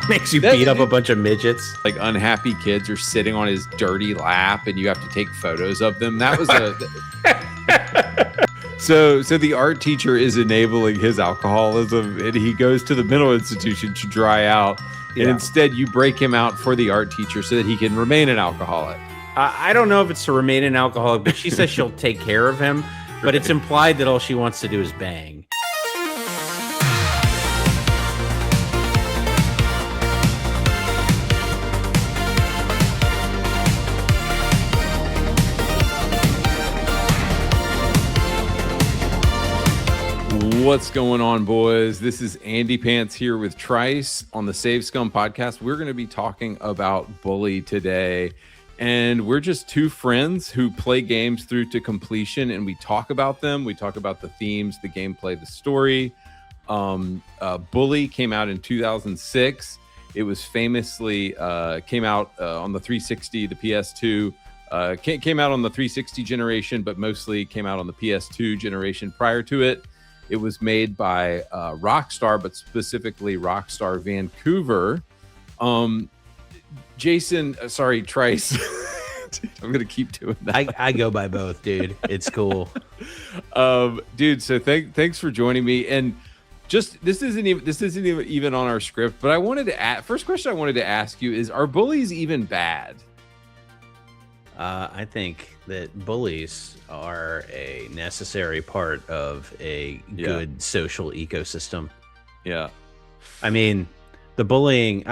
Makes you beat up a bunch of midgets. Like unhappy kids are sitting on his dirty lap and you have to take photos of them. That was a so the art teacher is enabling his alcoholism and he goes to the mental institution to dry out. And instead you break him out for the art teacher so that he can remain an alcoholic. I don't know if it's to remain an alcoholic, but she says she'll take care of him. But it's implied that all she wants to do is bang. What's going on, boys? This is AndyPants here with Trice on the Save Scum podcast. We're going to be talking about Bully today. And we're just two friends who play games through to completion, and we talk about them. We talk about the themes, the gameplay, the story. Bully came out in 2006. It was famously came out on the 360, the PS2. Came out on the 360 generation, but mostly came out on the PS2 generation prior to it. It was made by Rockstar, but specifically Rockstar Vancouver. Jason, sorry, Trice. I'm gonna keep doing that. I go by both, dude. It's cool. Dude, so thanks for joining me. And just this isn't even on our script, but I wanted to first question I wanted to ask you is, are bullies even bad? I think that bullies are a necessary part of a good social ecosystem. Yeah. I mean, the bullying,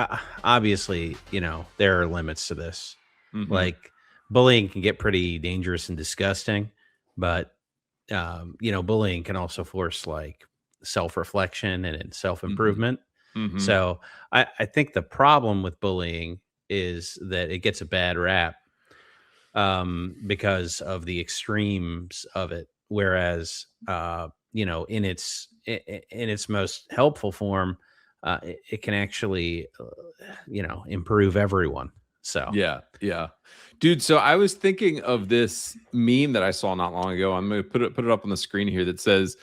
obviously, there are limits to this. Mm-hmm. Like, bullying can get pretty dangerous and disgusting, but, bullying can also force, like, self-reflection and self-improvement. Mm-hmm. So I think the problem with bullying is that it gets a bad rap. Because of the extremes of it, whereas in its most helpful form, it can actually improve everyone. So yeah, dude. So I was thinking of this meme that I saw not long ago. I'm gonna put it up on the screen here that says.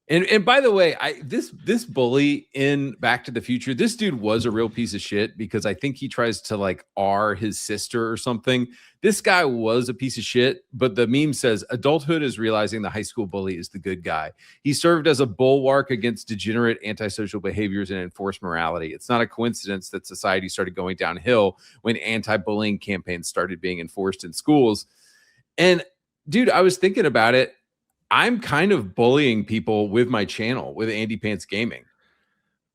And by the way, this bully in Back to the Future, this dude was a real piece of shit because I think he tries to like R his sister or something. This guy was a piece of shit, but the meme says adulthood is realizing the high school bully is the good guy. He served as a bulwark against degenerate antisocial behaviors and enforced morality. It's not a coincidence that society started going downhill when anti-bullying campaigns started being enforced in schools. And dude, I was thinking about it. I'm kind of bullying people with my channel, with AndyPants Gaming.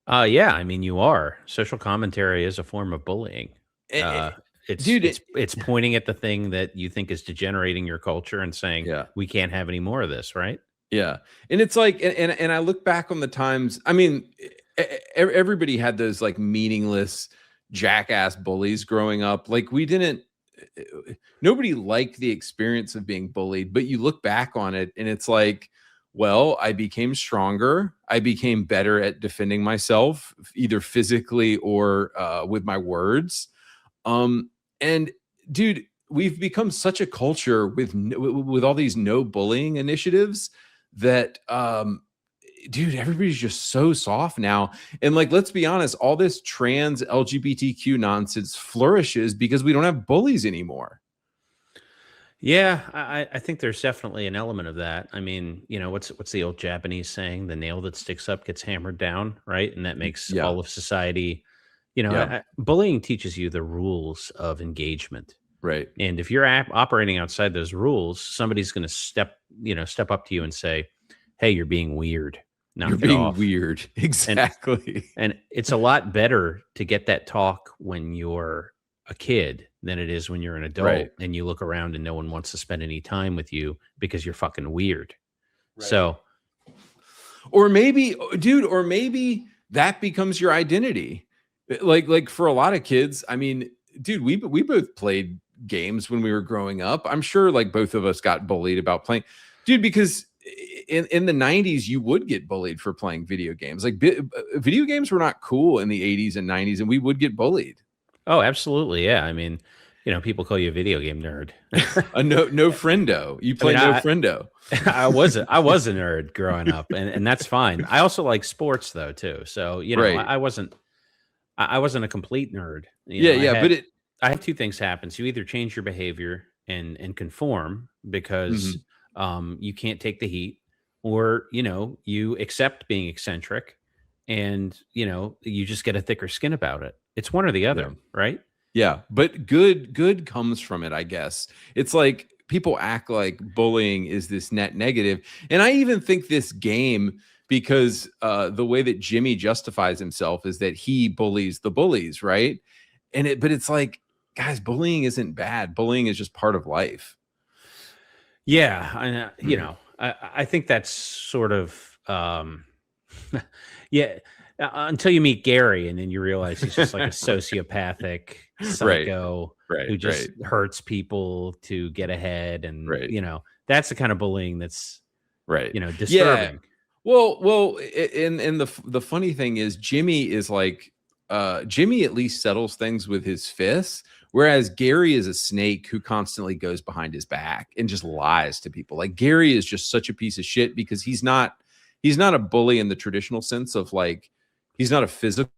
Yeah, I mean, you are. Social commentary is a form of bullying. It's pointing at the thing that you think is degenerating your culture and saying, we can't have any more of this, right? Yeah. And it's like, and I look back on the times, I mean, everybody had those like meaningless jackass bullies growing up. Like nobody liked the experience of being bullied, but you look back on it and it's like, well, I became stronger. I became better at defending myself, either physically or with my words. And dude, we've become such a culture with all these no bullying initiatives that, dude, everybody's just so soft now. And like, let's be honest, all this trans LGBTQ nonsense flourishes because we don't have bullies anymore. Yeah, I think there's definitely an element of that. I mean, what's the old Japanese saying? The nail that sticks up gets hammered down, right? And that makes all of society, bullying teaches you the rules of engagement. Right. And if you're operating outside those rules, somebody's going to step up to you and say, hey, you're being weird. You're being weird. Exactly. And it's a lot better to get that talk when you're a kid than it is when you're an adult and you look around and no one wants to spend any time with you because you're fucking weird. Right. So, or maybe that becomes your identity. Like for a lot of kids, I mean, dude, we both played games when we were growing up. I'm sure like both of us got bullied about playing, dude, because in the 90s, you would get bullied for playing video games. Like video games were not cool in the 80s and 90s, and we would get bullied. Oh, absolutely. Yeah. I mean, people call you a video game nerd. No friendo. You play no friendo. I was a nerd growing up, and that's fine. I also like sports though too. So, I I wasn't a complete nerd. Yeah, yeah, but it I had two things happen. So you either change your behavior and conform because mhm, you can't take the heat, or you accept being eccentric, and you just get a thicker skin about it. It's one or the yeah. other, right? Yeah, but good comes from it, I guess. It's like people act like bullying is this net negative, and I even think this game, because the way that Jimmy justifies himself is that he bullies the bullies, right? But it's like, guys, bullying isn't bad. Bullying is just part of life. Yeah, I think that's sort of yeah. Until you meet Gary, and then you realize he's just like a sociopathic Right, psycho right, who right, just hurts people to get ahead, and right, that's the kind of bullying that's right. Yeah. disturbing. And the funny thing is, Jimmy is like, Jimmy at least settles things with his fists, whereas Gary is a snake who constantly goes behind his back and just lies to people. Like, Gary is just such a piece of shit because he's not a bully in the traditional sense of, like, he's not a physical,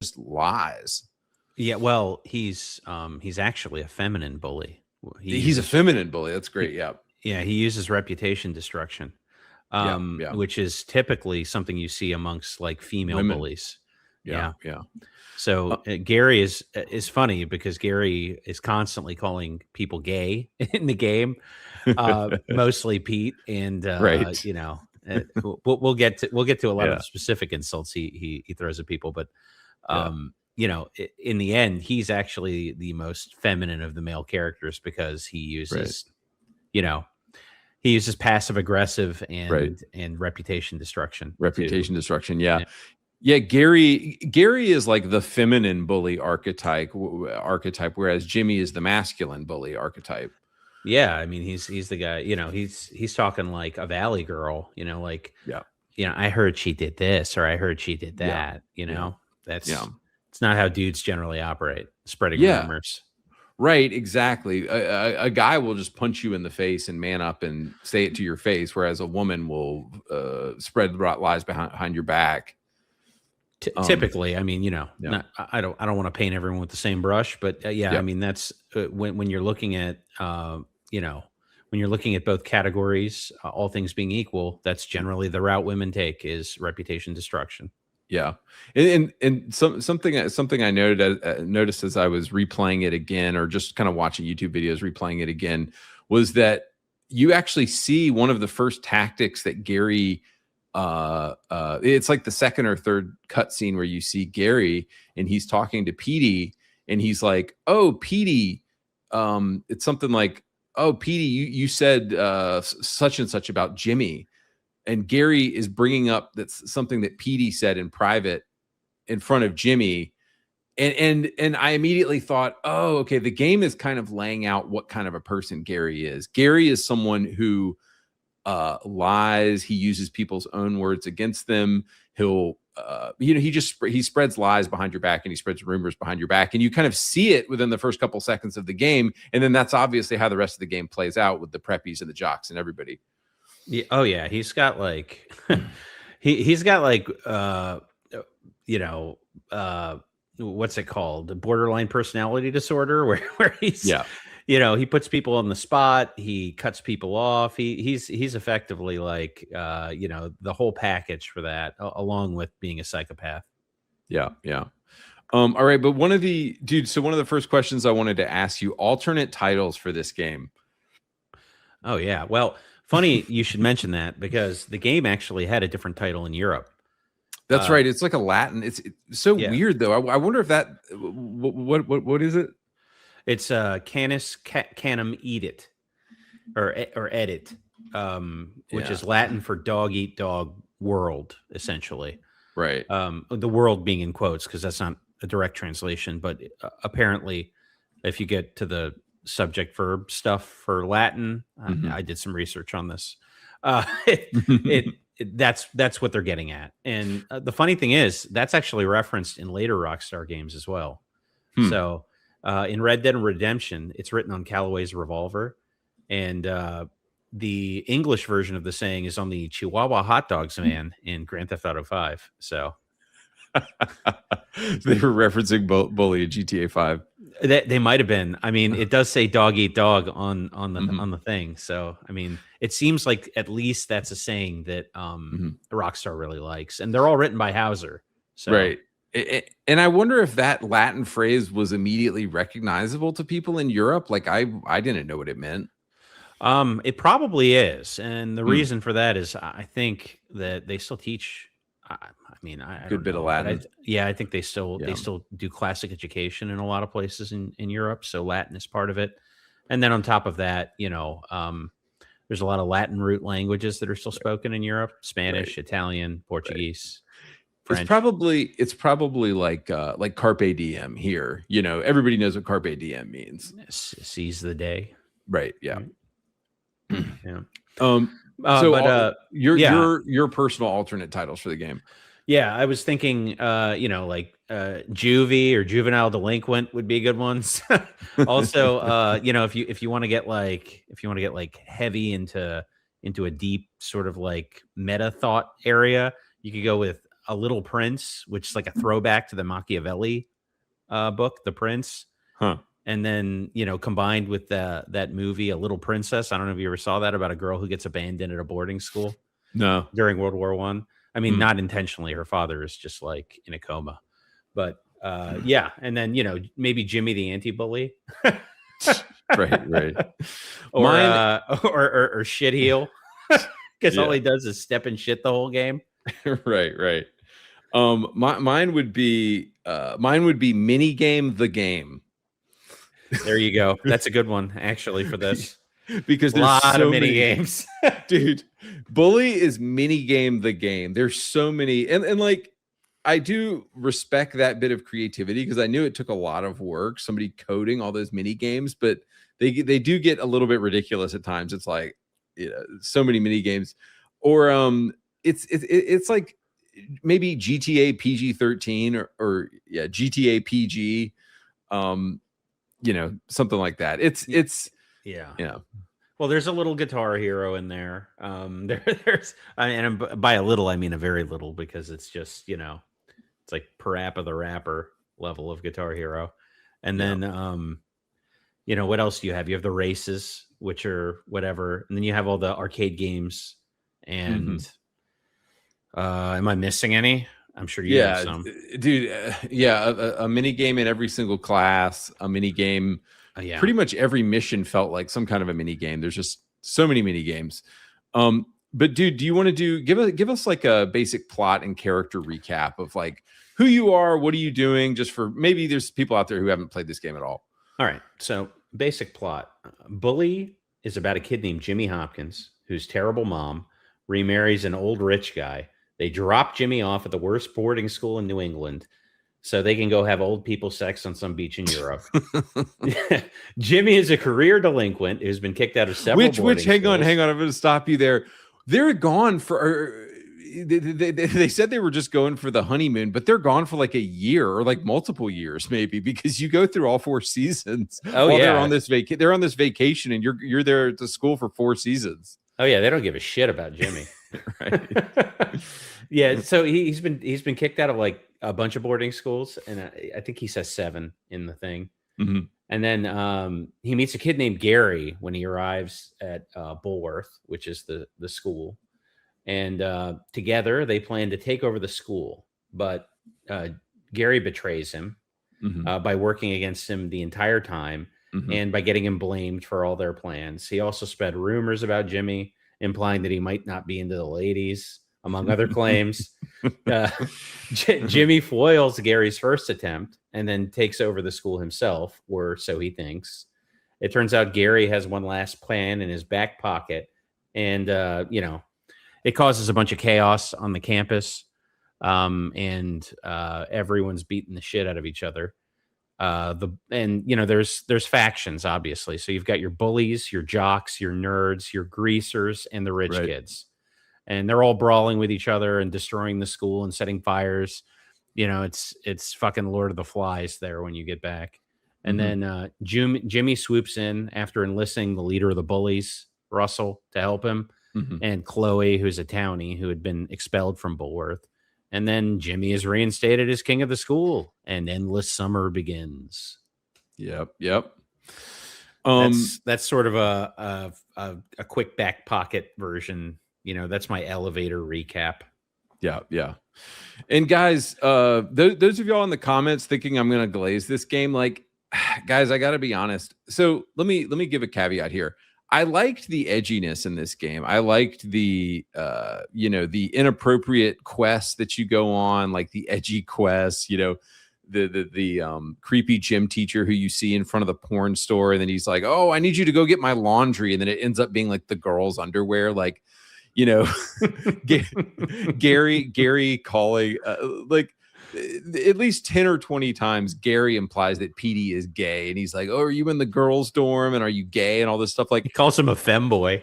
just lies. Yeah, well, he's actually a feminine bully. He He's a uses feminine bully. That's great. he, Yeah, yeah, he uses reputation destruction, yeah, yeah. which is typically something you see amongst like female Women. bullies. Yeah, Yeah. yeah. So Uh, Gary is funny because Gary is constantly calling people gay in the game, mostly Pete, and right. we'll get to a lot of Yeah, the specific insults he throws at people, but yeah. in the end, he's actually the most feminine of the male characters because Right, you know, he uses passive aggressive right. and reputation destruction to Reputation destruction. Yeah. yeah. Yeah, Gary is like the feminine bully archetype, whereas Jimmy is the masculine bully archetype. Yeah, I mean, he's the guy, he's talking like a valley girl, like, Yeah, I heard she did this or I heard she did yeah, that, yeah, yeah, That's it's not how dudes generally operate, spreading yeah. rumors. Right, exactly. A guy will just punch you in the face and man up and say it to your face, whereas a woman will spread lies behind your back. Um, Typically, I mean, yeah, not I don't want to paint everyone with the same brush, but yeah, I yep, mean that's when you're looking at when you're looking at both categories, all things being equal, that's generally the route women take is reputation destruction. yeah. And something I noticed as I was replaying it again, or just kind of watching YouTube videos replaying it again, was that you actually see one of the first tactics that Gary it's like the second or third cutscene where you see Gary and he's talking to Petey and he's like, "Oh, Petey, it's something like, oh, Petey, you said such and such about Jimmy." And Gary is bringing up that's something that Petey said in private in front of Jimmy. And I immediately thought, oh, okay, the game is kind of laying out what kind of a person Gary is. Gary is someone who lies. He uses people's own words against them. He'll he spreads lies behind your back and he spreads rumors behind your back, and you kind of see it within the first couple seconds of the game, and then that's obviously how the rest of the game plays out with the preppies and the jocks and everybody. Yeah, oh yeah, he's got like he's got like you know what's it called, borderline personality disorder, where he's Yeah, he puts people on the spot, he cuts people off, he's effectively like the whole package for that, along with being a psychopath. yeah, yeah. All right, but so one of the first questions I wanted to ask you, alternate titles for this game. Oh yeah, well, funny you should mention that because the game actually had a different title in Europe. That's right. It's like a Latin. It's so Yeah, weird though. I wonder if that what is it? it's Canis Canum Edit, or Edit, which Yeah. is Latin for dog eat dog world, essentially. Right. The world being in quotes because that's not a direct translation, but apparently, if you get to the subject verb stuff for Latin, Mhm. I did some research on this. That's what they're getting at, and the funny thing is that's actually referenced in later Rockstar games as well. Hmm. So in Red Dead Redemption, it's written on Callaway's revolver, and the English version of the saying is on the Chihuahua hot dogs man in Grand Theft Auto 5. So They were referencing Bully in GTA 5. They might have been. I mean, it does say dog eat dog on the Mhm. on the thing. So I mean, it seems like at least that's a saying that Mhm. Rockstar really likes, and they're all written by Hauser. So Right. And I wonder if that Latin phrase was immediately recognizable to people in Europe. Like I didn't know what it meant. it probably is, and the Mm, reason for that is I think that they still teach. I mean, I good don't bit of know, but Latin. yeah, I think they Yeah. still do classic education in a lot of places in Europe. So Latin is part of it, and then on top of that, there's a lot of Latin root languages that are still spoken in Europe: Right. Spanish, Italian, Right. Portuguese, It's French. probably like carpe diem here. You know, everybody knows what carpe diem means. Seize the day. Right. Yeah. Right? Yeah. So But yeah, your personal alternate titles for the game. yeah, I was thinking, juvie or juvenile delinquent would be good ones. Also, if you want to get like heavy into a deep sort of like meta thought area, you could go with A Little Prince, which is like a throwback to the Machiavelli book, The Prince. Huh. And then, combined with that movie, A Little Princess. I don't know if you ever saw that, about a girl who gets abandoned at a boarding school No. during World War One. I mean, Mm. not intentionally. Her father is just like in a coma. But yeah, and then maybe Jimmy the anti-bully, Right. or Mine or shit heel, because all Yeah. he does is step and shit the whole game. Right. Mine would be mini game the game. There you go. That's a good one actually for this. Because A there's lot of so mini many games. dude. Bully is mini game the game. There's so many, and like I do respect that bit of creativity because I knew it took a lot of work, somebody coding all those mini games, but they do get a little bit ridiculous at times. It's like, so many mini games, or it's like maybe GTA PG-13 or yeah, GTA PG, something like that. It's Yeah. yeah. Well, there's a little Guitar Hero in there. There's, and by a little, I mean a very little, because it's just, it's like Parappa the Rapper level of Guitar Hero. And Yeah. then, what else do you have? You have the races, which are whatever. And then you have all the arcade games. And am I missing any? I'm sure you have Yeah, some. dude. Yeah, a mini game in every single class. A mini game. Yeah. Pretty much every mission felt like some kind of a mini game. There's just so many mini games. But dude, do you want to give us like a basic plot and character recap of like who you are, what are you doing? Just for maybe there's people out there who haven't played this game at all. All right. So, basic plot. Bully is about a kid named Jimmy Hopkins, whose terrible mom remarries an old rich guy. They drop Jimmy off at the worst boarding school in New England so they can go have old people sex on some beach in Europe. Jimmy is a career delinquent who's been kicked out of several boarding hang schools. on, I'm going to stop you there. They're gone for they said they were just going for the honeymoon, but they're gone for like a year or like multiple years maybe, because you go through all 4 seasons. Oh, while yeah. they're on this vacation and you're there at the school for 4 seasons. Oh yeah, they don't give a shit about Jimmy. Right. Yeah, so he's been kicked out of like a bunch of boarding schools, and I think he says 7 in the thing. Mm-hmm. And then he meets a kid named Gary when he arrives at Bulworth, which is the school. And together they plan to take over the school. But Gary betrays him by working against him the entire time and by getting him blamed for all their plans. He also spread rumors about Jimmy, implying that he might not be into the ladies, among other claims. Jimmy foils Gary's first attempt and then takes over the school himself, or so he thinks. It turns out Gary has one last plan in his back pocket, and it causes a bunch of chaos on the campus, and everyone's beating the shit out of each other. There's factions, obviously. So you've got your bullies, your jocks, your nerds, your greasers, and the rich kids. And they're all brawling with each other and destroying the school and setting fires. It's fucking Lord of the Flies there when you get back. And then Jimmy swoops in after enlisting the leader of the bullies, Russell, to help him, and Chloe, who's a townie who had been expelled from Bulworth. And then Jimmy is reinstated as king of the school, and endless summer begins. Yep. That's sort of a quick back pocket version. That's my elevator recap. Yeah. And guys, those of y'all in the comments thinking I'm gonna glaze this game, like, guys, I gotta be honest. So let me give a caveat here. I liked the edginess in this game. I liked the the inappropriate quests that you go on, like the edgy quests, the creepy gym teacher who you see in front of the porn store, and then he's like, "Oh, I need you to go get my laundry," and then it ends up being like the girl's underwear, like, Gary calling like at least 10 or 20 times Gary implies that Petey is gay, and he's like, "Oh, are you in the girls' dorm, and are you gay?" and all this stuff. Like, he calls him a femboy.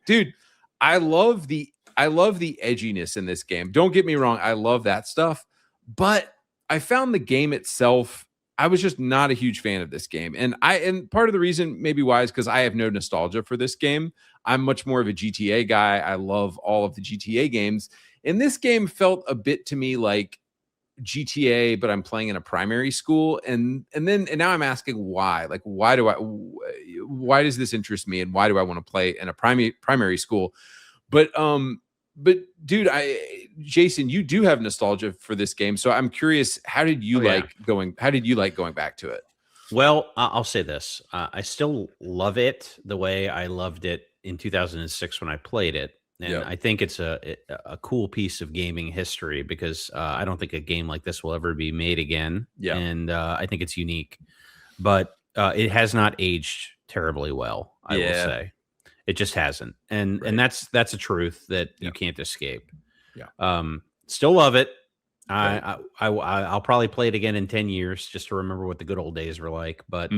Dude, I love the edginess in this game. Don't get me wrong, I love that stuff, but I found the game itself, I was just not a huge fan of this game. And part of the reason maybe why is because I have no nostalgia for this game. I'm much more of a GTA guy. I love all of the GTA games. And this game felt a bit to me like GTA, but I'm playing in a primary school. And now I'm asking why. Like, why does this interest me, and why do I want to play in a primary school? But dude, Jason, you do have nostalgia for this game, so I'm curious, how did you like going back to it? Well, I'll say this. I still love it the way I loved it in 2006 when I played it. And I think it's a cool piece of gaming history, because I don't think a game like this will ever be made again. Yeah. And I think it's unique. But it has not aged terribly well, I will say. It just hasn't. And that's a truth that you can't escape. Yeah. Still love it. I'll probably play it again in 10 years just to remember what the good old days were like. But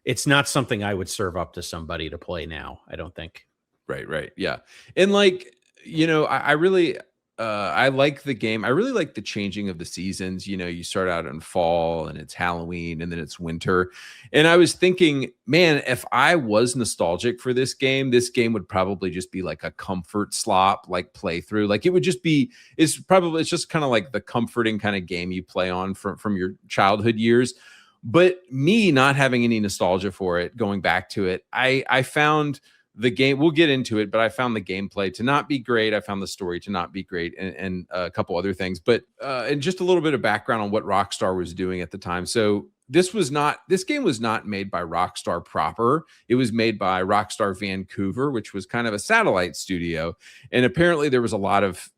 it's not something I would serve up to somebody to play now, I don't think. Right. Yeah. And like, I like the game. I really like the changing of the seasons. You start out in fall, and it's Halloween, and then it's winter. And I was thinking, man, if I was nostalgic for this game would probably just be like a comfort slop, like playthrough. Like, it would just be, it's just kind of like the comforting kind of game you play on from your childhood years. But me not having any nostalgia for it, going back to it, I found the game, we'll get into it, but I found the gameplay to not be great. I found the story to not be great, and a couple other things. But and just a little bit of background on what Rockstar was doing at the time. So this game was not made by Rockstar proper. It was made by Rockstar Vancouver, which was kind of a satellite studio. And apparently there was a lot of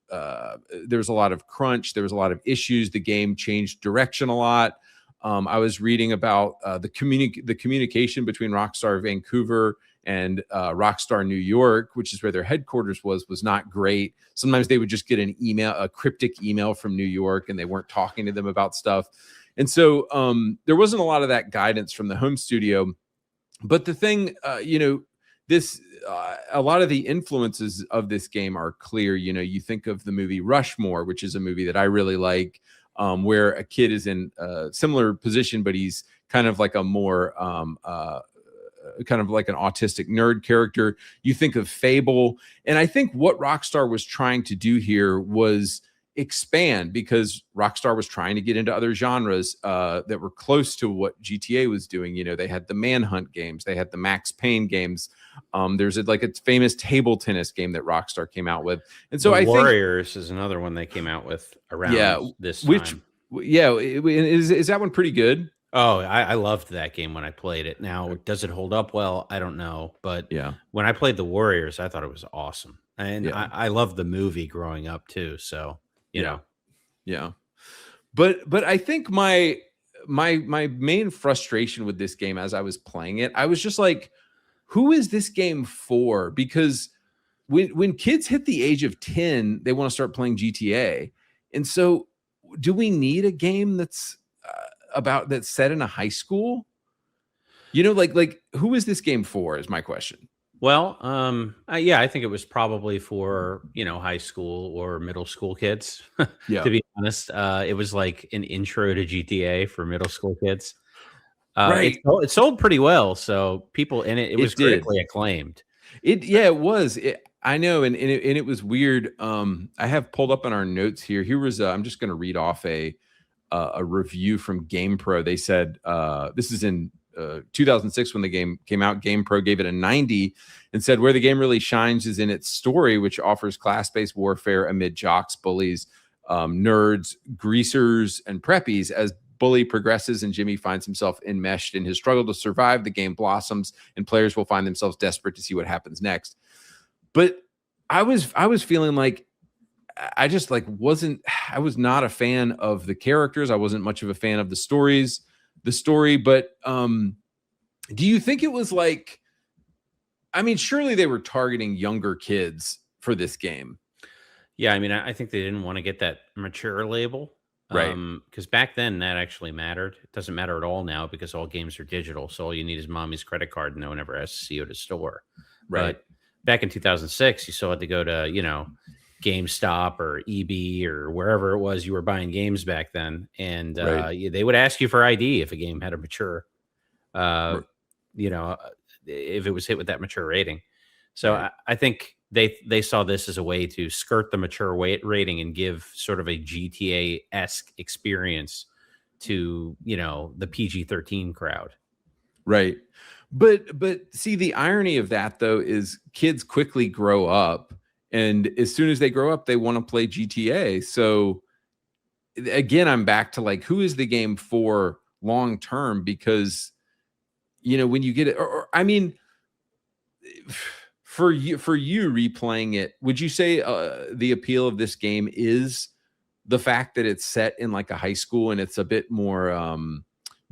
crunch. There was a lot of issues. The game changed direction a lot. I was reading about the communication between Rockstar Vancouver and Rockstar New York, which is where their headquarters was not great. Sometimes they would just get a cryptic email from New York, and they weren't talking to them about stuff. And so there wasn't a lot of that guidance from the home studio. But the thing, a lot of the influences of this game are clear. You think of the movie Rushmore, which is a movie that I really like, where a kid is in a similar position, but he's kind of like a more kind of like an autistic nerd character. You think of Fable. And I think what Rockstar was trying to do here was expand, because Rockstar was trying to get into other genres that were close to what GTA was doing. They had the Manhunt games, they had the Max Payne games. There's a famous table tennis game that Rockstar came out with. And so Warriors is another one they came out with around this time. Is that one pretty good? Oh, I loved that game when I played it. Now, does it hold up well? I don't know. But when I played the Warriors, I thought it was awesome. And I loved the movie growing up too. So, you know. Yeah. But I think my main frustration with this game as I was playing it, I was just like, who is this game for? Because when kids hit the age of 10, they want to start playing GTA. And so do we need a game that's set in a high school? Like who is this game for is my question. Well, I think it was probably for, high school or middle school kids. To be honest, it was like an intro to GTA for middle school kids. Right. It sold pretty well. So people in it was critically acclaimed. It was. I know, and it was weird. I have pulled up in our notes here. Here was I'm just going to read off a review from GamePro. They said this is in 2006 when the game came out. GamePro gave it a 90 and said where the game really shines is in its story, which offers class-based warfare amid jocks, bullies, nerds, greasers, and preppies. As Bully progresses and Jimmy finds himself enmeshed in his struggle to survive, the game blossoms and players will find themselves desperate to see what happens next. But I was feeling like I just like I was not a fan of the characters. I wasn't much of a fan of the story, but do you think it was like, I mean, surely they were targeting younger kids for this game. Yeah, I mean, I think they didn't want to get that mature label. Right. Because back then that actually mattered. It doesn't matter at all now because all games are digital. So all you need is mommy's credit card and no one ever has to see you at a store. Right. But back in 2006, you still had to go to, GameStop or EB or wherever it was you were buying games back then. And they would ask you for ID if a game had a mature, if it was hit with that mature rating. So I think they saw this as a way to skirt the mature rating and give sort of a GTA-esque experience to, the PG-13 crowd. Right. But see, the irony of that, though, is kids quickly grow up. And as soon as they grow up, they want to play GTA. So again, I'm back to like, who is the game for long term? Because, when you get it, or I mean, for you replaying it, would you say the appeal of this game is the fact that it's set in like a high school and it's a bit more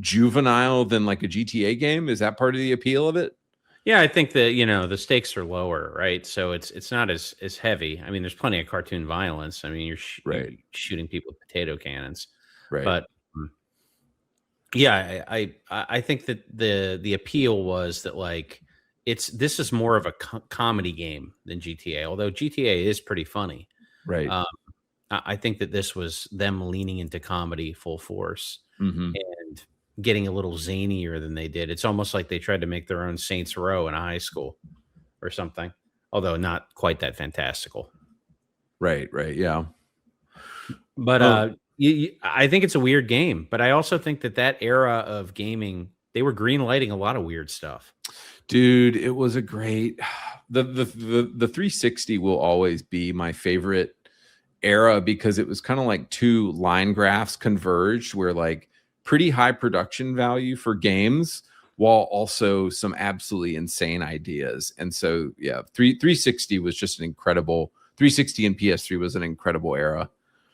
juvenile than like a GTA game? Is that part of the appeal of it? Yeah, I think that, the stakes are lower, right? So it's not as heavy. I mean, there's plenty of cartoon violence. I mean, you're shooting people with potato cannons. Right. But yeah, I think that the appeal was that like this is more of a comedy game than GTA, although GTA is pretty funny. Right. I think that this was them leaning into comedy full force. Mm-hmm. And getting a little zanier than they did. It's almost like they tried to make their own Saints Row in a high school or something, although not quite that fantastical. Right. Yeah. But I think it's a weird game, but I also think that era of gaming, they were green lighting a lot of weird stuff. Dude, it was a great the 360 will always be my favorite era because it was kind of like two line graphs converged where like pretty high production value for games while also some absolutely insane ideas. And so, yeah, 360 was just an incredible 360 and PS3 was an incredible era.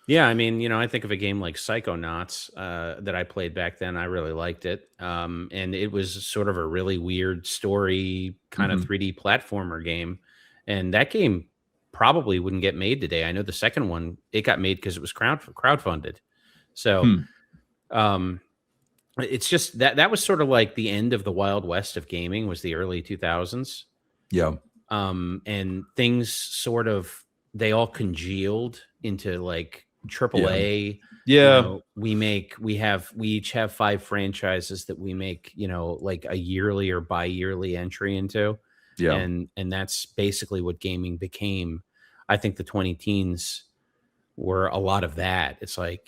Yeah, I mean, I think of a game like Psychonauts that I played back then. I really liked it. And it was sort of a really weird story kind of 3D platformer game. And that game probably wouldn't get made today. I know the second one, it got made because it was crowdfunded. So it's just that was sort of like the end of the Wild West of gaming was the early 2000s. Yeah. And things sort of, they all congealed into like AAA. Yeah. We each have 5 franchises that we make, like a yearly or bi-yearly entry into. Yeah. And that's basically what gaming became. I think the 20 teens were a lot of that. It's like,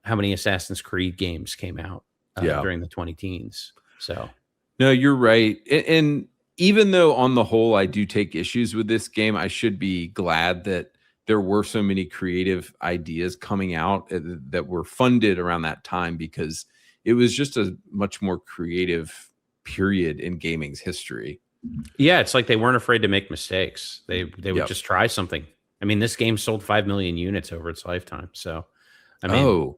how many Assassin's Creed games came out during the 20 teens. So no, you're right. And even though on the whole, I do take issues with this game, I should be glad that there were so many creative ideas coming out that were funded around that time because it was just a much more creative period in gaming's history. Yeah, it's like they weren't afraid to make mistakes. They would just try something. I mean, this game sold 5 million units over its lifetime. So, I mean,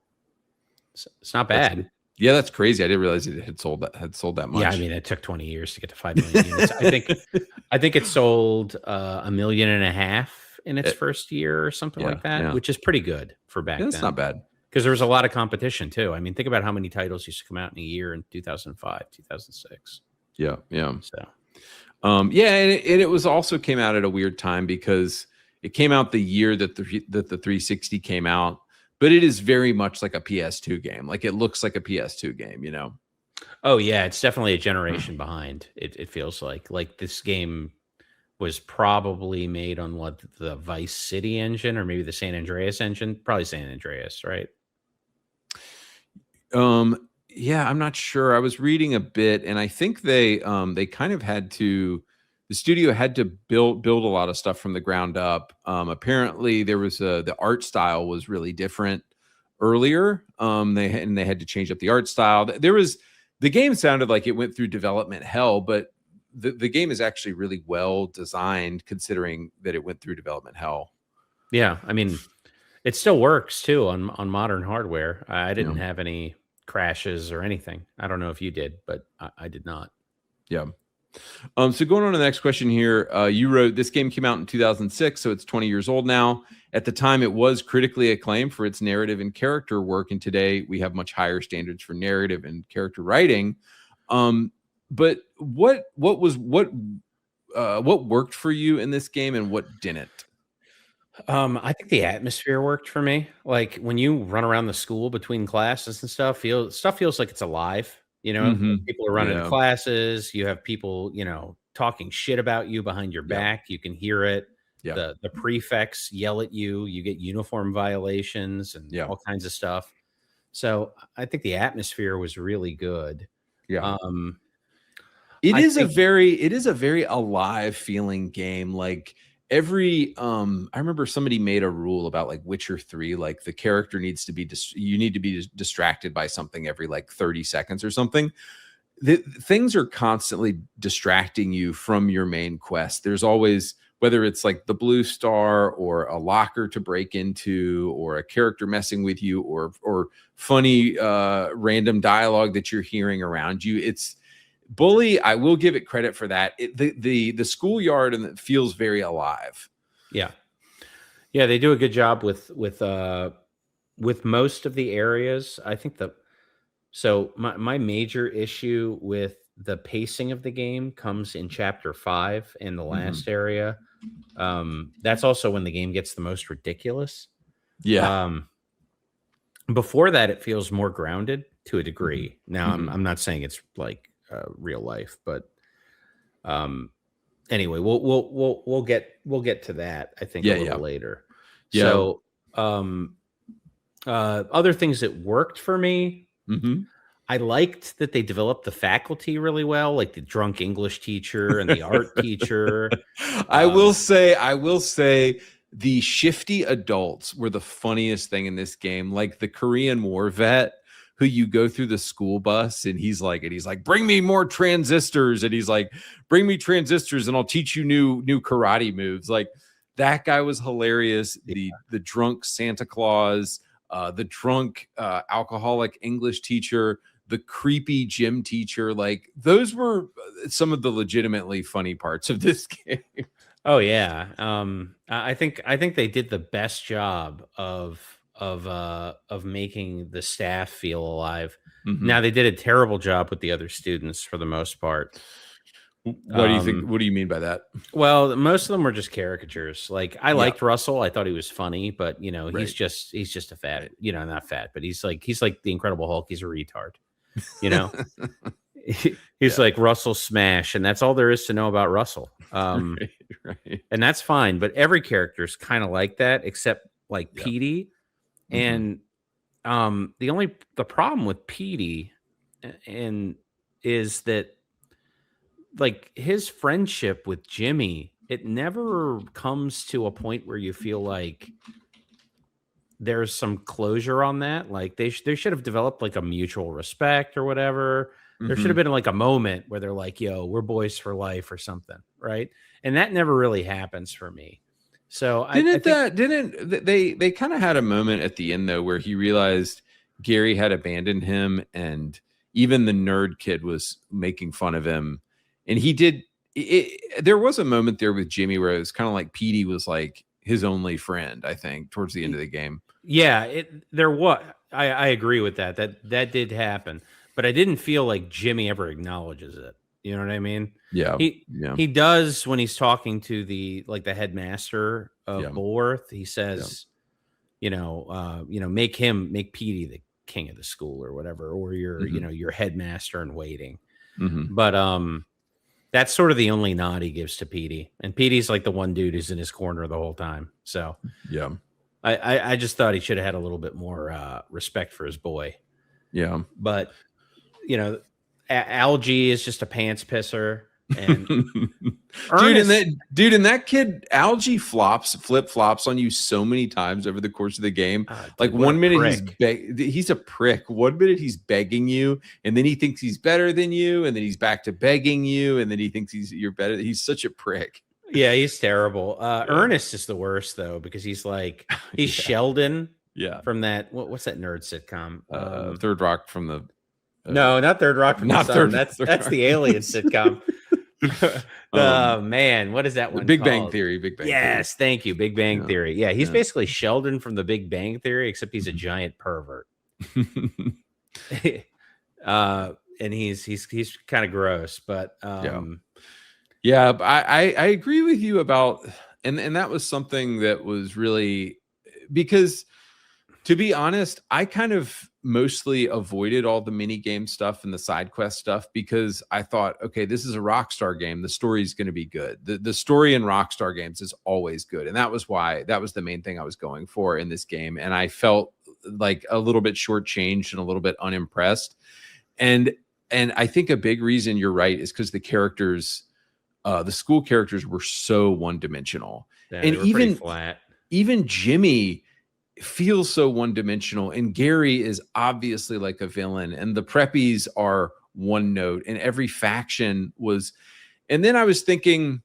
it's not bad. That's crazy. I didn't realize it had sold that much. Yeah, I mean, it took 20 years to get to 5 million units. I think it sold 1.5 million in its first year or something like that, which is pretty good for back then. That's not bad. Because there was a lot of competition too. I mean, think about how many titles used to come out in a year in 2005, 2006. Yeah. So, and it was also came out at a weird time because it came out the year that the 360 came out, but it is very much like a PS2 game. Like it looks like a PS2 game, Oh yeah, it's definitely a generation behind. It feels like this game was probably made on what, the Vice City engine or maybe the San Andreas engine, probably San Andreas, right? Yeah, I'm not sure. I was reading a bit, and I think they kind of had to. The studio had to build a lot of stuff from the ground up. Apparently, there was the art style was really different earlier. They had to change up the art style. The game sounded like it went through development hell, but the game is actually really well designed considering that it went through development hell. Yeah, I mean, it still works too on modern hardware. I didn't Yeah. have any crashes or anything. I don't know if you did, but I did not. Yeah. So going on to the next question here, you wrote, this game came out in 2006, so it's 20 years old now. At the time, it was critically acclaimed for its narrative and character work, and today we have much higher standards for narrative and character writing. But what worked for you in this game, and what didn't? I think the atmosphere worked for me. Like when you run around the school between classes and stuff, feels like it's alive. People are running to Yeah. classes. You have people, talking shit about you behind your back. You can hear it. Yeah. The prefects yell at you. You get uniform violations and all kinds of stuff. So I think the atmosphere was really good. Yeah. Um, It is a very alive feeling game. Like I remember somebody made a rule about like Witcher 3, like the character needs to be you need to be distracted by something every like 30 seconds or something. Things are constantly distracting you from your main quest. There's always, whether it's like the blue star or a locker to break into or a character messing with you or funny random dialogue that you're hearing around you. It's Bully, I will give it credit for that. The schoolyard and it feels very alive. Yeah. Yeah, they do a good job with most of the areas. I think so my major issue with the pacing of the game comes in chapter 5 in the last area. That's also when the game gets the most ridiculous. Yeah. Before that, it feels more grounded to a degree. Now, I'm not saying it's like real life, but anyway, we'll get to that. I think a little later. Yeah. So, other things that worked for me. I liked that they developed the faculty really well, like the drunk English teacher and the art teacher. I will say the shifty adults were the funniest thing in this game. Like the Korean War vet who you go through the school bus and he's like, bring me more transistors. And he's like, bring me transistors and I'll teach you new karate moves. Like that guy was hilarious. The drunk Santa Claus, the drunk alcoholic English teacher, the creepy gym teacher, like those were some of the legitimately funny parts of this game. Oh yeah. I think they did the best job of making the staff feel alive. Now they did a terrible job with the other students for the most part. What do you think? What do you mean by that? Well, most of them were just caricatures. Like I liked Russell. I thought he was funny, but he's just a fat, not fat, but he's like the Incredible Hulk. He's a retard. He's like Russell Smash, and that's all there is to know about Russell. Right. And that's fine. But every character is kind of like that, except like Petey. And the problem with Petey is that like his friendship with Jimmy, it never comes to a point where you feel like there's some closure on that. Like they should have developed like a mutual respect or whatever. There should have been like a moment where they're like, yo, we're boys for life or something. Right. And that never really happens for me. So they kind of had a moment at the end though, where he realized Gary had abandoned him and even the nerd kid was making fun of him. And he did there was a moment there with Jimmy where it was kind of like Petey was like his only friend, I think, towards the end of the game. Yeah, I agree with that. That did happen, but I didn't feel like Jimmy ever acknowledges it. You know what I mean? Yeah. He does when he's talking to the headmaster of Bullworth. He says, make Petey the king of the school or whatever, or your headmaster in waiting. But That's sort of the only nod he gives to Petey, and Petey's like the one dude who's in his corner the whole time. So yeah, I just thought he should have had a little bit more respect for his boy. yeah. But Algie is just a pants pisser, and dude, and that kid Algie flip flops on you so many times over the course of the game. Like 1 minute he's a prick. 1 minute he's begging you, and then he thinks he's better than you, and then he's back to begging you, and then he thinks you're better. He's such a prick. Yeah, he's terrible. Ernest is the worst though, because he's like he's Sheldon. Yeah, from that what's that nerd sitcom? Third Rock from the. No, not Third Rock from the Sun. That's the alien sitcom. Oh man, what is that one? Big called? Bang Theory. Big Bang. Yes, Theory. Thank you. Big Bang Theory. Yeah, he's basically Sheldon from the Big Bang Theory, except he's a giant pervert. And he's kind of gross, but yeah. I agree with you about, and that was something that was really, because to be honest, I kind of mostly avoided all the mini game stuff and the side quest stuff, because I thought, okay, this is a Rockstar game. The story is going to be good. The story in Rockstar games is always good. And that was the main thing I was going for in this game. And I felt like a little bit shortchanged and a little bit unimpressed. And I think a big reason, you're right, is because the characters, the school characters, were so one-dimensional. Yeah, and even flat. Even Jimmy feels so one-dimensional, and Gary is obviously like a villain, and the preppies are one note, and every faction was. And then I was thinking,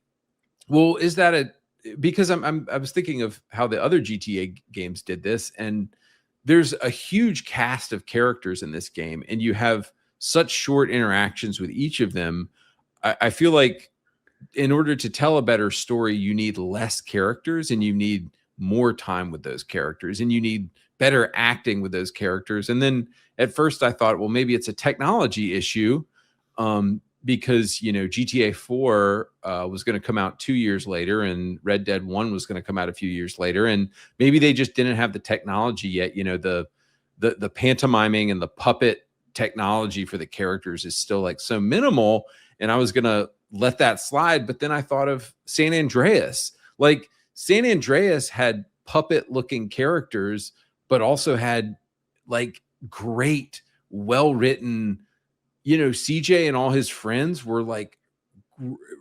well, is that because I was thinking of how the other GTA games did this, and there's a huge cast of characters in this game, and you have such short interactions with each of them. I feel like in order to tell a better story, you need less characters, and you need more time with those characters, and you need better acting with those characters. And then at first I thought, well, maybe it's a technology issue, because GTA 4 was going to come out 2 years later, and Red Dead 1 was going to come out a few years later, and maybe they just didn't have the technology yet. The pantomiming and the puppet technology for the characters is still like so minimal, and I was going to let that slide. But then I thought of San Andreas. Like, San Andreas had puppet looking characters, but also had like great, well-written, CJ and all his friends were like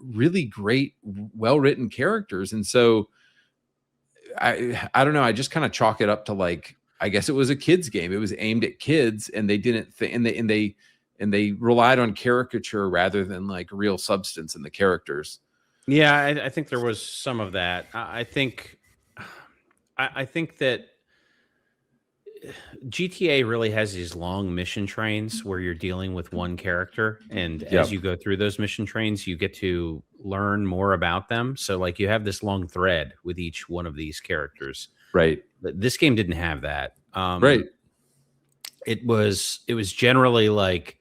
really great, well-written characters. And so I don't know. I just kind of chalk it up to, like, I guess it was a kid's game. It was aimed at kids, and they didn't and they relied on caricature rather than like real substance in the characters. Yeah, I think there was some of that. I think that GTA really has these long mission trains where you're dealing with one character, and as you go through those mission trains, you get to learn more about them. So like you have this long thread with each one of these characters. Right. But this game didn't have that. Right. It was generally like,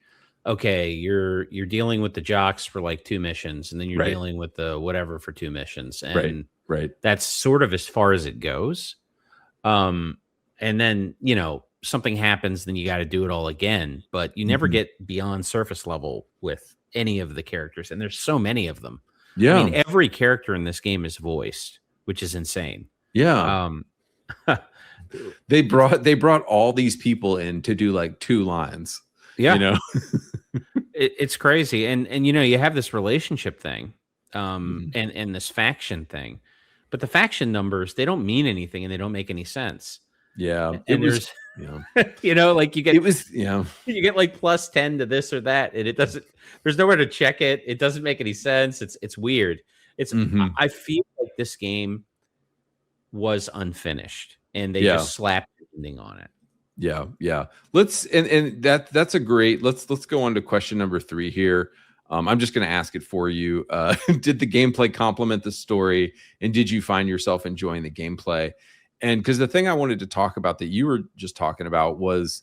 okay, you're dealing with the jocks for like 2 missions, and then you're dealing with the whatever for 2 missions. And that's sort of as far as it goes. And then, something happens, then you got to do it all again, but you never get beyond surface level with any of the characters. And there's so many of them. Yeah. I mean, every character in this game is voiced, which is insane. Yeah. They brought all these people in to do like 2 lines. Yeah. It's crazy. And you have this relationship thing, and this faction thing, but the faction numbers, they don't mean anything, and they don't make any sense. Yeah. And there's like you get you get like plus 10 to this or that, and it doesn't, there's nowhere to check it. It doesn't make any sense. It's weird. I feel like this game was unfinished, and they just slapped the ending on it. Yeah. Let's that's a great. Let's go on to question number 3 here. I'm just going to ask it for you. Did the gameplay complement the story, and did you find yourself enjoying the gameplay? And because the thing I wanted to talk about that you were just talking about was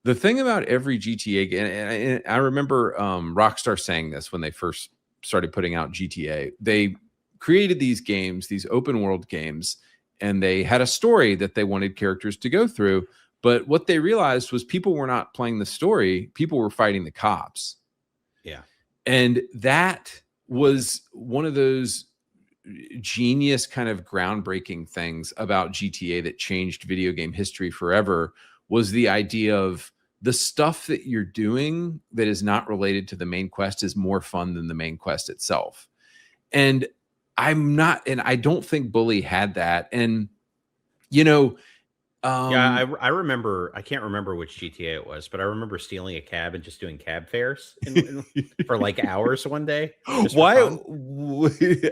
the thing about every GTA game. And I remember Rockstar saying this when they first started putting out GTA. They created these games, these open world games, and they had a story that they wanted characters to go through. But what they realized was people were not playing the story. People were fighting the cops. Yeah. And that was one of those genius kind of groundbreaking things about GTA that changed video game history forever, was the idea of the stuff that you're doing that is not related to the main quest is more fun than the main quest itself. And I don't think Bully had that. And, you know, Yeah, I remember. I can't remember which GTA it was, but I remember stealing a cab and just doing cab fares for like hours one day. Just for why? fun.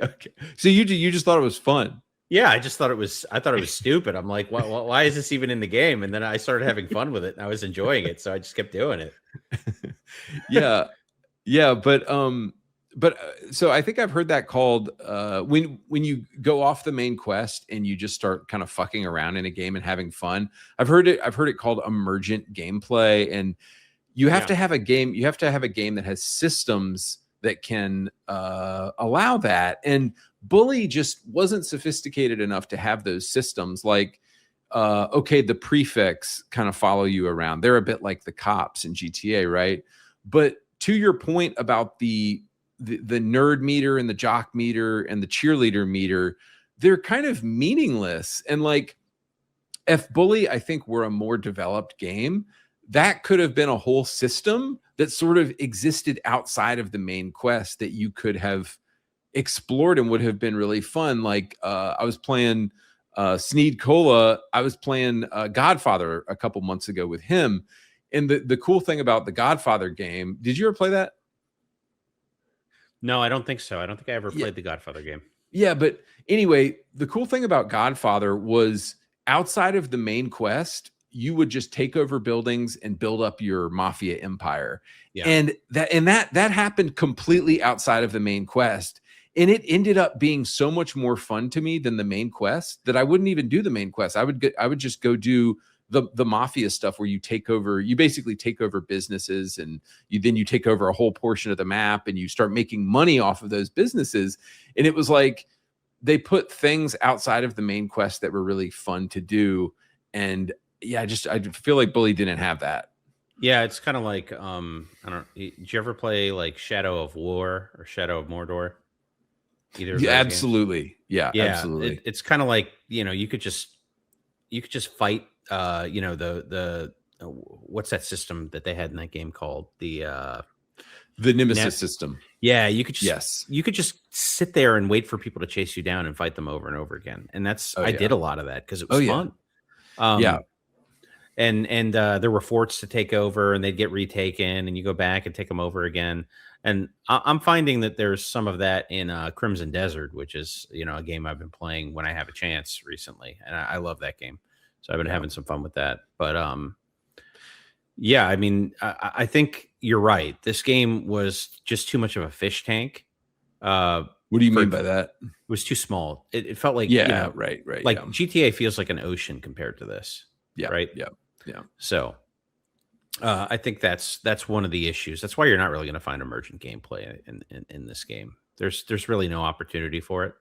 Okay. So you just thought it was fun. Yeah, I thought it was stupid. I'm like, why is this even in the game? And then I started having fun with it, and I was enjoying it, so I just kept doing it. Yeah, but so I think I've heard that called when you go off the main quest and you just start kind of fucking around in a game and having fun. I've heard it called emergent gameplay, and you have to have a game. You have to have a game that has systems that can allow that. And Bully just wasn't sophisticated enough to have those systems. Like, okay, the prefix kind of follow you around. They're a bit like the cops in GTA, right? But to your point about the nerd meter and the jock meter and the cheerleader meter, they're kind of meaningless. And like, if Bully, I think, were a more developed game, that could have been a whole system that sort of existed outside of the main quest that you could have explored and would have been really fun. Like I was playing Sneed Cola. I was playing Godfather a couple months ago with him. And the cool thing about the Godfather game, did you ever play that? No, I don't think so. I don't think I ever played the Godfather game. Yeah, but anyway, the cool thing about Godfather was outside of the main quest, you would just take over buildings and build up your mafia empire. Yeah. And that happened completely outside of the main quest. And it ended up being so much more fun to me than the main quest that I wouldn't even do the main quest. I would just go do the mafia stuff where you basically take over businesses, and you take over a whole portion of the map, and you start making money off of those businesses. And it was like they put things outside of the main quest that were really fun to do. And yeah, I feel like Bully didn't have that. Yeah, it's kind of like I don't. Did you ever play like Shadow of War or Shadow of Mordor? Either of those absolutely games? Yeah, absolutely. It's kind of like, you could just fight what's that system that they had in that game called the Nemesis system. Yeah, you could just sit there and wait for people to chase you down and fight them over and over again. And that's I did a lot of that because it was fun. Yeah. And there were forts to take over, and they'd get retaken, and you go back and take them over again. And I'm finding that there's some of that in Crimson Desert, which is, a game I've been playing when I have a chance recently. And I love that game. So I've been having some fun with that. But yeah, I mean, I think you're right. This game was just too much of a fish tank. What do you mean by that? It was too small. It felt like, right. Like GTA feels like an ocean compared to this. Yeah. Right. Yeah. So I think that's one of the issues. That's why you're not really going to find emergent gameplay in this game. There's really no opportunity for it.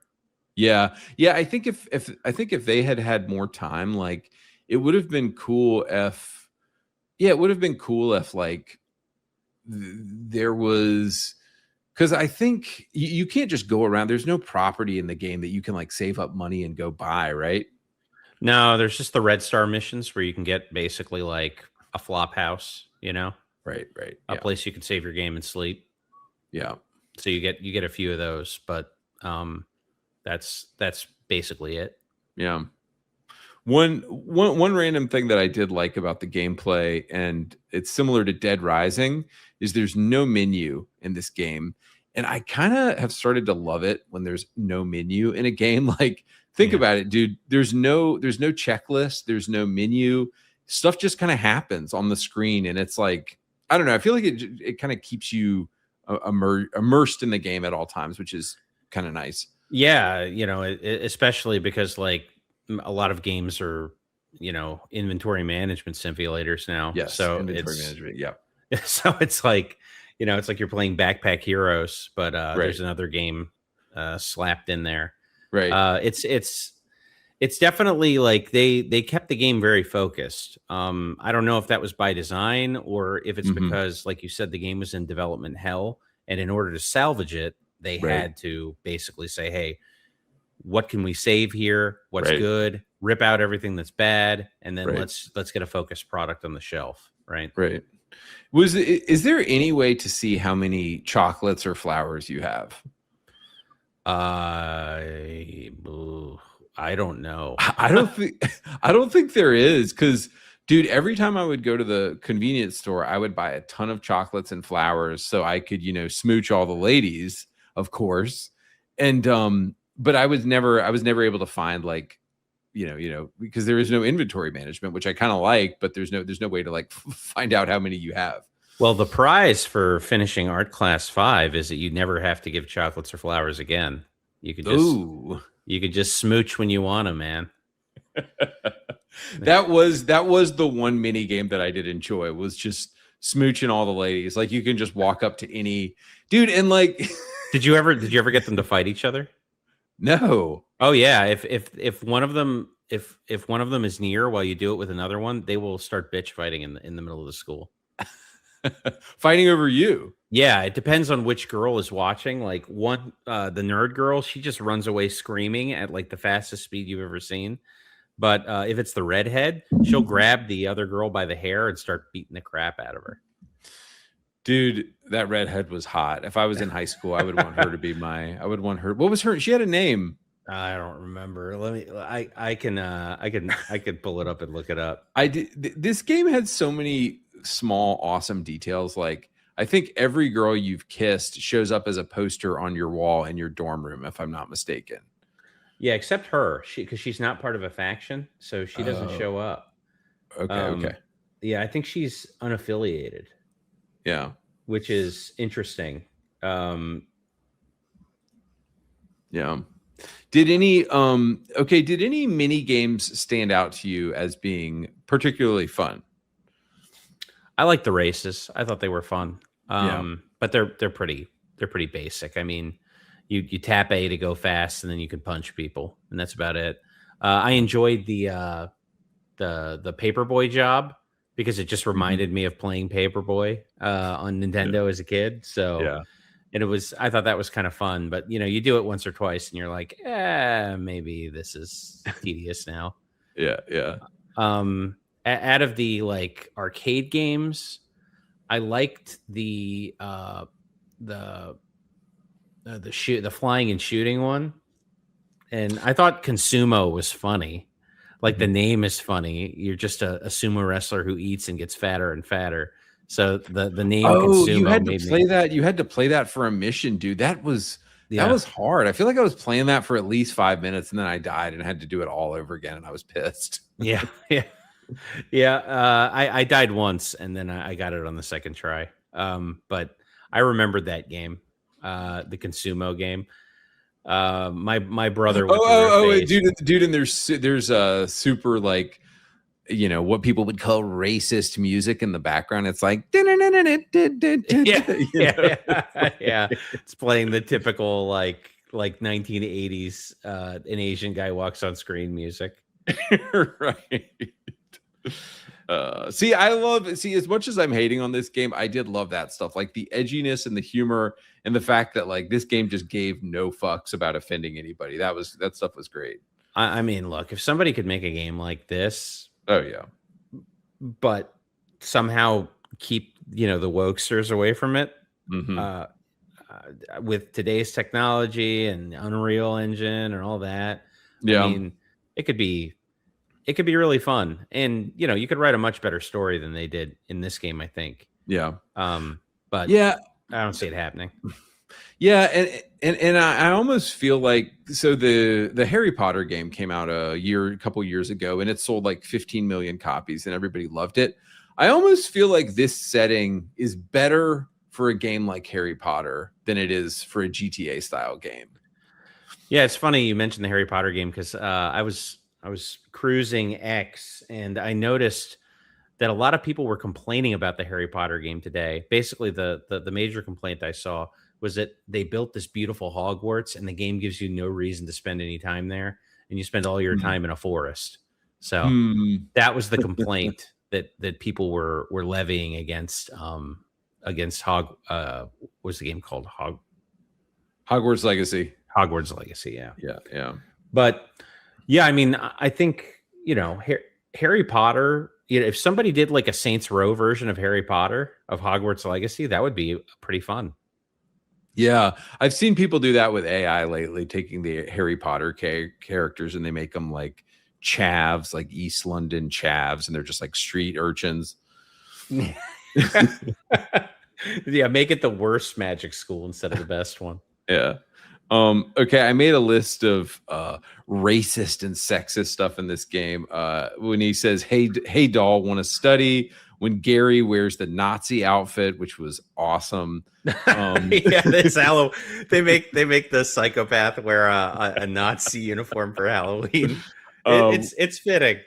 Yeah. I think if they had more time, like it would have been cool if like there was, because I think you can't just go around. There's no property in the game that you can like save up money and go buy, right? No, there's just the Red Star missions where you can get basically like a flop house, Right. A place you can save your game and sleep. Yeah. So you get a few of those, but that's basically it. Yeah. One random thing that I did like about the gameplay, and it's similar to Dead Rising, is there's no menu in this game. And I kind of have started to love it when there's no menu in a game. Like, think about it, dude. There's no checklist. There's no menu. Stuff just kind of happens on the screen. And it's like, I don't know. I feel like it kind of keeps you immersed in the game at all times, which is kind of nice. Yeah. Especially because like a lot of games are, inventory management simulators now. Yes. So inventory management. Yeah. So it's like, it's like you're playing Backpack Heroes, but there's another game slapped in there. Right. It's definitely like they kept the game very focused. I don't know if that was by design or if it's because, like you said, the game was in development hell And in order to salvage it, they had to basically say, hey, what can we save here? What's good? Rip out everything that's bad, and then let's get a focused product on the shelf. Right. Is there any way to see how many chocolates or flowers you have? I don't know. I don't think there is, because dude, every time I would go to the convenience store, I would buy a ton of chocolates and flowers so I could, smooch all the ladies, of course. And but I was never able to find like, because there is no inventory management, which I kind of like, but there's no way to like find out how many you have. Well, the prize for finishing art class 5 is that you never have to give chocolates or flowers again. You could just smooch when you want them, man. That was the one mini game that I did enjoy, was just smooching all the ladies. Like, you can just walk up to any dude and like Did you ever get them to fight each other? No. Oh yeah, if one of them if one of them is near while you do it with another one, they will start bitch fighting in the middle of the school. Fighting over you. Yeah, it depends on which girl is watching. Like one the nerd girl, she just runs away screaming at like the fastest speed you've ever seen. But if it's the redhead, she'll grab the other girl by the hair and start beating the crap out of her. Dude, that redhead was hot. If I was in high school, I would want her to be I would want her. What was her? She had a name. I don't remember. I could pull it up and look it up. This game had so many small, awesome details. Like, I think every girl you've kissed shows up as a poster on your wall in your dorm room, if I'm not mistaken. Yeah, except her, because she's not part of a faction, so she doesn't show up. Okay. Yeah, I think she's unaffiliated. Yeah, which is interesting. Yeah. Did any mini games stand out to you as being particularly fun? I like the races. I thought they were fun. But they're pretty basic. I mean, you tap A to go fast, and then you can punch people, and that's about it. I enjoyed the Paperboy job, because it just reminded me of playing Paperboy on Nintendo as a kid. So, and I thought that was kind of fun. But you do it once or twice, and you're like, maybe this is tedious now. Yeah. Out of the like arcade games, I liked the flying and shooting one, and I thought Consumo was funny. Like, the name is funny. You're just a sumo wrestler who eats and gets fatter and fatter. So the name Consumo you had to play that. You had to play that for a mission, dude. That was hard. I feel like I was playing that for at least 5 minutes, and then I died and had to do it all over again, and I was pissed. Yeah. I died once, and then I got it on the second try. But I remembered that game, the Consumo game. My brother. Dude, and there's a super, like, what people would call racist music in the background. It's like, yeah. It's playing the typical like 1980s an Asian guy walks on screen music. Right. As much as I'm hating on this game, I did love that stuff, like the edginess and the humor and the fact that like this game just gave no fucks about offending anybody. That stuff was great. I mean, look, if somebody could make a game like this, oh yeah, but somehow keep the wokesters away from it, with today's technology and Unreal Engine and all that, I mean, it could be really fun, and you could write a much better story than they did in this game, I think. But I don't see it happening. Yeah, and I almost feel like, so the Harry Potter game came out a couple years ago, and it sold like 15 million copies, and everybody loved it. I almost feel like this setting is better for a game like Harry Potter than it is for a GTA style game. Yeah, it's funny you mentioned the Harry Potter game, because I was cruising X, and I noticed that a lot of people were complaining about the Harry Potter game today. Basically, the major complaint I saw was that they built this beautiful Hogwarts, and the game gives you no reason to spend any time there, and you spend all your time in a forest. So that was the complaint that people were levying against against what's the game called? Hogwarts Legacy. Hogwarts Legacy. Yeah. Yeah. But yeah, I mean, I think, Harry Potter, if somebody did like a Saints Row version of Harry Potter of Hogwarts Legacy, that would be pretty fun. Yeah, I've seen people do that with AI lately, taking the Harry Potter characters and they make them like chavs, like East London chavs, and they're just like street urchins. Yeah, make it the worst magic school instead of the best one. Yeah. Okay, I made a list of racist and sexist stuff in this game. When he says, hey doll, want to study? When Gary wears the Nazi outfit, which was awesome. Yeah, they make the psychopath wear a Nazi uniform for Halloween. It's fitting.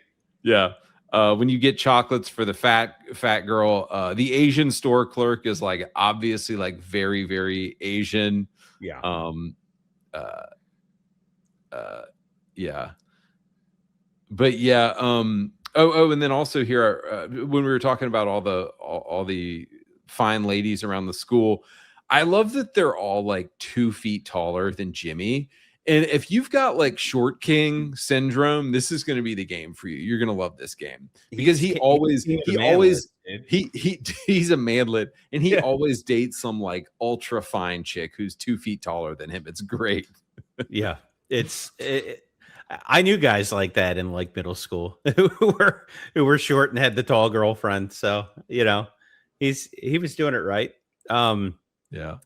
Yeah. When you get chocolates for the fat girl, the Asian store clerk is like obviously like very, very Asian. Yeah. Yeah. But yeah. And then also here, when we were talking about all the fine ladies around the school, I love that they're all like 2 feet taller than Jimmy. And if you've got like short king syndrome, this is going to be the game for you. You're going to love this game because he's a manlet, and he always dates some like ultra fine chick who's 2 feet taller than him. It's great. Yeah, I knew guys like that in like middle school who were short and had the tall girlfriend. So, he was doing it right. Yeah.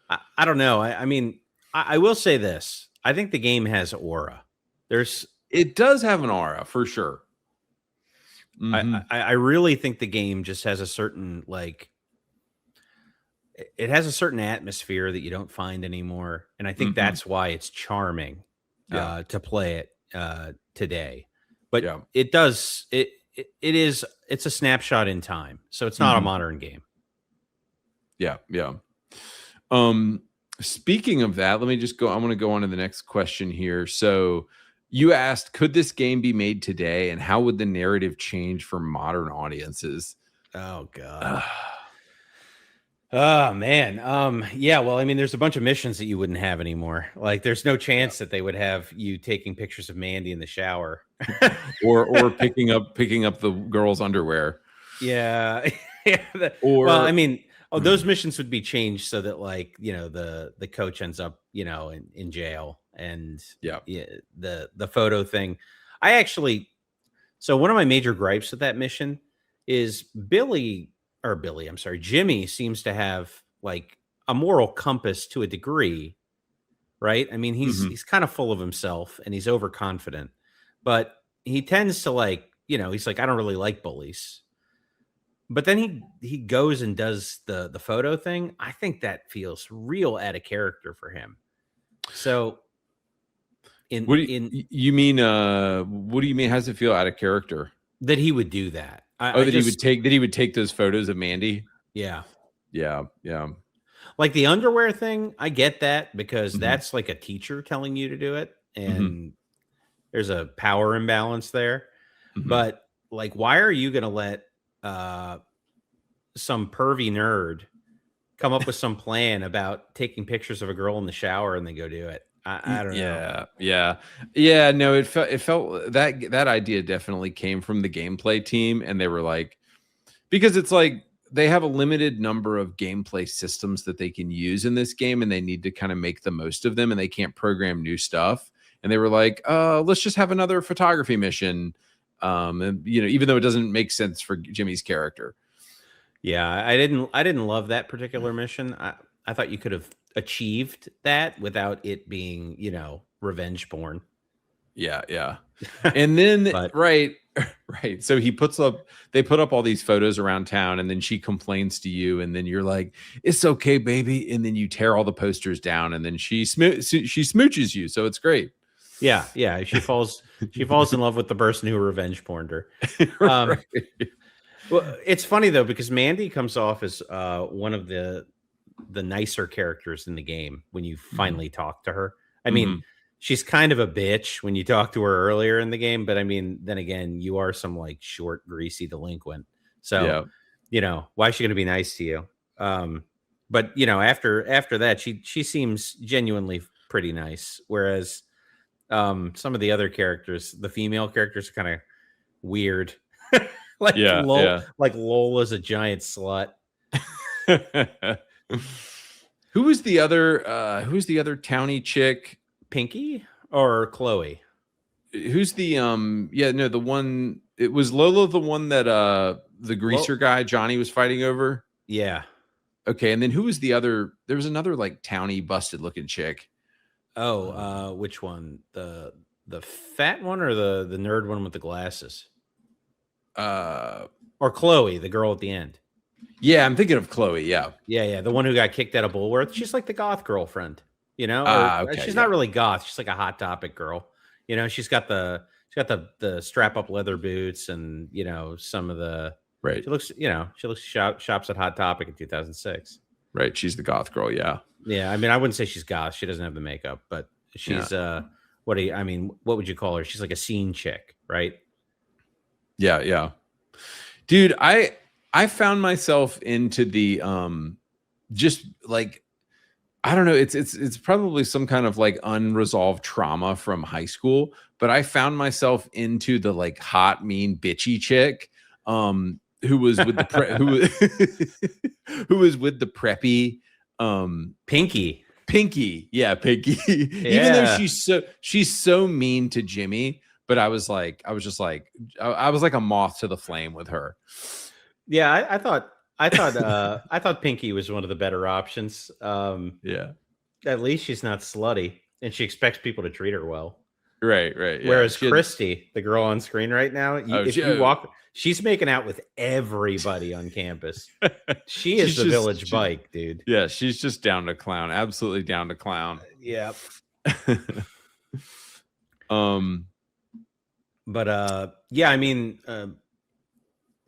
I don't know. I mean, I will say this. I think the game has aura. It does have an aura for sure. Mm-hmm. I really think the game just has a certain it has a certain atmosphere that you don't find anymore. And I think that's why it's charming to play it today. But it's a snapshot in time. So it's not a modern game. Yeah. Speaking of that, let me just go. I want to go on to the next question here. So you asked, could this game be made today, and how would the narrative change for modern audiences? Oh God. Oh man. Yeah, well, I mean, there's a bunch of missions that you wouldn't have anymore. Like there's no chance that they would have you taking pictures of Mandy in the shower. or picking up the girl's underwear. Yeah. Well, I mean, those missions would be changed so that the coach ends up, in jail, and the photo thing. So one of my major gripes with that mission is Jimmy seems to have like a moral compass to a degree, right? I mean, he's kind of full of himself and he's overconfident, but he tends to he's like, I don't really like bullies. But then he goes and does the photo thing. I think that feels real out of character for him. So what do you mean? What do you mean? How does it feel out of character? That he would do that. He would take those photos of Mandy. Yeah. Like the underwear thing, I get that because that's like a teacher telling you to do it, and there's a power imbalance there. But like, why are you going to let some pervy nerd come up with some plan about taking pictures of a girl in the shower and then go do it? I don't know. Yeah. No, it felt that idea definitely came from the gameplay team, and they were like, because it's like they have a limited number of gameplay systems that they can use in this game, and they need to kind of make the most of them, and they can't program new stuff. And they were like, let's just have another photography mission. And even though it doesn't make sense for Jimmy's character. Yeah, I didn't love that particular mission. I thought you could have achieved that without it being, revenge porn. Yeah. And then right. So they put up all these photos around town, and then she complains to you, and then you're like, it's okay, baby. And then you tear all the posters down, and then she smooches you. So it's great. Yeah. She falls in love with the person who revenge porned her. Right. Well, it's funny though, because Mandy comes off as one of the nicer characters in the game when you finally talk to her. I mean, she's kind of a bitch when you talk to her earlier in the game, but I mean, then again, you are some like short, greasy delinquent. So, why is she going to be nice to you? But after that, she seems genuinely pretty nice. Whereas some of the other characters, the female characters, are kind of weird. like Lola's a giant slut. Who's the other towny chick? Pinky or Chloe? Who's the the one? It was Lola, the one that the greaser guy Johnny was fighting over. Yeah. Okay, and then who was the other? There was another like towny, busted looking chick. Oh, which one? The fat one or the nerd one with the glasses? Or Chloe, the girl at the end. Yeah, I'm thinking of Chloe. Yeah. The one who got kicked out of Bullworth. She's like the goth girlfriend, she's not really goth. She's like a Hot Topic girl. She's got the strap up leather boots and some of the right. She looks shops at Hot Topic in 2006. Right. She's the goth girl. Yeah. Yeah. I mean, I wouldn't say she's goth. She doesn't have the makeup, but she's what would you call her? She's like a scene chick, right? Yeah. Yeah. Dude, I found myself into the just like, I don't know, it's probably some kind of like unresolved trauma from high school, but I found myself into the like hot, mean, bitchy chick who was with the who was with the preppy Pinky. Yeah, Pinky. Even though she's so mean to Jimmy, but I was like a moth to the flame with her. Yeah, I thought Pinky was one of the better options. Yeah. At least she's not slutty and she expects people to treat her well. Right. Yeah. Whereas Christy, the girl on screen right now, she's making out with everybody on campus. She is the village bike, dude. Yeah, she's just down to clown. Absolutely down to clown. Yeah.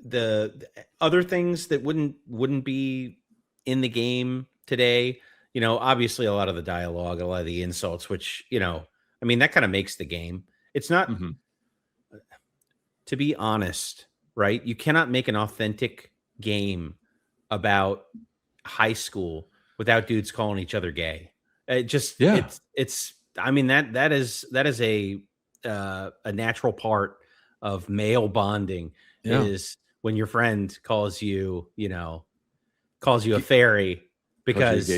The other things that wouldn't be in the game today, obviously a lot of the dialogue, a lot of the insults, which, that kind of makes the game. It's not, to be honest, right? You cannot make an authentic game about high school without dudes calling each other gay. That is a natural part of male bonding is when your friend calls you a fairy because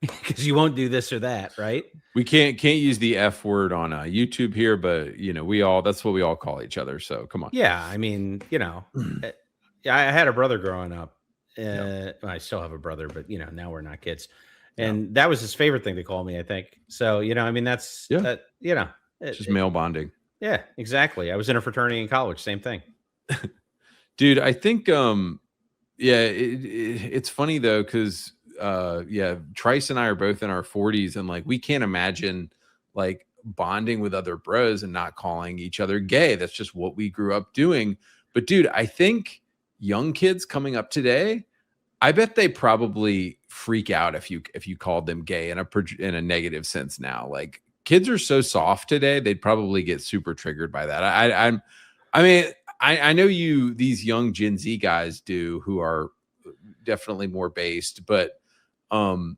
because you won't do this or that, right? We can't use the F word on YouTube here, but that's what we all call each other. So come on. Yeah, I mean, I had a brother growing up. I still have a brother, but now we're not kids, and that was his favorite thing to call me. I think so. That's it's just male bonding. Yeah, exactly. I was in a fraternity in college. Same thing. Dude, I think it's funny though, because Trice and I are both in our 40s, and like we can't imagine like bonding with other bros and not calling each other gay. That's just what we grew up doing. But dude, I think young kids coming up today, I bet they probably freak out if you called them gay in a negative sense now. Like kids are so soft today, they'd probably get super triggered by that. I know these young Gen Z guys do, who are definitely more based, but I'm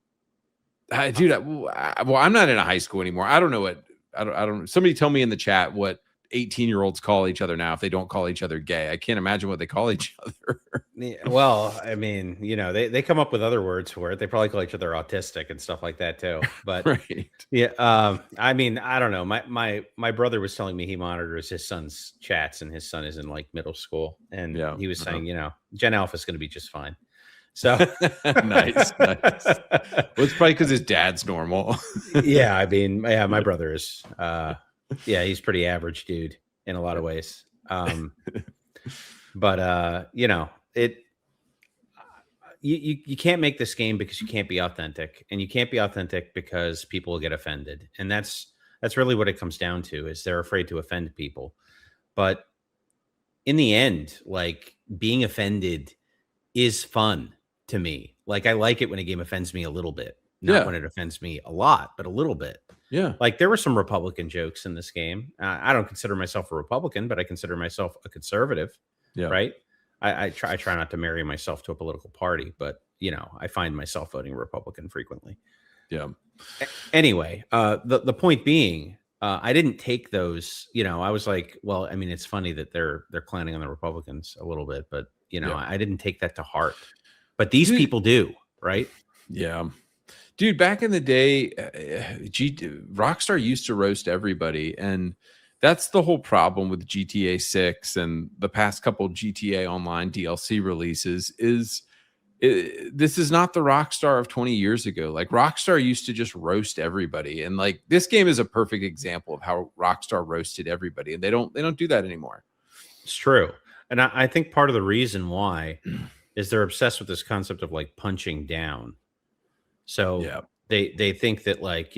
not in a high school anymore. I don't know I don't somebody tell me in the chat what 18-year-olds call each other now if they don't call each other gay. I can't imagine what they call each other. Well, I mean, they come up with other words for it. They probably call each other autistic and stuff like that too. But right. Yeah, I mean, I don't know. My brother was telling me he monitors his son's chats, and his son is in like middle school, and he was saying, Gen Alpha is going to be just fine. So nice. Well, it's probably because his dad's normal. Yeah, I mean, my brother is. He's pretty average dude in a lot of ways. But you can't make this game because you can't be authentic, and you can't be authentic because people will get offended. And that's really what it comes down to, is they're afraid to offend people. But in the end, like, being offended is fun to me. Like, I like it when a game offends me a little bit, not when it offends me a lot, but a little bit. Yeah. Like, there were some Republican jokes in this game. I don't consider myself a Republican, but I consider myself a conservative. Yeah. Right. I try not to marry myself to a political party, but I find myself voting Republican frequently. Yeah. Anyway, the point being, I didn't take those. I was like, well, I mean, it's funny that they're clowning on the Republicans a little bit, but I didn't take that to heart. But these people do, right? Yeah. Dude, back in the day, Rockstar used to roast everybody, and that's the whole problem with GTA 6 and the past couple GTA Online DLC releases is this is not the Rockstar of 20 years ago. Like, Rockstar used to just roast everybody, and like this game is a perfect example of how Rockstar roasted everybody, and they don't do that anymore. It's true. And I think part of the reason why is they're obsessed with this concept of like punching down. So Yeah. they think that, like,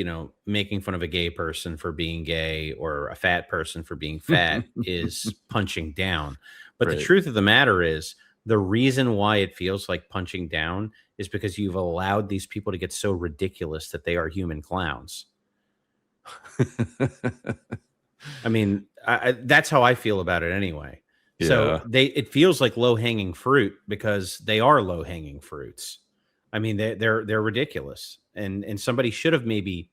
making fun of a gay person for being gay or a fat person for being fat is punching down. But the Right. truth of the matter is, the reason why it feels like punching down is because you've allowed these people to get so ridiculous that they are human clowns. I mean, that's how I feel about it anyway. Yeah. So it feels like low hanging fruit because they are low hanging fruits. I mean, they're ridiculous, and somebody should have maybe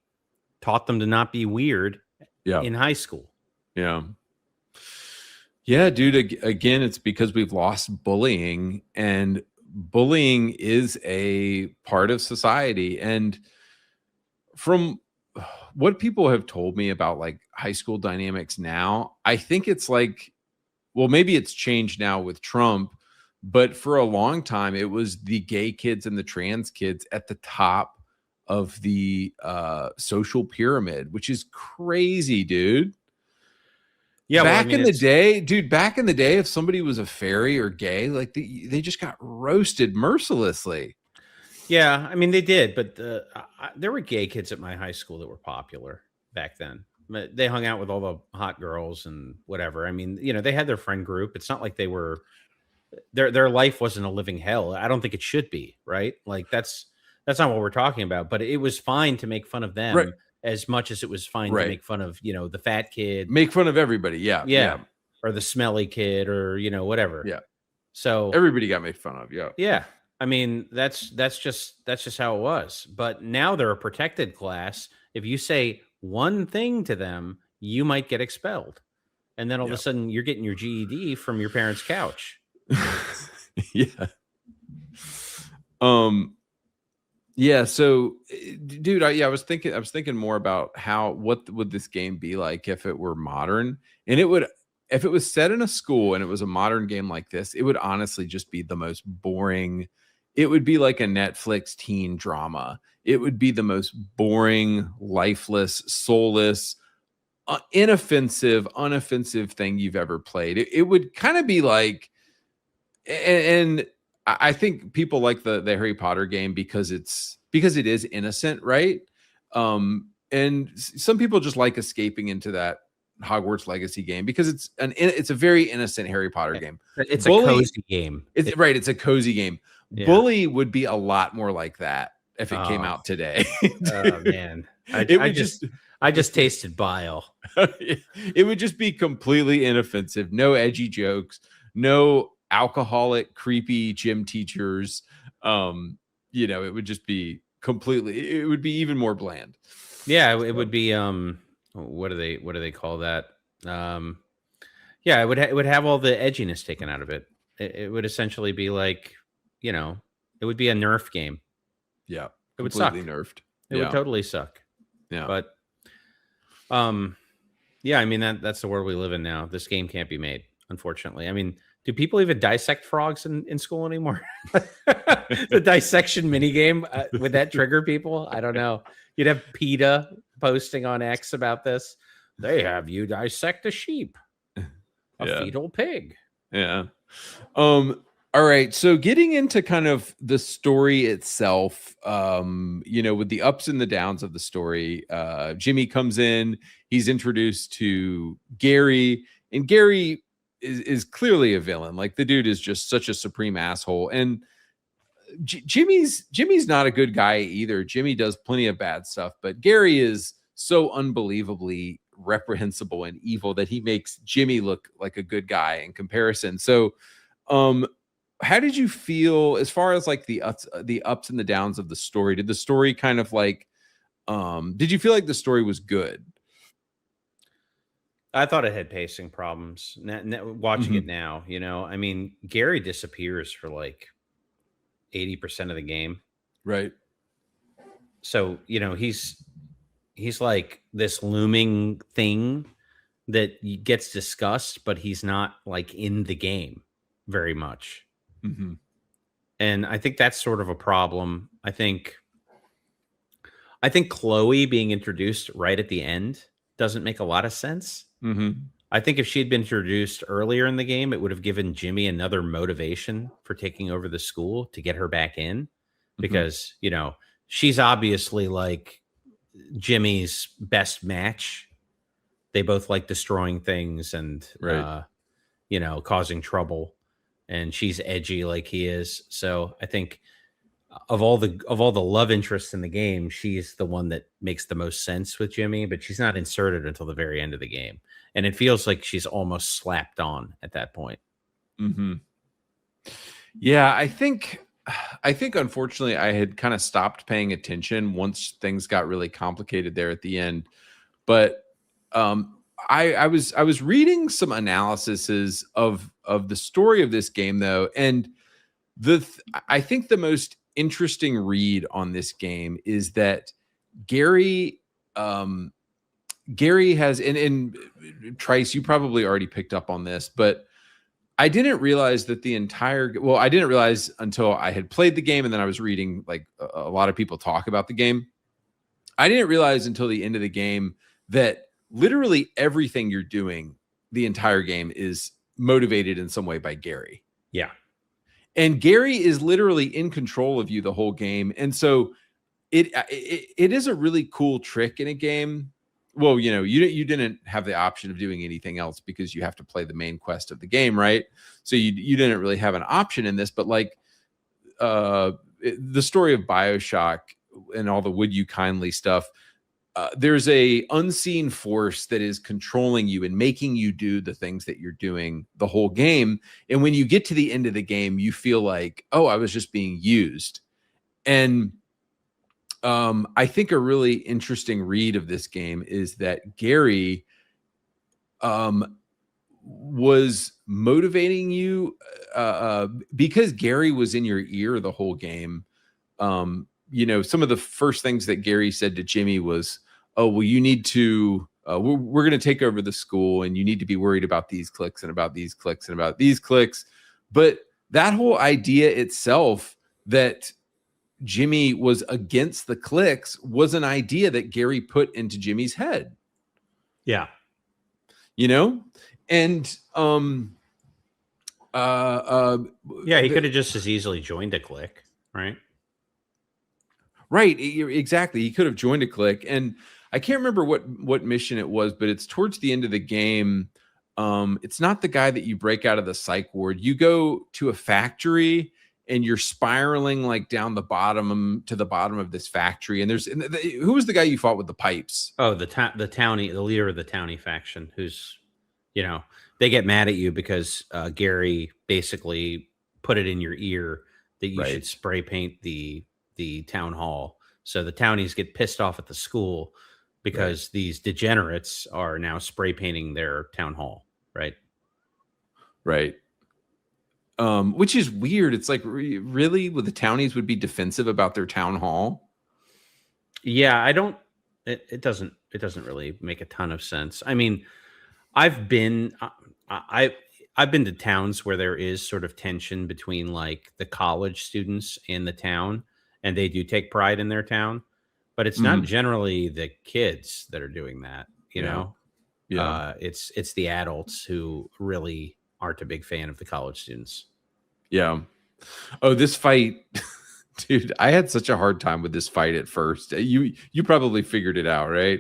taught them to not be weird in high school. Yeah. Yeah, dude. Again, it's because we've lost bullying, and bullying is a part of society. And from what people have told me about like high school dynamics now, I think it's like, well, maybe it's changed now with Trump, but for a long time, it was the gay kids and the trans kids at the top of the social pyramid, which is crazy, dude. Yeah, Back in the day, dude, back in the day, if somebody was a fairy or gay, like they just got roasted mercilessly. Yeah, I mean, they did, but there were gay kids at my high school that were popular back then. But they hung out with all the hot girls and whatever. I mean, they had their friend group. It's not like they were their life wasn't a living hell. I don't think it should be, right? Like that's not what we're talking about. But it was fine to make fun of them, Right. as much as it was fine Right. to make fun of, the fat kid. Make fun of everybody. Yeah. Yeah. Or the smelly kid, or whatever. Yeah. So everybody got made fun of. Yeah. Yeah. I mean, that's just how it was. But now they're a protected class. If you say one thing to them, you might get expelled. And then all of a sudden you're getting your GED from your parents' couch. Yeah. Yeah. So, dude, I was thinking more about what would this game be like if it were modern, and if it was set in a school and it was a modern game like this, it would honestly just be the most boring. It would be like a Netflix teen drama. It would be the most boring, lifeless, soulless, unoffensive thing you've ever played. It would kind of be like, and I think people like the Harry Potter game because it is innocent, right? And some people just like escaping into that Hogwarts Legacy game because it's a very innocent Harry Potter game. It's a cozy game. It's right. It's a cozy game. Yeah. Bully would be a lot more like that if it came out today. Oh man, I just tasted bile. It would just be completely inoffensive. No edgy jokes. No alcoholic, creepy gym teachers. It would just be completely. It would be even more bland. Yeah, it would be. What do they call that? Yeah, it would have all the edginess taken out of it. It would essentially be like, it would be a Nerf game. Yeah, it would suck. Nerfed. It would totally suck. Yeah, but yeah, I mean that's the world we live in now. This game can't be made, unfortunately. I mean, do people even dissect frogs in school anymore? The dissection mini game, would that trigger people? I don't know. You'd have PETA posting on X about this. They have you dissect a sheep, a fetal pig. Yeah. All right. So getting into kind of the story itself, with the ups and the downs of the story, Jimmy comes in, he's introduced to Gary, and Gary is clearly a villain. Like, the dude is just such a supreme asshole. And Jimmy's not a good guy either. Jimmy does plenty of bad stuff, but Gary is so unbelievably reprehensible and evil that he makes Jimmy look like a good guy in comparison. So, how did you feel as far as like the ups and the downs of the story? Did the story kind of like, did you feel like the story was good? I thought it had pacing problems. Watching it now, I mean, Gary disappears for like 80% of the game. Right. So, he's like this looming thing that gets discussed, but he's not like in the game very much. And I think that's sort of a problem. I think Chloe being introduced right at the end doesn't make a lot of sense. I think if she had been introduced earlier in the game, it would have given Jimmy another motivation for taking over the school to get her back in, because, she's obviously like Jimmy's best match. They both like destroying things and, causing trouble, and she's edgy like he is. So I think of all the love interests in the game, she's the one that makes the most sense with Jimmy, but she's not inserted until the very end of the game. And it feels like she's almost slapped on at that point. Yeah, I think unfortunately I had kind of stopped paying attention once things got really complicated there at the end. But I was reading some analyses of the story of this game though, and I think the most interesting read on this game is that Gary has, and Trice, you probably already picked up on this, but I didn't realize that I didn't realize until I had played the game and then I was reading like a lot of people talk about the game. I didn't realize until the end of the game that literally everything you're doing the entire game is motivated in some way by Gary. Yeah. And Gary is literally in control of you the whole game. And so it is a really cool trick in a game. Well, you didn't have the option of doing anything else because you have to play the main quest of the game, right? So you didn't really have an option in this, but like the story of BioShock and all the Would You Kindly stuff, there's a unseen force that is controlling you and making you do the things that you're doing the whole game. And when you get to the end of the game, you feel like, oh, I was just being used. And I think a really interesting read of this game is that Gary was motivating you because Gary was in your ear the whole game. Some of the first things that Gary said to Jimmy was, oh, well, you need to, we're going to take over the school and you need to be worried about these clicks and about these clicks and about these clicks. But that whole idea itself that Jimmy was against the clicks was an idea that Gary put into Jimmy's head. Yeah. And he could have just as easily joined a click, right? Right, exactly. He could have joined a click, and I can't remember what mission it was, but it's towards the end of the game. It's not the guy that you break out of the psych ward. You go to a factory and you're spiraling like down the bottom to the bottom of this factory. And who was the guy you fought with the pipes? Oh, the townie, the leader of the townie faction, who's, they get mad at you because Gary basically put it in your ear that you should spray paint the town hall. So the townies get pissed off at the school because these degenerates are now spray painting their town hall. Right. Which is weird. It's like, really, the townies would be defensive about their town hall? Yeah, it doesn't really make a ton of sense. I mean, I've been to towns where there is sort of tension between like the college students in the town, and they do take pride in their town, but it's not generally the kids that are doing that, know? Yeah. It's the adults who really aren't a big fan of the college students. Yeah. Oh, this fight, dude, I had such a hard time with this fight at first. You probably figured it out, right?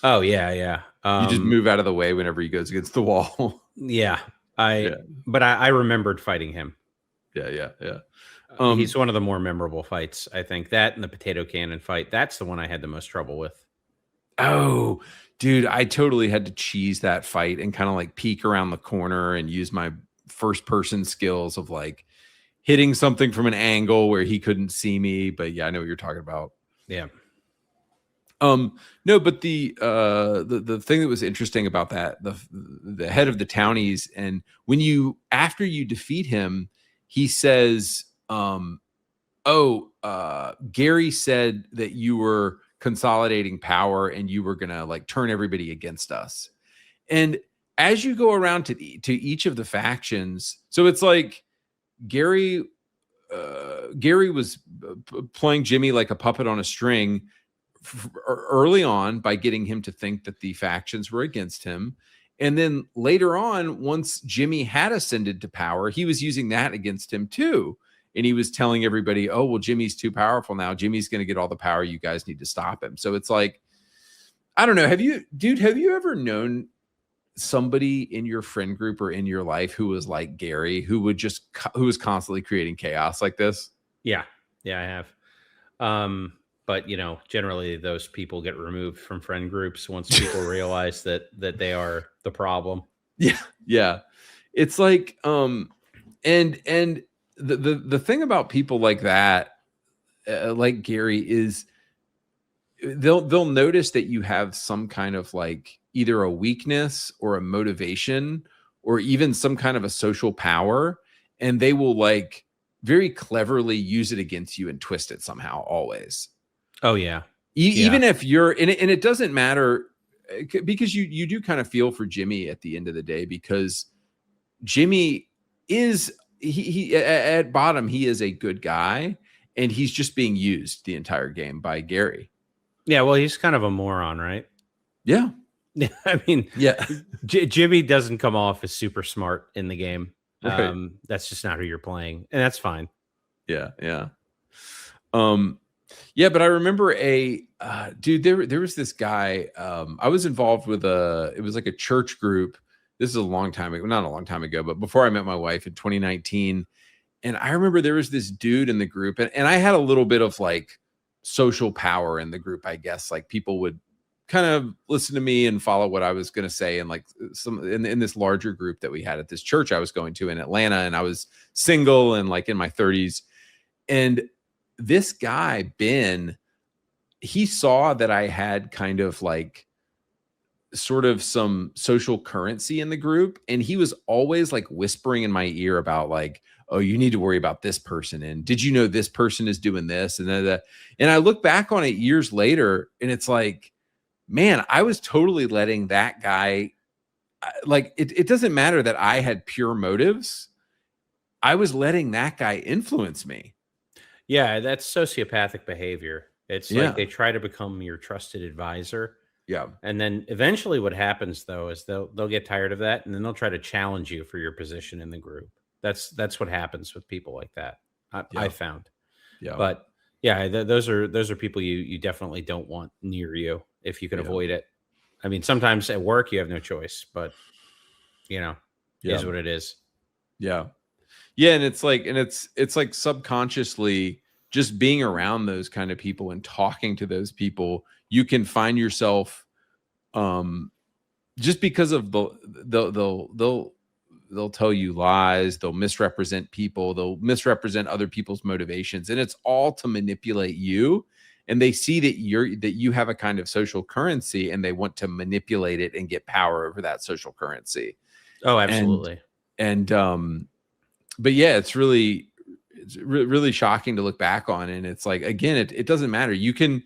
Oh yeah. You just move out of the way whenever he goes against the wall. Yeah. But I remembered fighting him. Yeah. He's one of the more memorable fights, I think. That and the potato cannon fight, that's the one I had the most trouble with. Oh, dude, I totally had to cheese that fight and kind of like peek around the corner and use my first person skills of like, hitting something from an angle where he couldn't see me. But yeah, I know what you're talking about. Yeah. No, but the thing that was interesting about that, the head of the townies, and after you defeat him, he says, Gary said that you were consolidating power and you were gonna like turn everybody against us. And as you go around to each of the factions, so it's like Gary was playing Jimmy like a puppet on a string early on by getting him to think that the factions were against him. And then later on, once Jimmy had ascended to power, he was using that against him too. And he was telling everybody, oh, well, Jimmy's too powerful now. Jimmy's going to get all the power. You guys need to stop him. So it's like, I don't know. Have you ever known somebody in your friend group or in your life who was like Gary, who was constantly creating chaos like this? Yeah. Yeah, I have. But generally those people get removed from friend groups once people realize that they are the problem. Yeah. Yeah. It's like, and the thing about people like that, like Gary, is they'll notice that you have some kind of like either a weakness or a motivation or even some kind of a social power, and they will like very cleverly use it against you and twist it somehow always. Oh yeah. Even if you're and it doesn't matter, because you do kind of feel for Jimmy at the end of the day, because Jimmy is he at bottom, he is a good guy, and he's just being used the entire game by Gary. Yeah, well, he's kind of a moron, right? Yeah. Yeah, I mean, yeah. Jimmy doesn't come off as super smart in the game. Right. That's just not who you're playing, and that's fine. Yeah, yeah. Yeah, but I remember dude, there was this guy, I was involved with it was like a church group. This is a long time ago, not a long time ago, but before I met my wife in 2019. And I remember there was this dude in the group, and I had a little bit of like social power in the group, I guess. Like people would kind of listen to me and follow what I was going to say. And like in this larger group that we had at this church I was going to in Atlanta, and I was single and like in my 30s. And this guy, Ben, he saw that I had kind of like sort of some social currency in the group. And he was always like whispering in my ear about like, oh, you need to worry about this person. And did you know this person is doing this? And and I look back on it years later, and it's like, man, I was totally letting that guy, like, it doesn't matter that I had pure motives. I was letting that guy influence me. Yeah, that's sociopathic behavior. It's like they try to become your trusted advisor. Yeah. And then eventually what happens though is they'll get tired of that, and then they'll try to challenge you for your position in the group. That's what happens with people like that. I found. Yeah. But yeah, those are people you definitely don't want near you if you can avoid it. I mean, sometimes at work you have no choice, but is what it is. Yeah. Yeah, and it's like subconsciously just being around those kind of people and talking to those people, you can find yourself just because of they'll tell you lies, they'll misrepresent people, they'll misrepresent other people's motivations, and it's all to manipulate you. And they see that you have a kind of social currency, and they want to manipulate it and get power over that social currency. Oh, absolutely. And but yeah, it's really shocking to look back on. And it's like, again, it doesn't matter. You can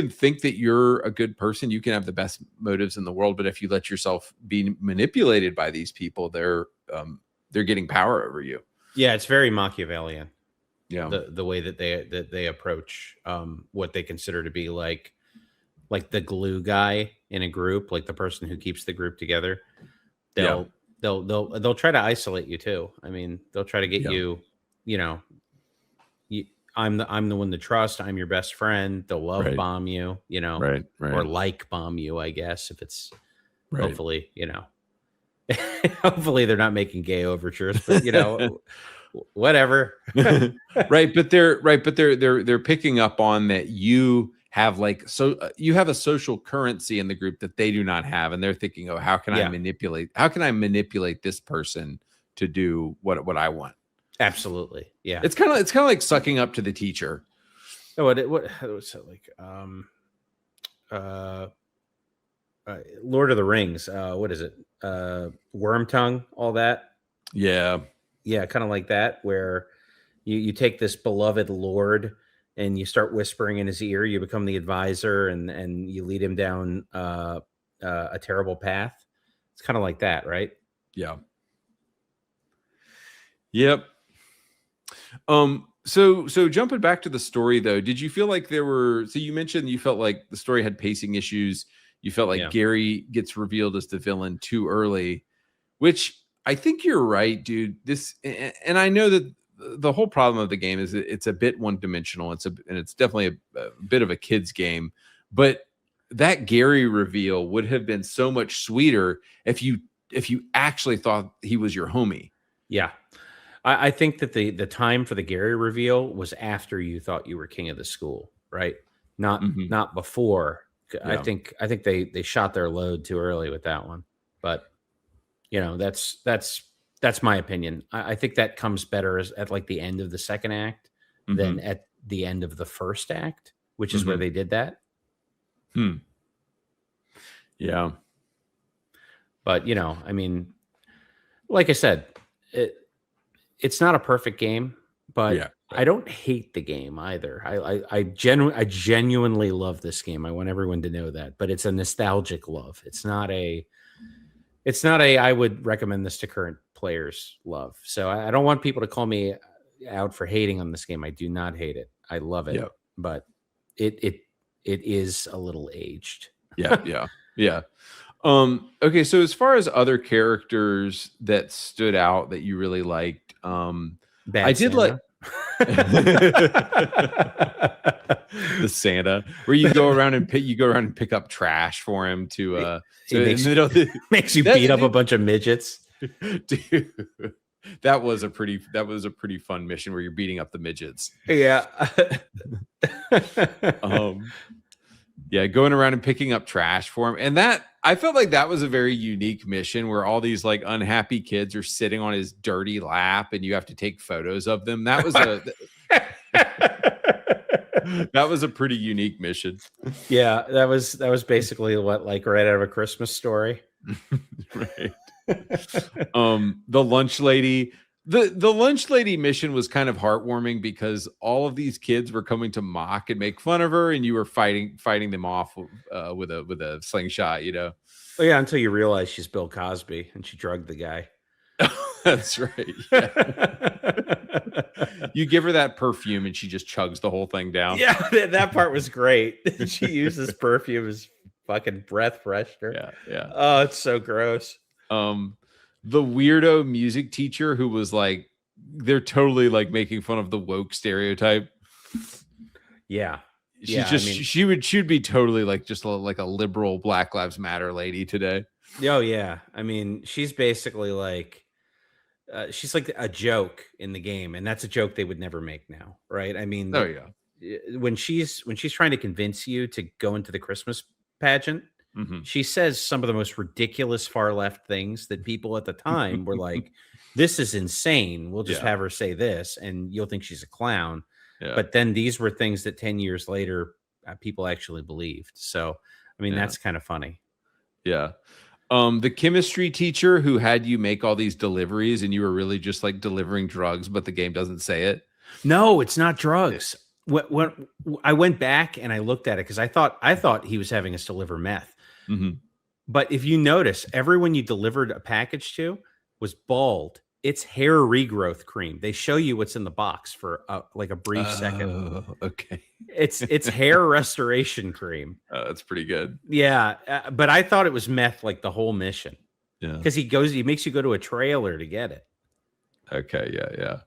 think that you're a good person. You can have the best motives in the world, but if you let yourself be manipulated by these people, they're getting power over you. Yeah, it's very Machiavellian. Yeah, the way that they approach what they consider to be like the glue guy in a group, like the person who keeps the group together. They'll try to isolate you too. I mean, they'll try to get you. I'm the one to trust. I'm your best friend. They'll love bomb you. right. Or like bomb you, I guess, if it's hopefully hopefully they're not making gay overtures, but whatever. Right, but they're picking up on that you have you have a social currency in the group that they do not have, and they're thinking, oh, how can I manipulate this person to do what I want? Absolutely. Yeah. It's kind of like sucking up to the teacher. Oh, what was it like? Uh, Lord of the Rings. What is it? Worm tongue, all that. Yeah. Yeah, kind of like that, where you take this beloved lord and you start whispering in his ear. You become the advisor, and you lead him down a terrible path. It's kind of like that, right? Yeah. Yep. So jumping back to the story though, did you feel like so you mentioned you felt like the story had pacing issues. You felt like Gary gets revealed as the villain too early, which I think you're right, dude. And I know that the whole problem of the game is it's a bit one-dimensional. And it's definitely a bit of a kid's game, but that Gary reveal would have been so much sweeter if you actually thought he was your homie. Yeah. I think that the time for the Gary reveal was after you thought you were king of the school, right? Not before. Yeah. I think they shot their load too early with that one. But that's my opinion. I think that comes better at like the end of the second act than at the end of the first act, which is where they did that. Yeah. But I mean, like I said, it's not a perfect game, but yeah, I don't hate the game either. I genuinely love this game. I want everyone to know that, but it's a nostalgic love. It's not a I would recommend this to current players love. So I don't want people to call me out for hating on this game. I do not hate it. I love it, but it is a little aged. Yeah. Okay, so as far as other characters that stood out that you really liked, I did like the Santa, where you go around and pick up trash for him to makes you beat up a bunch of midgets. Dude, that was a pretty fun mission where you're beating up the midgets. Yeah. Yeah, going around and picking up trash for him. And that I felt like that was a very unique mission where all these like unhappy kids are sitting on his dirty lap and you have to take photos of them. That was that was a pretty unique mission. Yeah, that was basically what, like, right out of A Christmas Story. Right. The lunch lady. The lunch lady mission was kind of heartwarming because all of these kids were coming to mock and make fun of her, and you were fighting them off with a slingshot, Oh yeah, until you realize she's Bill Cosby and she drugged the guy. That's right. Yeah. You give her that perfume and she just chugs the whole thing down. Yeah, that part was great. She uses perfume as fucking breath freshener. Yeah. Oh, it's so gross. The weirdo music teacher who was like, they're totally like making fun of the woke stereotype. Yeah. She'd be totally like just like a liberal Black Lives Matter lady today. Oh yeah. I mean, she's basically like, she's like a joke in the game, and that's a joke they would never make now, right? I mean, when she's trying to convince you to go into the Christmas pageant, she says some of the most ridiculous far left things that people at the time were like, this is insane. We'll just have her say this and you'll think she's a clown. Yeah. But then these were things that 10 years later, people actually believed. So, I mean, that's kind of funny. Yeah. The chemistry teacher who had you make all these deliveries and you were really just like delivering drugs, but the game doesn't say it. No, it's not drugs. When I went back and I looked at it, because I thought he was having us deliver meth. But if you notice, everyone you delivered a package to was bald. It's hair regrowth cream. They show you what's in the box for like a brief second. Okay. It's hair restoration cream. That's pretty good. Yeah, but I thought it was meth like the whole mission. Yeah, because he makes you go to a trailer to get it. Okay, yeah.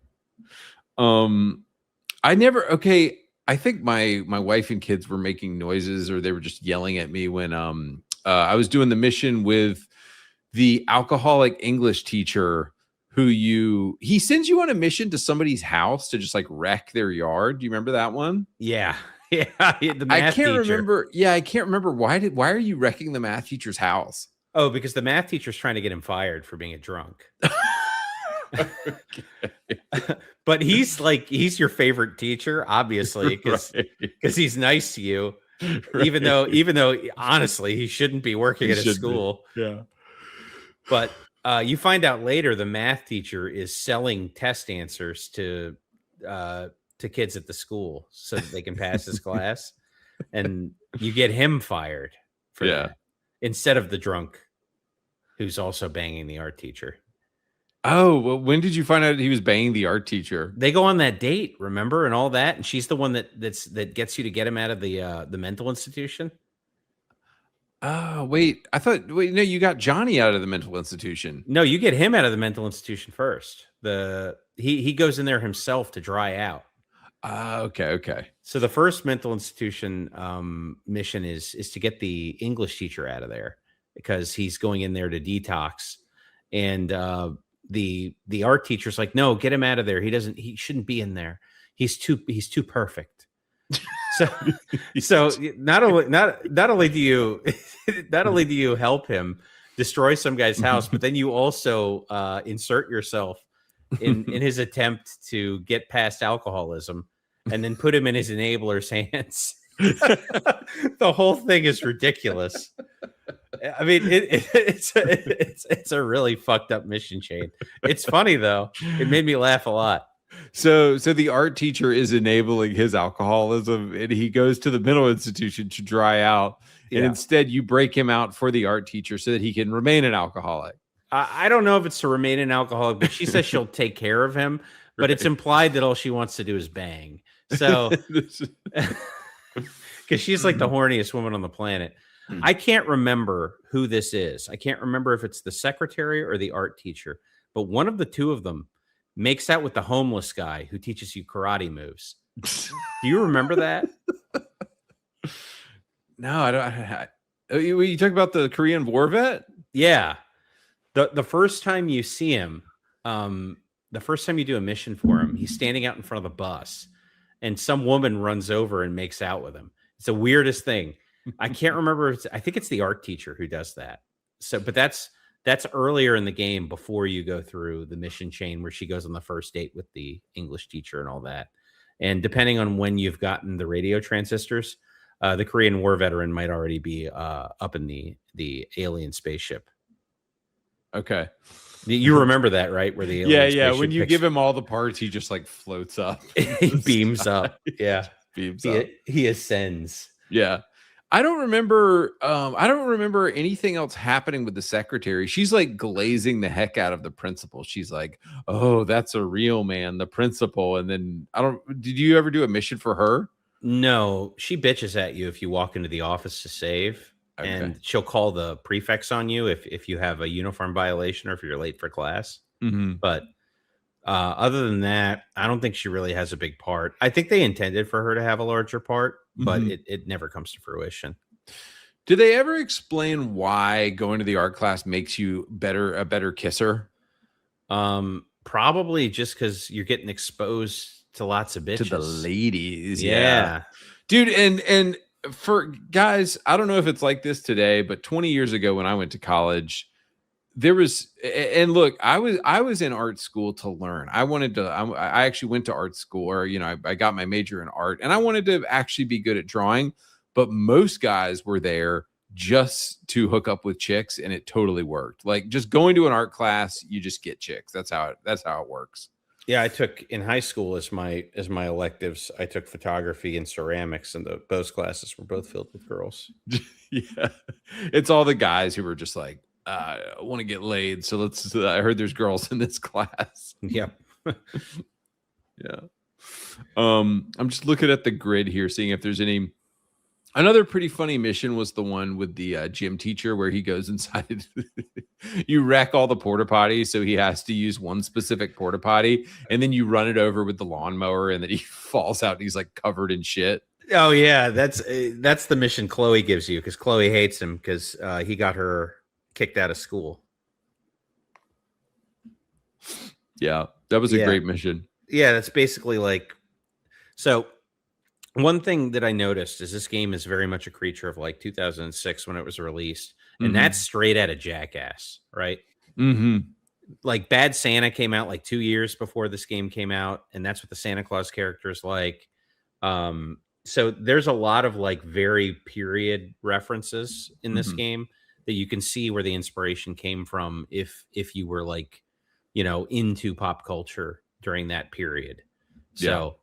I think my wife and kids were making noises or they were just yelling at me when I was doing the mission with the alcoholic English teacher who he sends you on a mission to somebody's house to just like wreck their yard. Do you remember that one? Yeah. The math teacher. Remember. Yeah, I can't remember. Why are you wrecking the math teacher's house? Oh, because the math teacher's trying to get him fired for being a drunk. But he's your favorite teacher, obviously, because he's nice to you, even though honestly he shouldn't be working at a school. Yeah. But you find out later the math teacher is selling test answers to kids at the school so that they can pass his class, and you get him fired for that instead of the drunk who's also banging the art teacher. Oh, well, when did you find out he was banging the art teacher? They go on that date, remember, and all that, and she's the one that gets you to get him out of the mental institution. Oh, wait, no, you got Johnny out of the mental institution. No, you get him out of the mental institution first. He goes in there himself to dry out. Okay. So the first mental institution mission is to get the English teacher out of there because he's going in there to detox, and the art teacher's like, no, get him out of there. He shouldn't be in there. He's too perfect. So not only do you help him destroy some guy's house, but then you also insert yourself in his attempt to get past alcoholism and then put him in his enabler's hands. The whole thing is ridiculous. I mean, it's a really fucked up mission chain. It's funny though. It made me laugh a lot. So the art teacher is enabling his alcoholism, and he goes to the mental institution to dry out. And instead, you break him out for the art teacher so that he can remain an alcoholic. I don't know if it's to remain an alcoholic, but she says she'll take care of him. But it's implied that all she wants to do is bang. So, because she's like the horniest woman on the planet. I can't remember who this is. I can't remember if it's the secretary or the art teacher, but one of the two of them makes out with the homeless guy who teaches you karate moves. Do you remember that? No, I don't. You talk about the Korean war vet? Yeah. The first time you see him, the first time you do a mission for him, he's standing out in front of the bus and some woman runs over and makes out with him. It's the weirdest thing. I can't remember. I think it's the art teacher who does that. So, but that's earlier in the game before you go through the mission chain where she goes on the first date with the English teacher and all that. And depending on when you've gotten the radio transistors, the Korean war veteran might already be up in the alien spaceship. Okay. You remember that, right? Where the alien when you give him all the parts, he just like floats up. He beams up. Yeah. Beams up. He ascends. Yeah. I don't remember anything else happening with the secretary. She's like glazing the heck out of the principal. She's like, "Oh, that's a real man, the principal." And then did you ever do a mission for her? No, she bitches at you if you walk into the office to save. Okay. And she'll call the prefects on you if you have a uniform violation or if you're late for class. Mm-hmm. But other than that, I don't think she really has a big part. I think they intended for her to have a larger part, but it never comes to fruition. Do they ever explain why going to the art class makes you a better kisser? Probably just because you're getting exposed to lots of bitches. To the ladies. Yeah. Dude, and for guys, I don't know if it's like this today, but 20 years ago when I went to college, there was, and look, I was in art school to learn. I actually went to art school, or, I got my major in art, and I wanted to actually be good at drawing, but most guys were there just to hook up with chicks, and it totally worked. Like, just going to an art class, you just get chicks. That's how it works. Yeah, I took in high school as my electives. I took photography and ceramics, and those classes were both filled with girls. Yeah, it's all the guys who were just like, I want to get laid, so let's. I heard there's girls in this class. Yep. Yeah. I'm just looking at the grid here, seeing if there's any. Another pretty funny mission was the one with the gym teacher where he goes inside. You wreck all the porta potties, so he has to use one specific porta potty, and then you run it over with the lawnmower, and then he falls out and he's like covered in shit. Oh yeah, that's the mission Chloe gives you because Chloe hates him because he got her kicked out of school. Yeah, that was a great mission. Yeah, that's basically like so. One thing that I noticed is this game is very much a creature of like 2006 when it was released, and that's straight out of Jackass, right? Mm-hmm. like Bad Santa came out like 2 years before this game came out, and that's what the Santa Claus character is like. So there's a lot of like very period references in this game that you can see where the inspiration came from if you were like, into pop culture during that period. So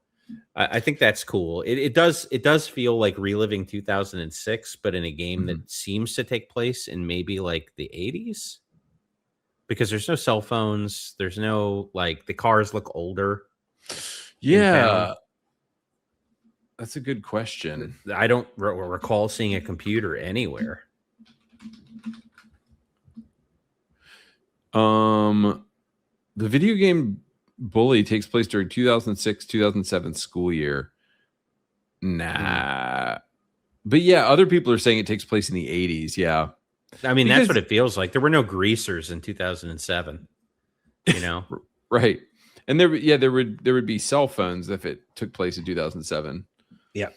I think that's cool. It does feel like reliving 2006, but in a game that seems to take place in maybe like the 80s, because there's no cell phones. There's no, like, the cars look older. Yeah. That's a good question. I don't recall seeing a computer anywhere. The video game Bully takes place during 2006-2007 school year. Nah. But yeah, other people are saying it takes place in the 80s. Yeah. I mean, that's what it feels like. There were no greasers in 2007, Right. And there would be cell phones if it took place in 2007. Yeah.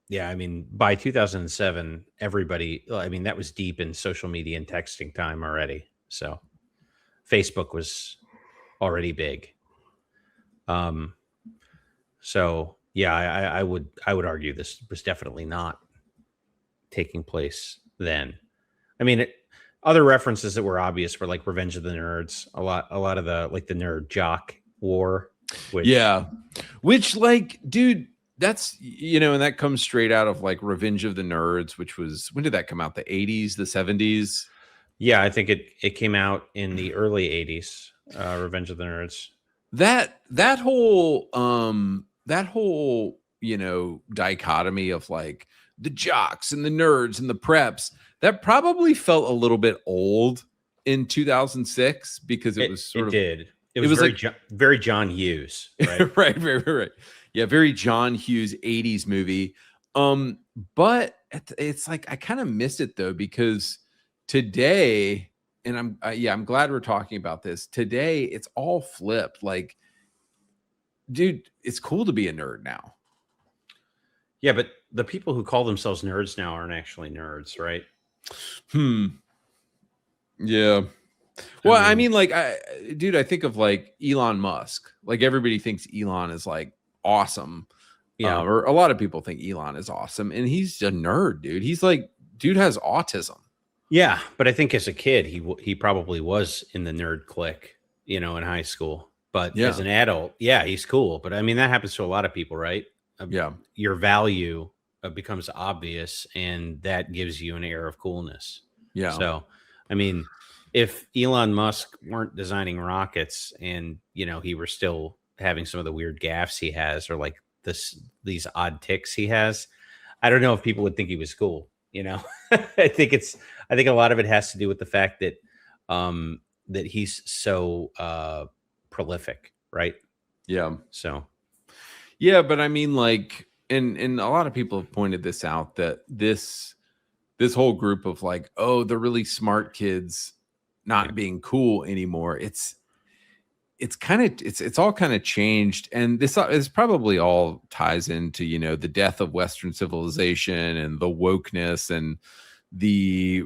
Yeah, I mean, by 2007, everybody, that was deep in social media and texting time already. So Facebook was already big. So yeah, I would argue this was definitely not taking place then. I mean, other references that were obvious were like Revenge of the Nerds. A lot of the like the nerd jock war. Which like, dude, that's and that comes straight out of like Revenge of the Nerds, which was, when did that come out? The 80s, the 70s? Yeah, I think it came out in the early 80s. Revenge of the Nerds. That whole dichotomy of like the jocks and the nerds and the preps, that probably felt a little bit old in 2006 because it was sort of. It was very, like, very John Hughes, right? right. Yeah, very John Hughes 80s movie. But it's like I kind of miss it though, because today, and I'm glad we're talking about this today. It's all flipped. Like, dude, it's cool to be a nerd now. Yeah, but the people who call themselves nerds now aren't actually nerds, right? Yeah. Well, I mean, like, dude, I think of like Elon Musk. Like, everybody thinks Elon is like awesome. Yeah. Or a lot of people think Elon is awesome, and he's a nerd, dude. He's like, dude has autism. Yeah, but I think as a kid, he probably was in the nerd clique, in high school. But as an adult, yeah, he's cool. But I mean, that happens to a lot of people, right? Your value becomes obvious, and that gives you an air of coolness. Yeah. So, I mean, if Elon Musk weren't designing rockets, and he were still having some of the weird gaffes he has, or like these odd ticks he has, I don't know if people would think he was cool. I think a lot of it has to do with the fact that that he's so prolific, right? Yeah. So yeah, but I mean, like, and a lot of people have pointed this out, that this whole group of like, oh, the really smart kids not being cool anymore. It's all kind of changed, and this probably all ties into the death of Western civilization and the wokeness and the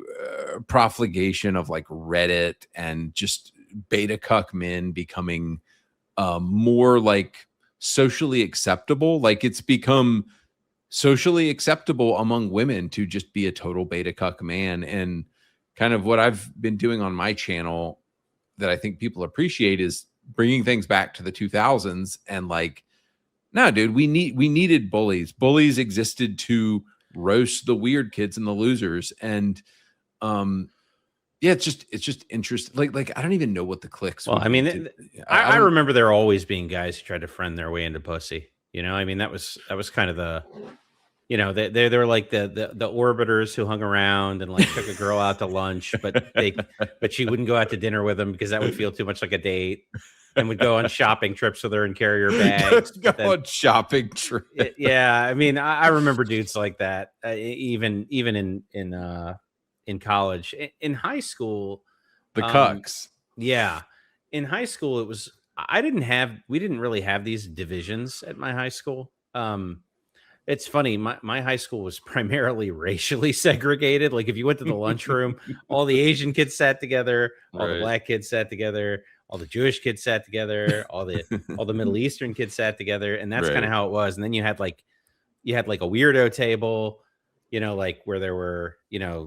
profligation of like Reddit and just beta cuck men becoming more like socially acceptable. Like, it's become socially acceptable among women to just be a total beta cuck man. And kind of what I've been doing on my channel that I think people appreciate is bringing things back to the 2000s, and like, no, dude, we needed bullies. Bullies existed to roast the weird kids and the losers. And yeah, it's just interesting. Like I don't even know what the cliques. Well, I mean, I remember there always being guys who tried to friend their way into pussy. I mean, that was kind of the, they were like the orbiters who hung around and like took a girl out to lunch, but she wouldn't go out to dinner with them because that would feel too much like a date, and would go on shopping trips with her and carry her bags. Go on shopping trip. Yeah, I mean, I remember dudes like that, even in college. In high school, the cucks. Yeah, in high school, it was. We didn't really have these divisions at my high school. It's funny. My high school was primarily racially segregated. Like if you went to the lunchroom, all the Asian kids sat together, all the Right. black kids sat together, all the Jewish kids sat together, all the Middle Eastern kids sat together, and that's kind of Right. how it was. And then you had like a weirdo table, like where there were,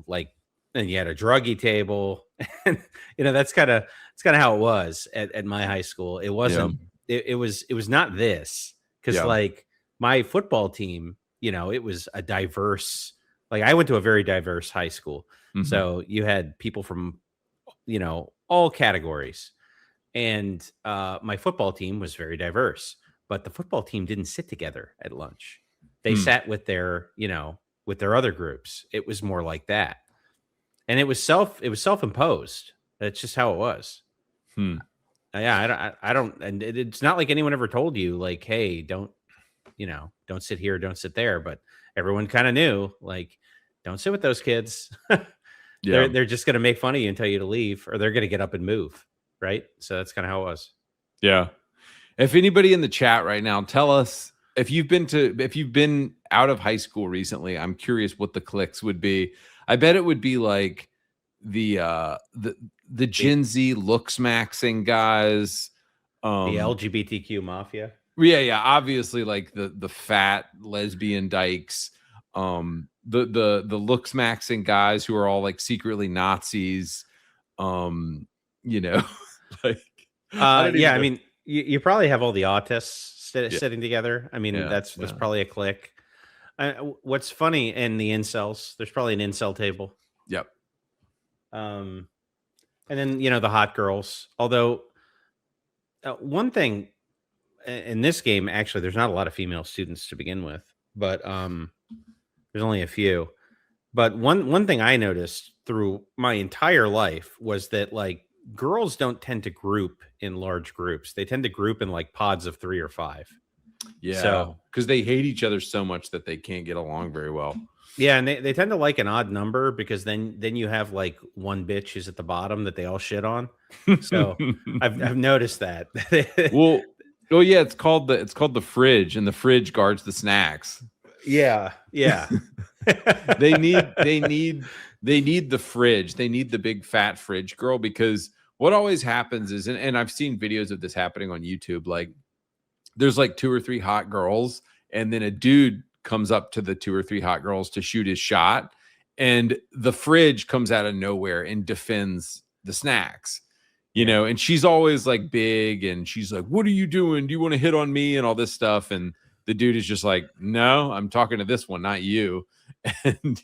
like, and you had a druggy table. And that's kind of how it was at my high school. It Yeah. wasn't it was not this, because Yeah. like my football team, it was a diverse, like I went to a very diverse high school. Mhm. So you had people from, all categories. And my football team was very diverse, but the football team didn't sit together at lunch. They Hmm. sat with their other groups. It was more like that. And it was self-imposed. That's just how it was. Hmm. Yeah, I don't, and it's not like anyone ever told you like, hey, don't sit here, don't sit there. But everyone kind of knew, like, don't sit with those kids. they're Yeah. they're just gonna make fun of you and tell you to leave, or they're gonna get up and move. Right. So that's kind of how it was. Yeah. If anybody in the chat right now, tell us if you've been out of high school recently. I'm curious what the clicks would be. I bet it would be like the Gen Z looks maxing guys. The LGBTQ mafia. Yeah. Obviously, like the fat lesbian dykes. The looks maxing guys who are all like secretly Nazis. You know, like I don't Yeah, even I know. mean, you probably have all the autists Yeah. sitting together. I mean, Yeah. that's probably a clique. What's funny, in the incels, there's probably an incel table. Yep. Um, and then the hot girls. Although one thing in this game, actually, there's not a lot of female students to begin with, but there's only a few. But one thing I noticed through my entire life was that like girls don't tend to group in large groups. They tend to group in like pods of 3 or 5. Yeah. So Because they hate each other so much that they can't get along very well. yeah, and they tend to like an odd number, because then you have like one bitch who's at the bottom that they all shit on. So I've noticed that. Well, yeah, it's called the fridge, and the fridge guards the snacks. Yeah. They need the fridge. They need the big fat fridge girl, because what always happens is, and I've seen videos of this happening on YouTube, like there's like 2 or 3 hot girls, and then a dude comes up to the 2 or 3 hot girls to shoot his shot, and the fridge comes out of nowhere and defends the snacks. And she's always like big, and she's like, "What are you doing? Do you want to hit on me?" and all this stuff. And the dude is just like, "No, I'm talking to this one, not you." And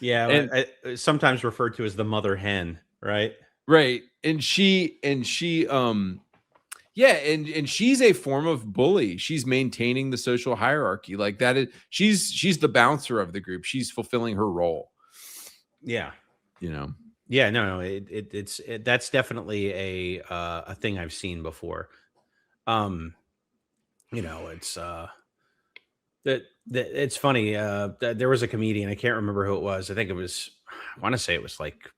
Yeah, and sometimes referred to as the mother hen, right? right, and yeah, and she's a form of bully. She's maintaining the social hierarchy. Like that is she's the bouncer of the group. She's fulfilling her role. Yeah. Yeah, no, it's that's definitely a thing I've seen before. It's that it's funny. There was a comedian, I can't remember who it was. I want to say it was like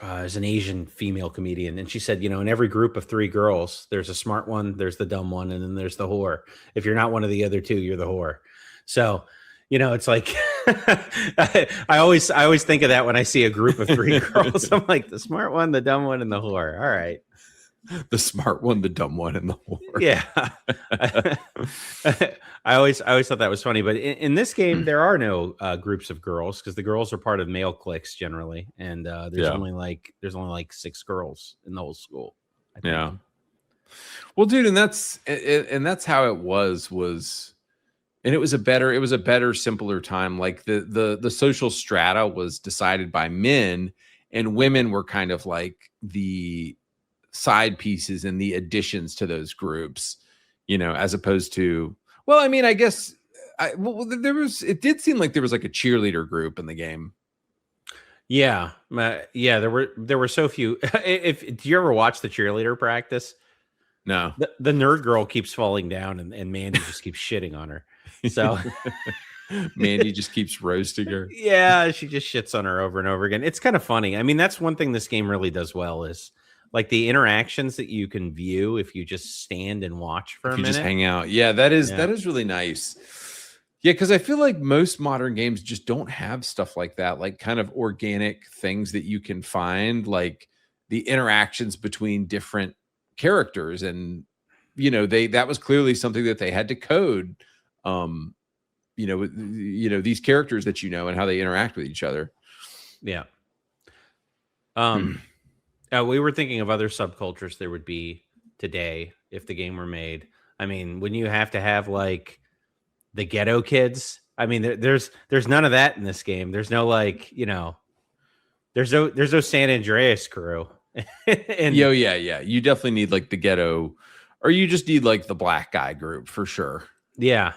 as an Asian female comedian, and she said, in every group of 3 girls, there's a smart one, there's the dumb one, and then there's the whore. If you're not one of the other 2, you're the whore. So, it's like I always think of that when I see a group of 3 girls. I'm like, the smart one, the dumb one, and the whore. All right. The smart one, the dumb one, and the whore. Yeah. I always thought that was funny, but in this game there are no groups of girls, because the girls are part of male cliques generally, and there's only like 6 girls in the whole school, I think. Yeah. Well, dude, and that's how it was, and it was a better, simpler time. Like the social strata was decided by men, and women were kind of like the side pieces and the additions to those groups, as opposed to, well, I mean, I guess it did seem like there was like a cheerleader group in the game. Yeah. Yeah, there were so few. Do you ever watch the cheerleader practice? No. The nerd girl keeps falling down, and Mandy just keeps shitting on her. So Mandy just keeps roasting her. Yeah, she just shits on her over and over again. It's kind of funny. I mean, that's one thing this game really does well, is like the interactions that you can view if you just stand and watch for a minute. Just hang out. Yeah, that is really nice. Yeah, because I feel like most modern games just don't have stuff like that, like kind of organic things that you can find, like the interactions between different characters. And that was clearly something that they had to code. These characters that and how they interact with each other. Yeah. We were thinking of other subcultures there would be today if the game were made. I mean, when you have to have like the ghetto kids, I mean, there's none of that in this game. There's no there's no San Andreas crew. And yeah. You definitely need like the ghetto, or you just need like the black guy group for sure. Yeah.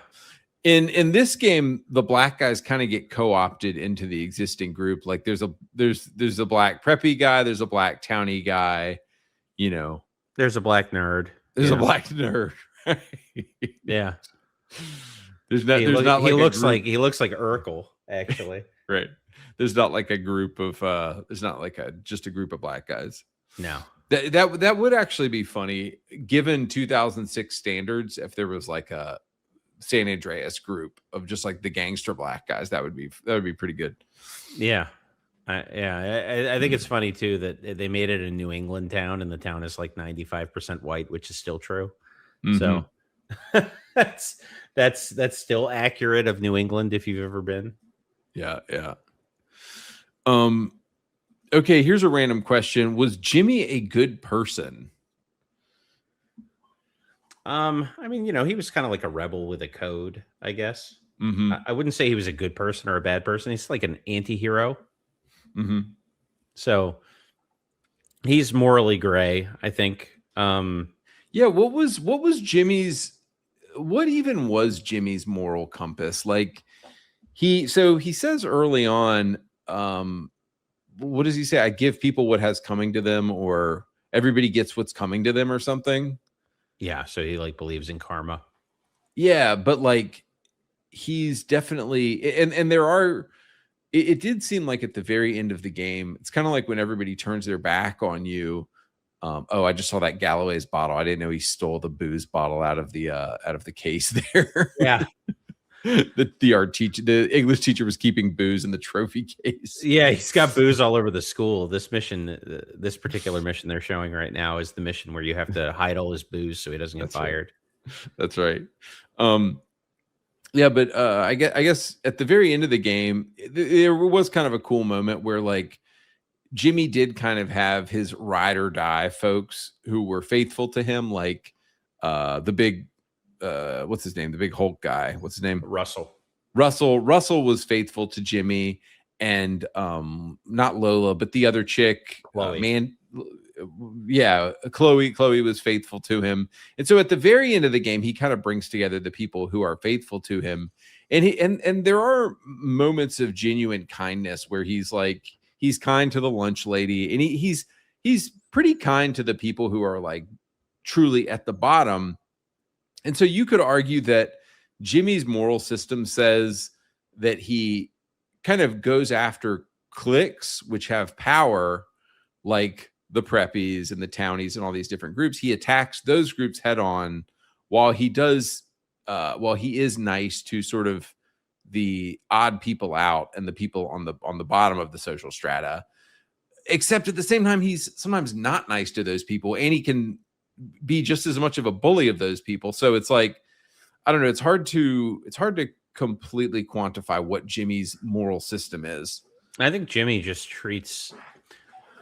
In this game, the black guys kind of get co-opted into the existing group. Like there's a black preppy guy, there's a black townie guy, there's a black nerd. There's a black nerd. Yeah. He looks like Urkel, actually. Right. There's not like a group of there's not like just a group of black guys. No. That would actually be funny given 2006 standards. If there was like a San Andreas group of just like the gangster black guys, that would be pretty good. Yeah. I think it's funny too that they made it a New England town, and the town is like 95% white, which is still true. So that's still accurate of New England if you've ever been. Yeah. Okay, here's a random question. Was Jimmy a good person? I mean, he was kind of like a rebel with a code, I guess. I wouldn't say he was a good person or a bad person. He's like an anti-hero. So he's morally gray, I think. Yeah, what even was Jimmy's moral compass? Like he says early on, what does he say? I give people what has coming to them, or everybody gets what's coming to them, or something. Yeah, so he like believes in karma. Yeah, but like he's definitely and there are it did seem like at the very end of the game, it's kind of like when everybody turns their back on you. I just saw that Galloway's bottle. I didn't know he stole the booze bottle out of the case there. Yeah. The art teacher, the English teacher, was keeping booze in the trophy case. Yeah, he's got booze all over the school. This particular mission they're showing right now is the mission where you have to hide all his booze so he doesn't get fired. Right. That's right. Yeah, but I guess at the very end of the game, there was kind of a cool moment where like Jimmy did kind of have his ride or die folks who were faithful to him, like the big what's his name? The big Hulk guy. What's his name? Russell was faithful to Jimmy, and not Lola, but the other chick, Chloe. Chloe was faithful to him. And so at the very end of the game, he kind of brings together the people who are faithful to him. And and there are moments of genuine kindness where he's kind to the lunch lady, and he's pretty kind to the people who are like truly at the bottom. And so you could argue that Jimmy's moral system says that he kind of goes after cliques which have power, like the preppies and the townies and all these different groups. He attacks those groups head on, while he is nice to sort of the odd people out and the people on the bottom of the social strata. Except at the same time, he's sometimes not nice to those people, and he can be just as much of a bully of those people. So it's like, I don't know. It's hard to completely quantify what Jimmy's moral system is. I think Jimmy just treats,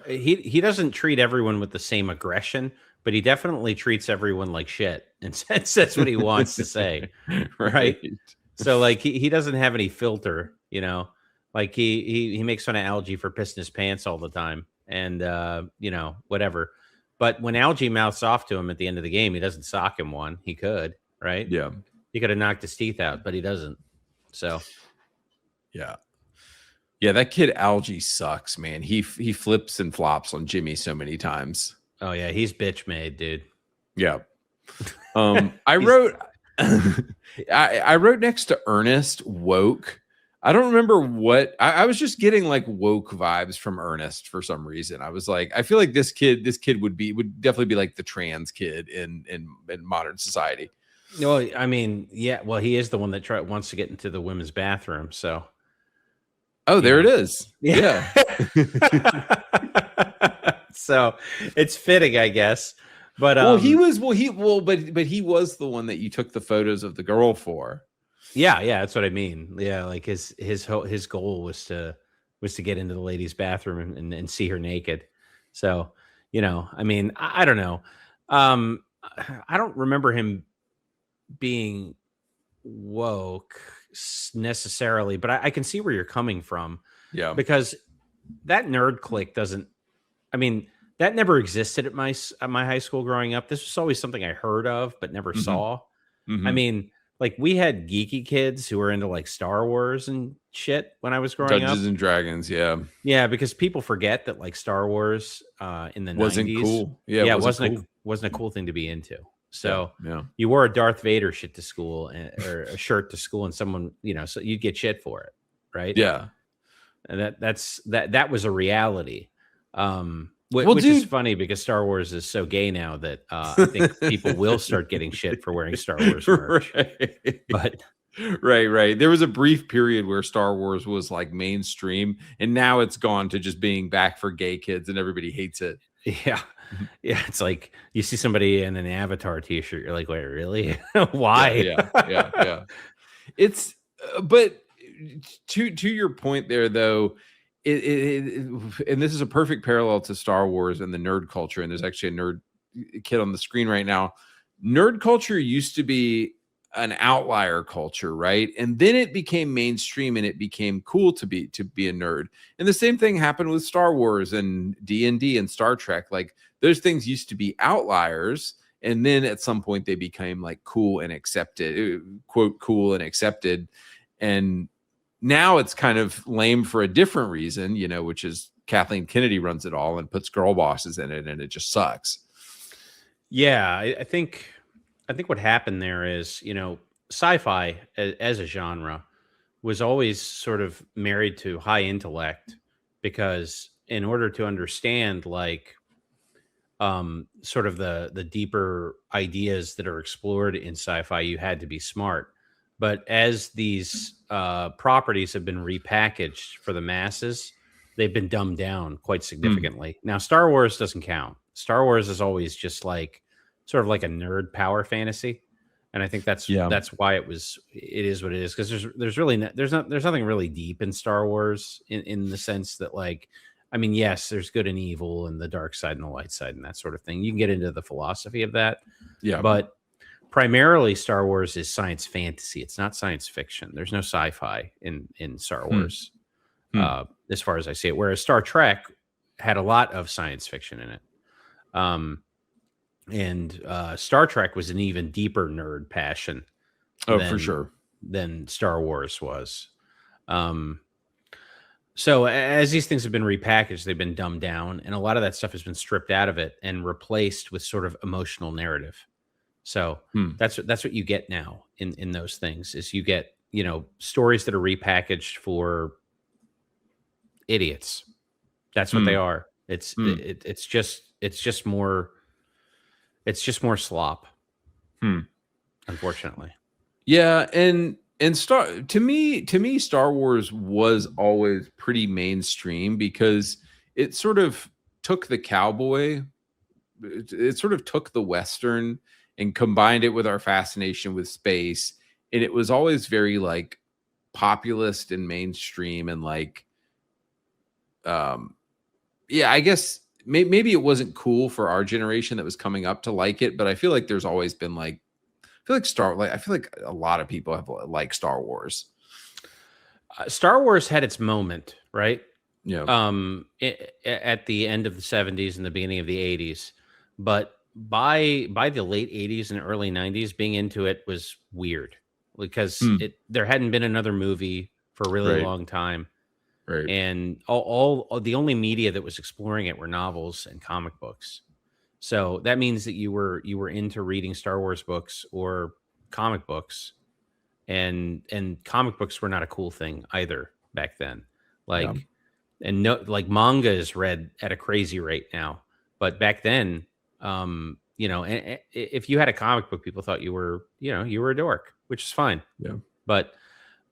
he doesn't treat everyone with the same aggression, but he definitely treats everyone like shit. And that's what he wants to say. Right. So like he doesn't have any filter, like he makes fun of Algie for pissing his pants all the time, and whatever. But when Algie mouths off to him at the end of the game, he doesn't sock him one. He could, right? Yeah. He could have knocked his teeth out, but he doesn't. So, yeah. Yeah, that kid Algie sucks, man. He flips and flops on Jimmy so many times. Oh, yeah. He's bitch made, dude. Yeah. I wrote next to Ernest, woke. I don't remember what I was just getting like woke vibes from Ernest for some reason. I was like, I feel like this kid would definitely be like the trans kid in modern society. Well, I mean, yeah. Well, he is the one that wants to get into the women's bathroom. So, oh, there it is. Yeah. So it's fitting, I guess. But but he was the one that you took the photos of the girl for. Yeah, that's what I mean. Yeah, like his goal was to get into the ladies' bathroom and see her naked. So, I mean, I don't know. I don't remember him being woke necessarily, but I can see where you're coming from. Yeah, because that nerd clique doesn't. I mean, that never existed at my high school growing up. This was always something I heard of but never saw. I mean, like we had geeky kids who were into like Star Wars and shit when I was growing up. Dungeons and Dragons, yeah. Yeah, because people forget that like Star Wars in the wasn't 90s. Cool. Yeah, it wasn't a cool thing to be into. So yeah. You wore a Darth Vader shit to school or a shirt to school, and someone, so you'd get shit for it, right? Yeah. And that was a reality. Which is funny because Star Wars is so gay now that I think people will start getting shit for wearing Star Wars merch. Right. But right. There was a brief period where Star Wars was like mainstream, and now it's gone to just being back for gay kids, and everybody hates it. Yeah. It's like you see somebody in an Avatar t-shirt, you're like, wait, really? Why? Yeah. It's but to your point there, though, and this is a perfect parallel to Star Wars and the nerd culture. And there's actually a nerd kid on the screen right now. Nerd culture used to be an outlier culture, right? And then it became mainstream and it became cool to be a nerd. And the same thing happened with Star Wars and D&D and Star Trek. Like those things used to be outliers, and then at some point they became like cool and accepted, quote, cool and accepted. And now it's kind of lame for a different reason, which is Kathleen Kennedy runs it all and puts girl bosses in it, and it just sucks. Yeah, I think what happened there is, sci-fi as a genre was always sort of married to high intellect, because in order to understand like sort of the deeper ideas that are explored in sci-fi, you had to be smart. But as these properties have been repackaged for the masses, they've been dumbed down quite significantly. Now, Star Wars doesn't count. Star Wars is always just like sort of like a nerd power fantasy, and I think that's why it is what it is, because there's nothing really deep in Star Wars in the sense that, like, I mean, yes, there's good and evil and the dark side and the light side and that sort of thing. You can get into the philosophy of that, but primarily Star Wars is science fantasy. It's not science fiction. There's no sci-fi in Star Wars, as far as I see it. Whereas Star Trek had a lot of science fiction in it. And Star Trek was an even deeper nerd passion. For sure. Than Star Wars was. So as these things have been repackaged, they've been dumbed down, and a lot of that stuff has been stripped out of it and replaced with sort of emotional narrative. So that's what you get now in those things, is you get, stories that are repackaged for idiots. That's what they are. It's just more slop. Unfortunately. Yeah, and to me Star Wars was always pretty mainstream because it sort of took the cowboy, it sort of took the Western and combined it with our fascination with space, and it was always very like populist and mainstream, and like I guess maybe it wasn't cool for our generation that was coming up to like it, but I feel like there's always been like, I feel like a lot of people have like Star Wars. Star Wars had its moment, right? Yeah. At the end of the 70s and the beginning of the 80s, but by the late 80s and early 90s, being into it was weird because there hadn't been another movie for a really long time. Right. And all the only media that was exploring it were novels and comic books. So that means that you were into reading Star Wars books or comic books and comic books were not a cool thing either back then. Yeah. Like, and no, like manga is read at a crazy rate now, but back then, if you had a comic book, people thought you were a dork, which is fine. Yeah. But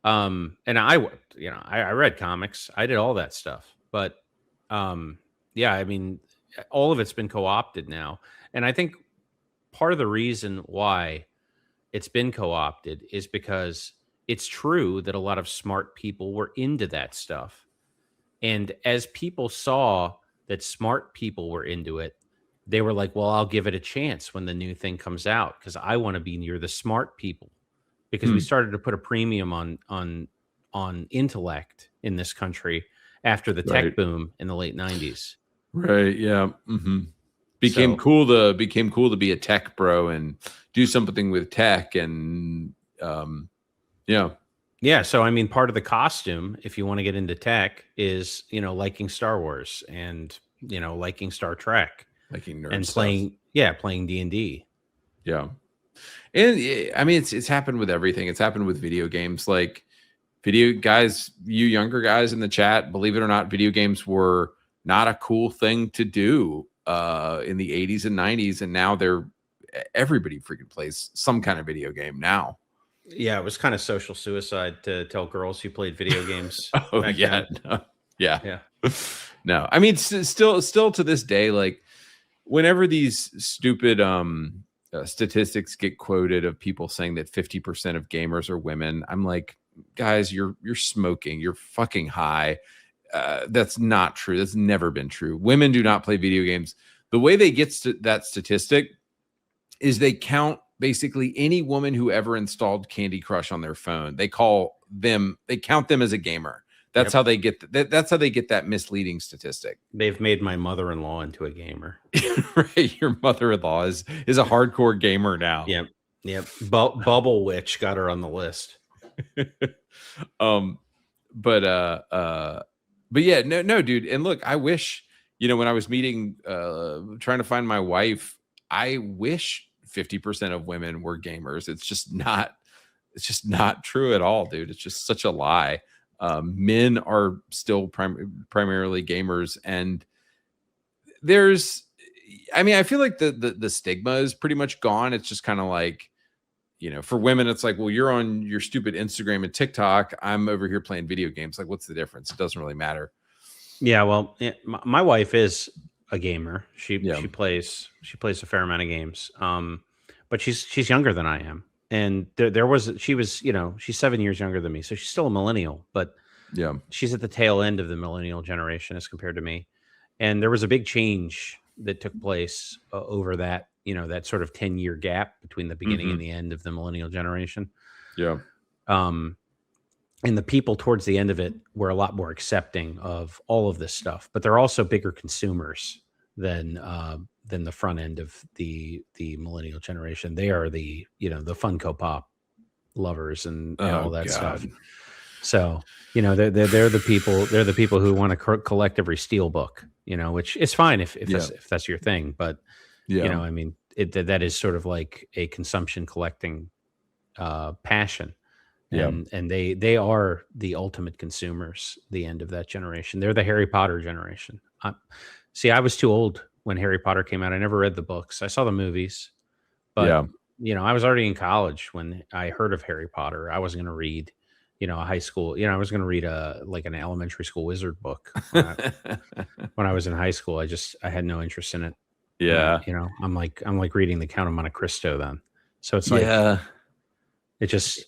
and I read comics, I did all that stuff, but yeah, I mean, all of it's been co-opted now, and I think part of the reason why it's been co-opted is because it's true that a lot of smart people were into that stuff. And as people saw that smart people were into it, they were like, well, I'll give it a chance when the new thing comes out because I want to be near the smart people. Because we started to put a premium on intellect in this country after the tech boom in the late 90s. Right. Yeah. Became cool to be a tech bro and do something with tech and yeah. So I mean, part of the costume, if you want to get into tech, is liking Star Wars and liking Star Trek, liking nerd and stuff. playing D&D. Yeah, and I mean it's happened with everything. It's happened with video games. Like video guys, you younger guys in the chat, believe it or not, video games were not a cool thing to do in the 80s and 90s, and now everybody freaking plays some kind of video game now. Yeah, it was kind of social suicide to tell girls who played video games. Oh yeah, no. Yeah. No, I mean still to this day, like whenever these stupid statistics get quoted of people saying that 50% of gamers are women, I'm like, guys, you're smoking, you're fucking high. That's not true. That's never been true. Women do not play video games. The way they get to that statistic is they count basically any woman who ever installed Candy Crush on their phone. They count them as a gamer. That's how they get that's how they get that misleading statistic. They've made my mother-in-law into a gamer. Right, your mother-in-law is a hardcore gamer now. Yep. Bubble Witch got her on the list. But yeah, no, dude. And look, I wish, when I was meeting, trying to find my wife, I wish 50% of women were gamers. It's just not true at all, dude. It's just such a lie. Men are still primarily gamers, and I feel like the stigma is pretty much gone. It's just kind of like, for women, it's like, well, you're on your stupid Instagram and TikTok. I'm over here playing video games. Like, what's the difference? It doesn't really matter. Yeah, well, my wife is a gamer. She plays a fair amount of games. But she's younger than I am, and she's 7 years younger than me, so she's still a millennial. But yeah, she's at the tail end of the millennial generation as compared to me. And there was a big change that took place over that that sort of 10-year gap between the beginning and the end of the millennial generation. Yeah. And the people towards the end of it were a lot more accepting of all of this stuff, but they're also bigger consumers than the front end of the millennial generation. They are the Funko Pop lovers and all that stuff. So they're the people. They're the people who want to collect every steel book. Which is fine if that's your thing. But I mean, that is sort of like a consumption collecting passion. And they are the ultimate consumers, the end of that generation. They're the Harry Potter generation. I was too old when Harry Potter came out. I never read the books. I saw the movies, but I was already in college when I heard of Harry Potter. I wasn't going to read, a high school, I was going to read an elementary school wizard book when I was in high school. I had no interest in it. Yeah. I'm like reading the Count of Monte Cristo then. So it's like, it just,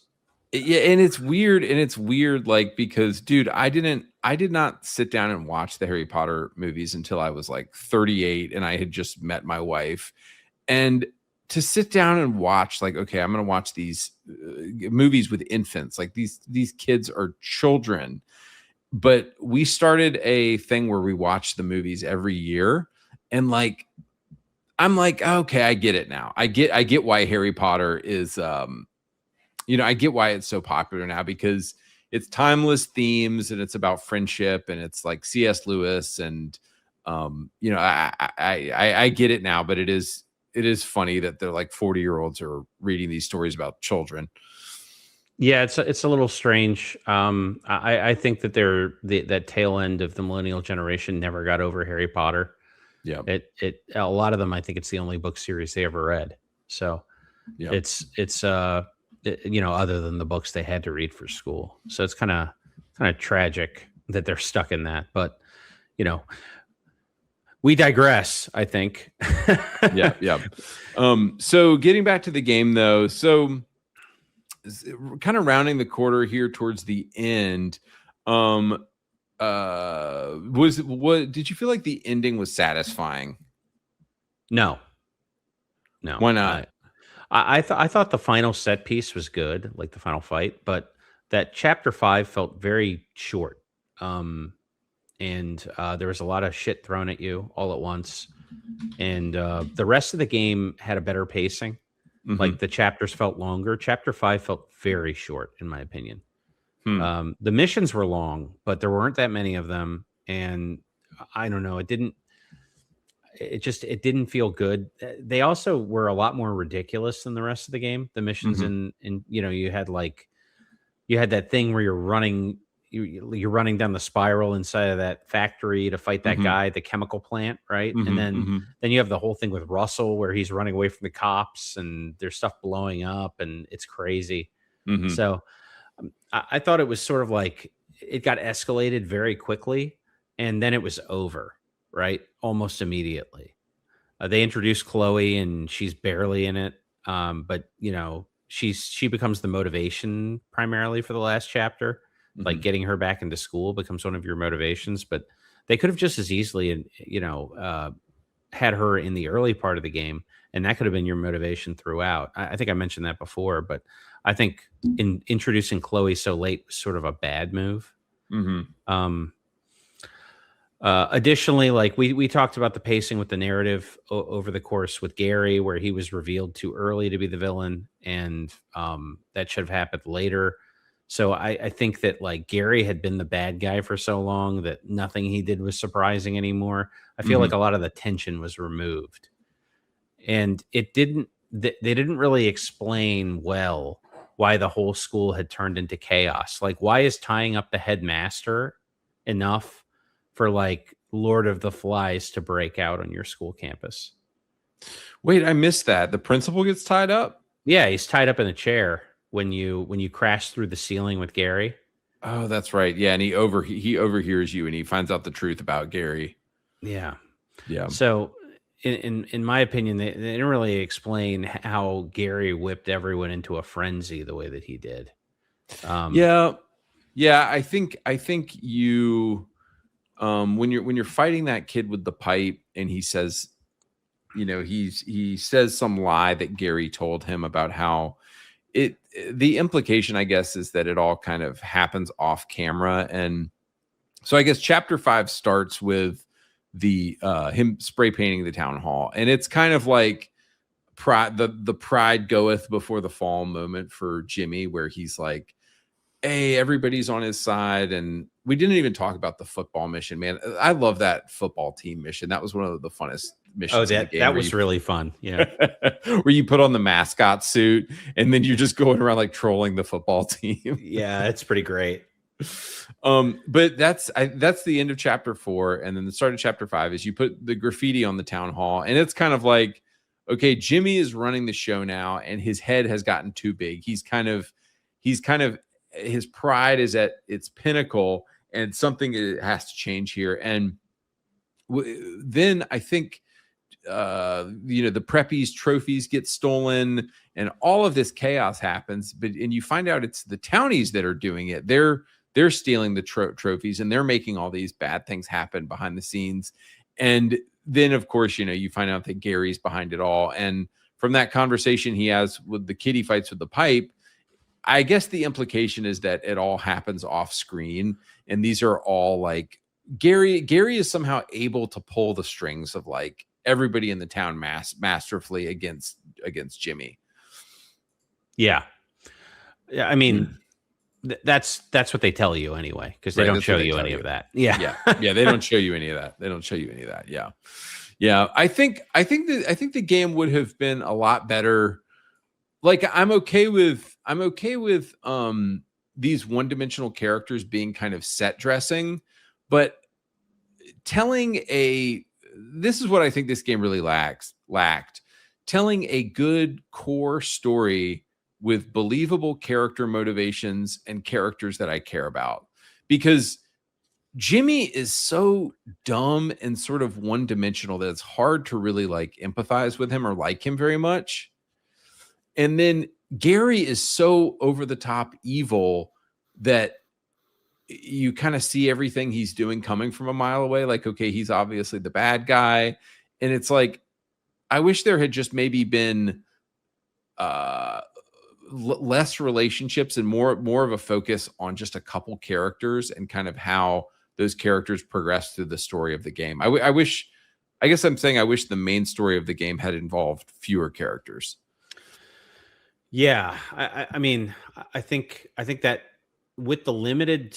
and it's weird, like, because dude, I did not sit down and watch the Harry Potter movies until I was like 38 and I had just met my wife. And to sit down and watch, like, okay, I'm going to watch these movies with infants, like these kids are children. But we started a thing where we watch the movies every year, and like, I'm like, okay, I get it now. I get why Harry Potter is I get why it's so popular now, because it's timeless themes and it's about friendship and it's like C.S. Lewis and I get it now, but it is funny that they're like 40-year-olds are reading these stories about children. Yeah, it's a little strange. I think that that tail end of the millennial generation never got over Harry Potter. Yeah. It a lot of them, I think it's the only book series they ever read. So Yeah. it's other than the books they had to read for school. So it's kind of tragic that they're stuck in that. But you know, we digress, I think. Yeah. Yeah. So getting back to the game though, so kind of rounding the quarter here towards the end. What did you feel like the ending was satisfying? No. Why not? I thought the final set piece was good, like the final fight, but that chapter 5 felt very short. And there was a lot of shit thrown at you all at once. And the rest of the game had a better pacing. Mhm. Like the chapters felt longer. Chapter 5 felt very short, in my opinion. The missions were long, but there weren't that many of them. And I don't know, it didn't feel good. They also were a lot more ridiculous than the rest of the game. The missions in you had that thing where you're running down the spiral inside of that factory to fight that guy, the chemical plant, right? And then you have the whole thing with Russell where he's running away from the cops and there's stuff blowing up and it's crazy. So I thought it was sort of like it got escalated very quickly and then it was over, right? Almost immediately. They introduced Chloe and she's barely in it. But she becomes the motivation primarily for the last chapter. Like getting her back into school becomes one of your motivations, but they could have just as easily, had her in the early part of the game, and that could have been your motivation throughout. I think I mentioned that before, but I think in introducing Chloe so late was sort of a bad move. Additionally, like we talked about the pacing with the narrative over the course with Gary, where he was revealed too early to be the villain, and that should have happened later. So I think that like Gary had been the bad guy for so long that nothing he did was surprising anymore. I feel like a lot of the tension was removed, and they didn't really explain well why the whole school had turned into chaos. Like, why is tying up the headmaster enough for like Lord of the Flies to break out on your school campus? Wait, I missed that. The principal gets tied up? Yeah, he's tied up in a chair when you crash through the ceiling with Gary. Oh, that's right. Yeah, and he overhears you and he finds out the truth about Gary. Yeah. Yeah. So in my opinion, they didn't really explain how Gary whipped everyone into a frenzy the way that he did. Yeah. I think you when you're fighting that kid with the pipe and he says, he says some lie that Gary told him about how the implication, I guess, is that it all kind of happens off camera. And so I guess chapter 5 starts with the him spray painting the town hall, and it's kind of like the pride goeth before the fall moment for Jimmy, where he's like, hey, everybody's on his side. And we didn't even talk about the football mission, man. I love that football team mission. That was one of the funnest missions. Oh, that was really fun. Yeah. Where you put on the mascot suit and then you're just going around like trolling the football team. Yeah, it's pretty great. But that's the end of chapter 4. And then the start of chapter 5 is you put the graffiti on the town hall. And it's kind of like, okay, Jimmy is running the show now and his head has gotten too big. He's kind of his pride is at its pinnacle and something has to change here. And then I think, the preppies trophies get stolen and all of this chaos happens, and you find out it's the townies that are doing it. They're stealing the trophies and they're making all these bad things happen behind the scenes. And then of course, you find out that Gary's behind it all. And from that conversation he has with the kid he fights with the pipe, I guess the implication is that it all happens off screen. And these are all like Gary is somehow able to pull the strings of like everybody in the town masterfully against Jimmy. Yeah. I mean, that's what they tell you anyway, because they don't show you any of that. Yeah. Yeah. They don't show you any of that. Yeah. I think the game would have been a lot better. like I'm okay with these one-dimensional characters being kind of set dressing, but this is what I think this game really lacked. Telling a good core story with believable character motivations and characters that I care about. Because Jimmy is so dumb and sort of one-dimensional that it's hard to really like empathize with him or like him very much. And then Gary is so over the top evil that you kind of see everything he's doing coming from a mile away. Like, okay, he's obviously the bad guy. And it's like, I wish there had just maybe been less relationships and more of a focus on just a couple characters and kind of how those characters progress through the story of the game. I wish the main story of the game had involved fewer characters. Yeah, I mean, I think that with the limited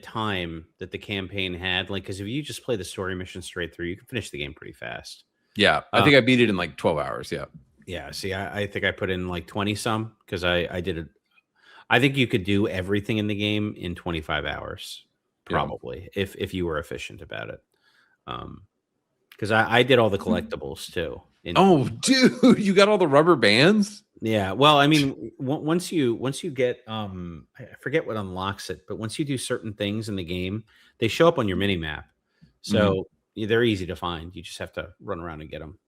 time that the campaign had, like, because if you just play the story mission straight through, you can finish the game pretty fast. Yeah, I think I beat it in like 12 hours. Yeah. Yeah. See, I think I put in like 20 some because I did it. I think you could do everything in the game in 25 hours, probably, if you were efficient about it. Because I did all the collectibles too. Oh, dude, you got all the rubber bands? Yeah. Well, I mean, once you get I forget what unlocks it, but once you do certain things in the game, they show up on your mini map. So they're easy to find. You just have to run around and get them.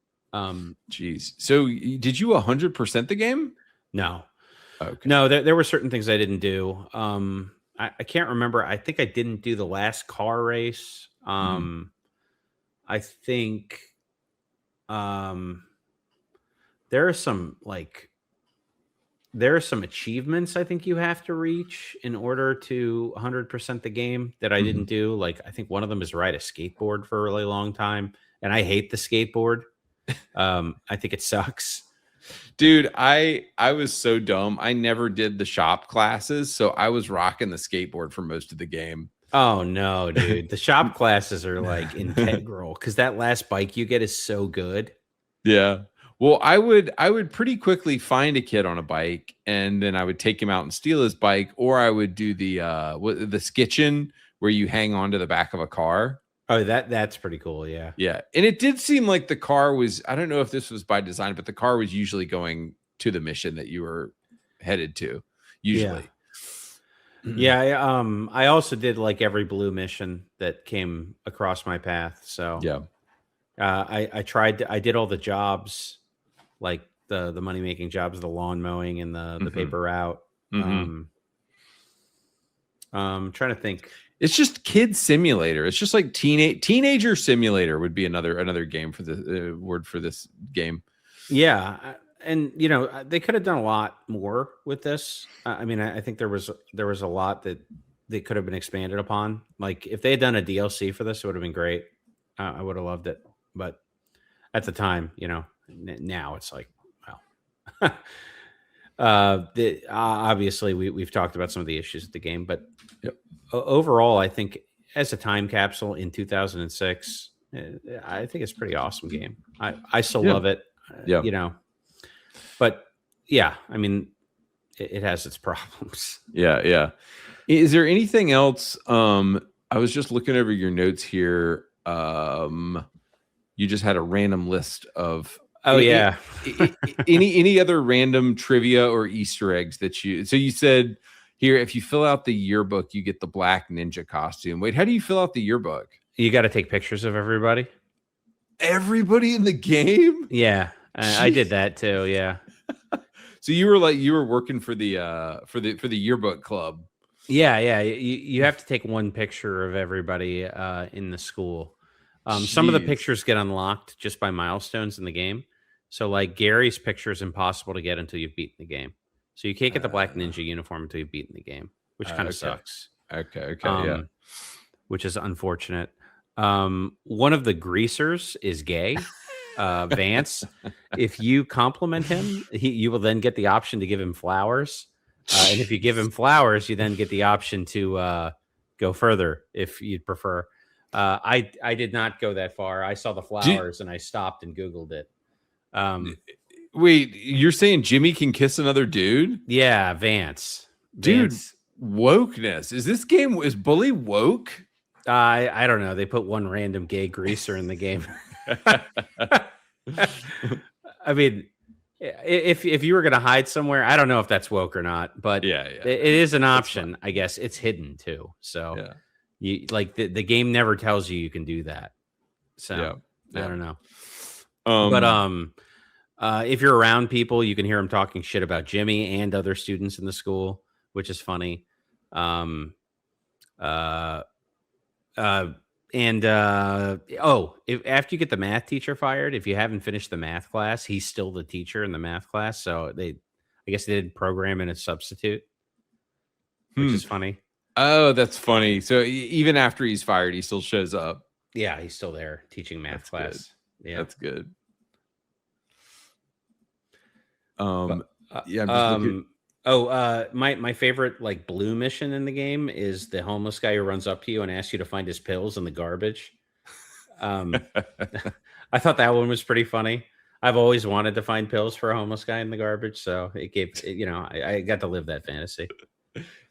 Jeez. So did you 100% the game? No. Okay. No, there were certain things I didn't do. I can't remember. I think I didn't do the last car race. I think there are some achievements I think you have to reach in order to 100% the game that I didn't do. Like, I think one of them is ride a skateboard for a really long time, and I hate the skateboard. I think it sucks. Dude, I was so dumb. I never did the shop classes, so I was rocking the skateboard for most of the game. Oh no, dude. The shop classes are like integral because that last bike you get is so good. Yeah. Well, I would pretty quickly find a kid on a bike, and then I would take him out and steal his bike, or I would do the skitchin where you hang on to the back of a car. Oh, that's pretty cool. Yeah. Yeah. And it did seem like the car was, I don't know if this was by design, but the car was usually going to the mission that you were headed to. Usually. Yeah. I also did like every blue mission that came across my path. So yeah. I did all the jobs, like the money making jobs, the lawn mowing and the paper route. Trying to think. It's just kid simulator. It's just like teenager simulator would be another game for the word for this game. Yeah, and they could have done a lot more with this. I mean, I think there was a lot that they could have been expanded upon. Like if they had done a DLC for this, it would have been great. I would have loved it. But at the time, now it's like, well, obviously we've talked about some of the issues with the game, but overall, I think as a time capsule in 2006, I think it's a pretty awesome game. I still love it. But yeah, I mean, it has its problems. Yeah. Is there anything else? I was just looking over your notes here. You just had a random list of any other random trivia or Easter eggs that you said here, if you fill out the yearbook, you get the black ninja costume. Wait, how do you fill out the yearbook? You got to take pictures of everybody. Everybody in the game? Yeah, I did that too. Yeah. So you were working for the yearbook club. Yeah. You have to take one picture of everybody in the school. Some of the pictures get unlocked just by milestones in the game. So like Gary's picture is impossible to get until you've beaten the game. So you can't get the black ninja uniform until you've beaten the game, which kind of sucks. Okay. Yeah. Which is unfortunate. One of the greasers is gay. Vance. If you compliment him, you will then get the option to give him flowers. And if you give him flowers, you then get the option to go further if you'd prefer. I did not go that far. I saw the flowers and I stopped and Googled it. Wait, you're saying Jimmy can kiss another dude? Yeah, Vance. Dude, Vance. wokeness. Is Bully woke? I don't know. They put one random gay greaser in the game. I mean, if you were going to hide somewhere, I don't know if that's woke or not, but Yeah, it is an option. I guess it's hidden too. So yeah, you like the game never tells you can do that. So yeah. I don't know. But if you're around people, you can hear them talking shit about Jimmy and other students in the school, which is funny. Um, uh, if after you get the math teacher fired, if you haven't finished the math class, he's still the teacher in the math class. So I guess they did program in a substitute, which is funny. Oh, that's funny. So even after he's fired, he still shows up. Yeah, he's still there teaching math class. Good. Yeah, that's good. Yeah, I'm just looking. My favorite like blue mission in the game is the homeless guy who runs up to you and asks you to find his pills in the garbage. I thought that one was pretty funny. I've always wanted to find pills for a homeless guy in the garbage, so it gave I got to live that fantasy.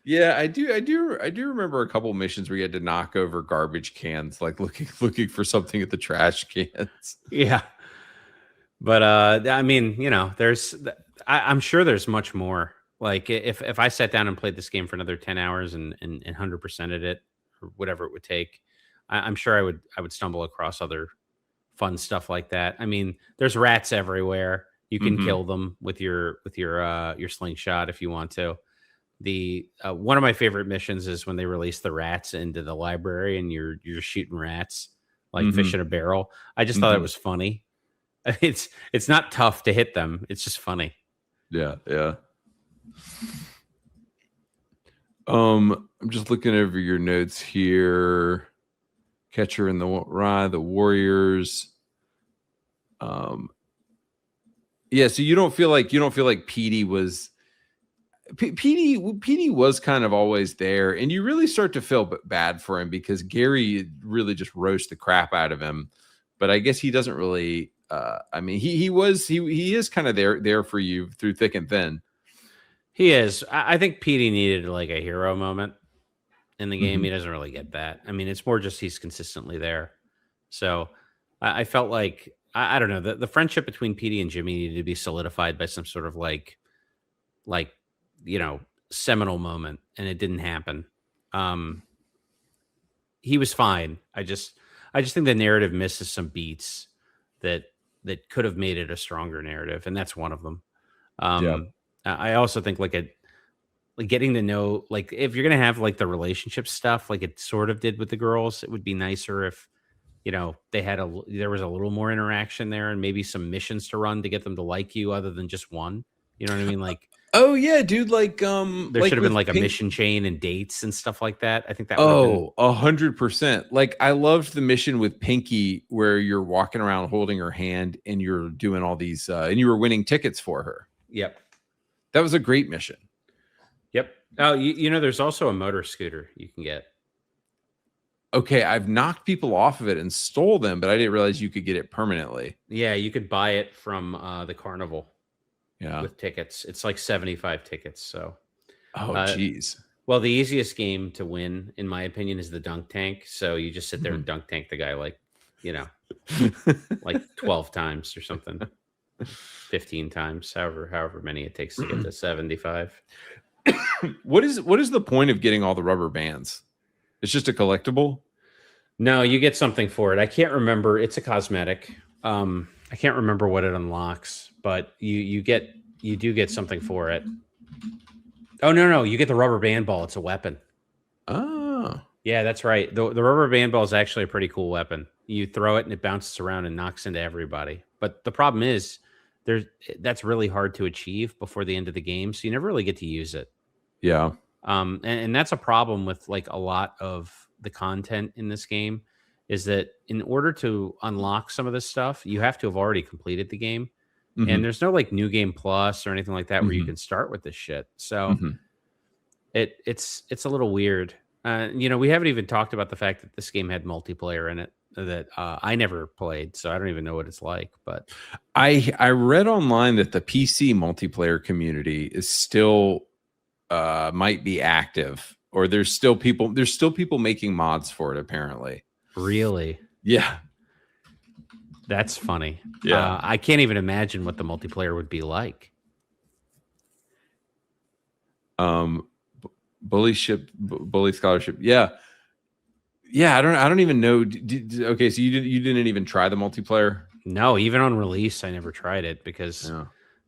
Yeah, I do remember a couple missions where you had to knock over garbage cans, like looking for something at the trash cans. Yeah. But I mean, I'm sure there's much more. Like if I sat down and played this game for another 10 hours and 100%ed it or whatever it would take, I'm sure I would stumble across other fun stuff like that. I mean, there's rats everywhere. You can kill them with your slingshot if you want to. The one of my favorite missions is when they release the rats into the library and you're shooting rats like fish in a barrel. I just thought it was funny. It's not tough to hit them. It's just funny. Yeah. I'm just looking over your notes here. Catcher in the Rye, the Warriors. Yeah. So you don't feel like Petey was. Petey was kind of always there, and you really start to feel bad for him because Gary really just roasts the crap out of him. But I guess he doesn't really. I mean, he is kind of there for you through thick and thin. He is. I think Petey needed like a hero moment in the game. He doesn't really get that. I mean, it's more just he's consistently there. So I felt like I don't know the friendship between Petey and Jimmy needed to be solidified by some sort of like seminal moment, and it didn't happen. He was fine. I just think the narrative misses some beats that could have made it a stronger narrative, and that's one of them. I also think like getting to know, like if you're gonna have like the relationship stuff, like it sort of did with the girls, it would be nicer if there was a little more interaction there and maybe some missions to run to get them to like you other than just one. You know what I mean? Like, oh yeah, dude. Like, there should have been like a mission chain and dates and stuff like that. I think that. 100%. Like, I loved the mission with Pinky where you're walking around holding her hand and you're doing all these, and you were winning tickets for her. Yep, that was a great mission. Yep. Oh, there's also a motor scooter you can get. Okay, I've knocked people off of it and stole them, but I didn't realize you could get it permanently. Yeah, you could buy it from the carnival. Yeah, with tickets. It's like 75 tickets. So, geez. Well, the easiest game to win, in my opinion, is the dunk tank. So you just sit there and dunk tank the guy like 12 times or something, 15 times, however many it takes to get to 75. What is the point of getting all the rubber bands? It's just a collectible? No, you get something for it. I can't remember. It's a cosmetic. I can't remember what it unlocks, but you do get something for it. Oh no, you get the rubber band ball. It's a weapon. Oh, yeah, that's right. The rubber band ball is actually a pretty cool weapon. You throw it and it bounces around and knocks into everybody. But the problem is, that's really hard to achieve before the end of the game, so you never really get to use it. Yeah. And that's a problem with like a lot of the content in this game. Is that in order to unlock some of this stuff, you have to have already completed the game. And there's no like new game plus or anything like that where you can start with this shit. So it's a little weird. We haven't even talked about the fact that this game had multiplayer in it. that I never played, so I don't even know what it's like. But I read online that the PC multiplayer community is still might be active, or there's still people making mods for it, apparently. really, Yeah. that's funny. Yeah. I can't even imagine what the multiplayer would be like. Bully scholarship. Yeah. I don't even know. Okay, so you didn't even try the multiplayer? No, even on release, I never tried it because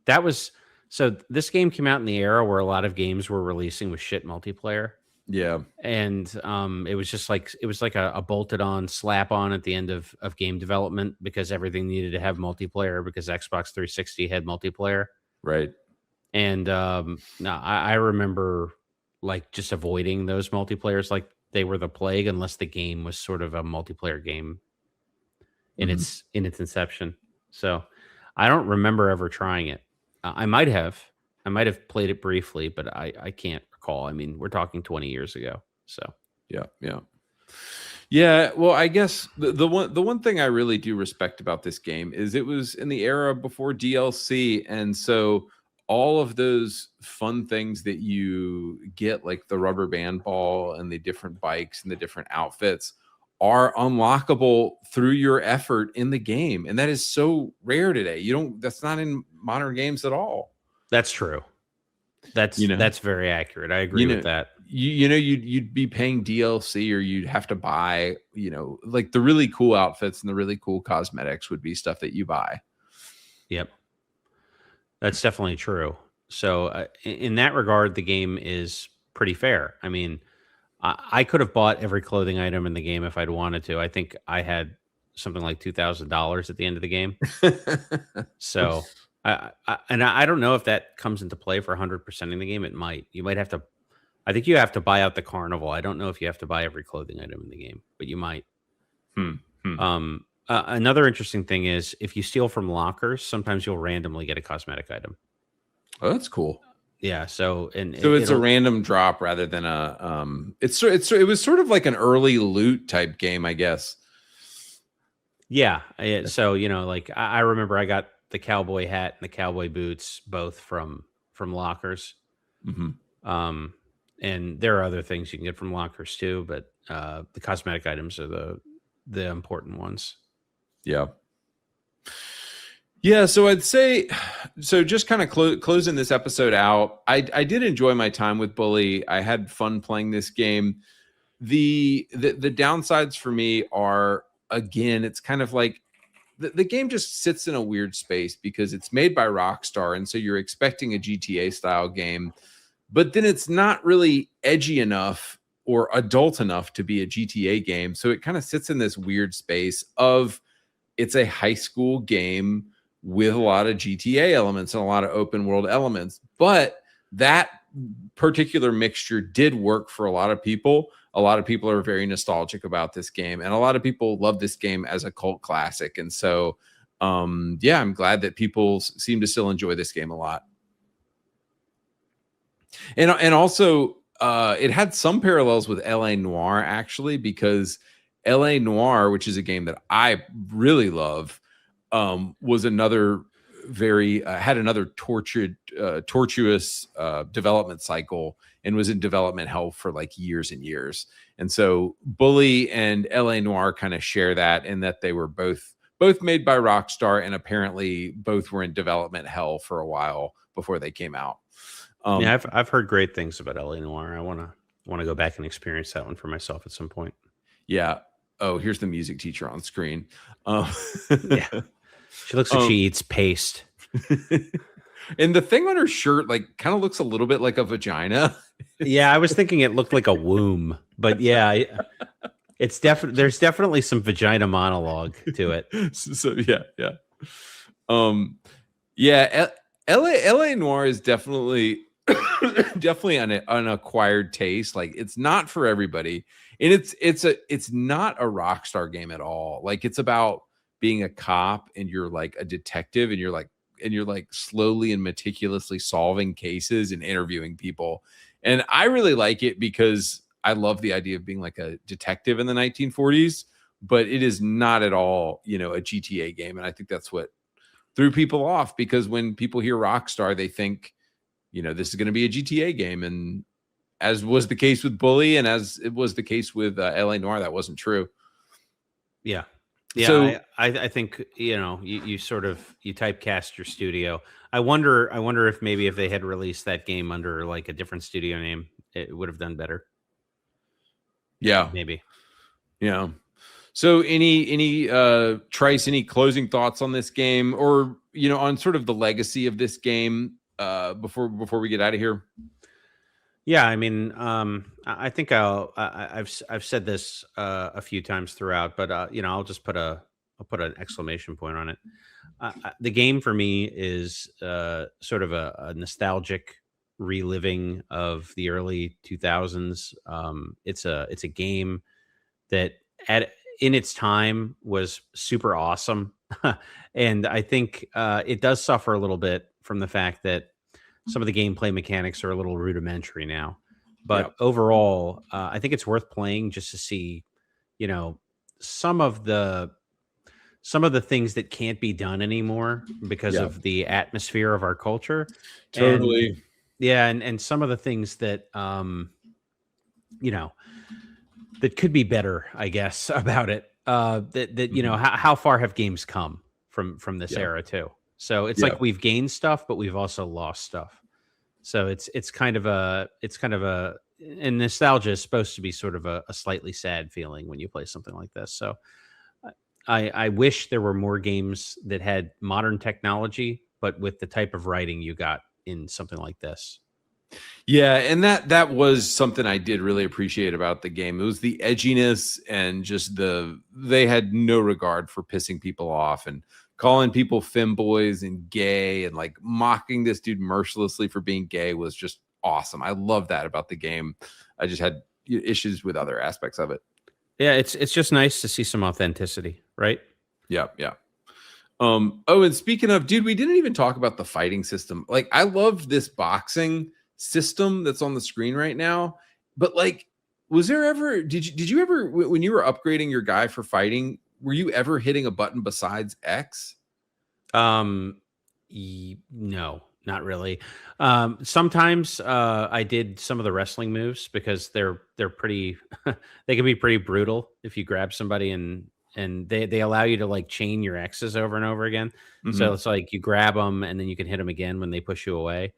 that was so. This game came out in the era where a lot of games were releasing with shit multiplayer. Yeah. And it was just like a bolted on slap on at the end of game development because everything needed to have multiplayer because Xbox 360 had multiplayer. Right. And no, I remember like just avoiding those multiplayers like they were the plague unless the game was sort of a multiplayer game in its inception. So I don't remember ever trying it. I might have played it briefly, but I can't recall. I mean, we're talking 20 years ago. So yeah. Well, I guess the one thing I really do respect about this game is it was in the era before DLC, and so all of those fun things that you get, like the rubber band ball and the different bikes and the different outfits, are unlockable through your effort in the game, and that is so rare today. That's not in modern games at all. That's true. That's very accurate. I agree with that. You'd be paying DLC, or you'd have to buy, like the really cool outfits and the really cool cosmetics would be stuff that you buy. Yep. That's definitely true. So in that regard, the game is pretty fair. I mean, I could have bought every clothing item in the game if I'd wanted to. I think I had something like $2,000 at the end of the game. So I don't know if that comes into play for 100% in the game. It might. You might have to. I think you have to buy out the carnival. I don't know if you have to buy every clothing item in the game, but you might. Another interesting thing is if you steal from lockers, sometimes you'll randomly get a cosmetic item. Oh, that's cool. Yeah. So it's a random drop rather than a it was sort of like an early loot type game, I guess. Yeah. So like I remember I got the cowboy hat and the cowboy boots both from lockers. And there are other things you can get from lockers too, but the cosmetic items are the important ones. Yeah, so I'd say, just kind of closing this episode out, I did enjoy my time with Bully. I had fun playing this game. The downsides for me are, again, it's kind of like the game just sits in a weird space because it's made by Rockstar, and so you're expecting a GTA style game, but then it's not really edgy enough or adult enough to be a GTA game. So it kind of sits in this weird space of it's a high school game with a lot of GTA elements and a lot of open world elements. But that particular mixture did work for a lot of people. A lot of people are very nostalgic about this game, and a lot of people love this game as a cult classic. And so, I'm glad that people seem to still enjoy this game a lot. And also, it had some parallels with LA Noire, actually, because LA Noire, which is a game that I really love, was another had another tortuous development cycle and was in development hell for like years and years. And so Bully and LA Noire kind of share that, in that they were both made by Rockstar, and apparently both were in development hell for a while before they came out. I've heard great things about LA Noire. I want to go back and experience that one for myself at some point. Yeah. Oh, here's the music teacher on screen. Yeah. She looks like she eats paste. And the thing on her shirt, like, kind of looks a little bit like a vagina. Yeah, I was thinking it looked like a womb, but yeah, it's there's definitely some vagina monologue to it. So LA Noire is definitely an acquired taste. Like, it's not for everybody, and it's not a Rockstar game at all. Like, it's about being a cop, and you're like a detective, and you're like slowly and meticulously solving cases and interviewing people. And I really like it because I love the idea of being like a detective in the 1940s, but it is not at all, you know, a GTA game. And I think that's what threw people off, because when people hear Rockstar, they think, you know, this is going to be a GTA game. And as was the case with Bully, and as it was the case with LA Noire, that wasn't true. Yeah. Yeah. So I think, you know, you sort of, you typecast your studio. I wonder if maybe if they had released that game under like a different studio name, it would have done better. Yeah. Maybe. Yeah. So any Trice, any closing thoughts on this game, or, you know, on sort of the legacy of this game before we get out of here? Yeah, I mean, I think I've said this a few times throughout, but you know, I'll just put an exclamation point on it. The game for me is sort of a nostalgic reliving of the early 2000s. It's a game that at in its time was super awesome, and I think it does suffer a little bit from the fact that some of the gameplay mechanics are a little rudimentary now. Yeah. But overall, I think it's worth playing just to see, you know, some of the things that can't be done anymore because Yeah. of the atmosphere of our culture. Totally. And yeah, and some of the things that you know, that could be better, I guess, about it. That you know, how far have games come from this era too? So it's like we've gained stuff, but we've also lost stuff. So it's kind of a and nostalgia is supposed to be sort of a slightly sad feeling when you play something like this. So I wish there were more games that had modern technology, but with the type of writing you got in something like this. Yeah, and that was something I did really appreciate about the game. It was the edginess, and just they had no regard for pissing people off and calling people femboys and gay, and like mocking this dude mercilessly for being gay was just awesome. I love that about the game. I just had issues with other aspects of it. Yeah, it's just nice to see some authenticity, right? Yeah, yeah. Oh, and speaking of, dude, we didn't even talk about the fighting system. Like, I love this boxing system that's on the screen right now, but like, was there ever, did you ever, when you were upgrading your guy for fighting, were you ever hitting a button besides X? No, not really. Sometimes I did some of the wrestling moves because they're pretty they can be pretty brutal if you grab somebody and they allow you to like chain your X's over and over again. So it's like you grab them and then you can hit them again when they push you away.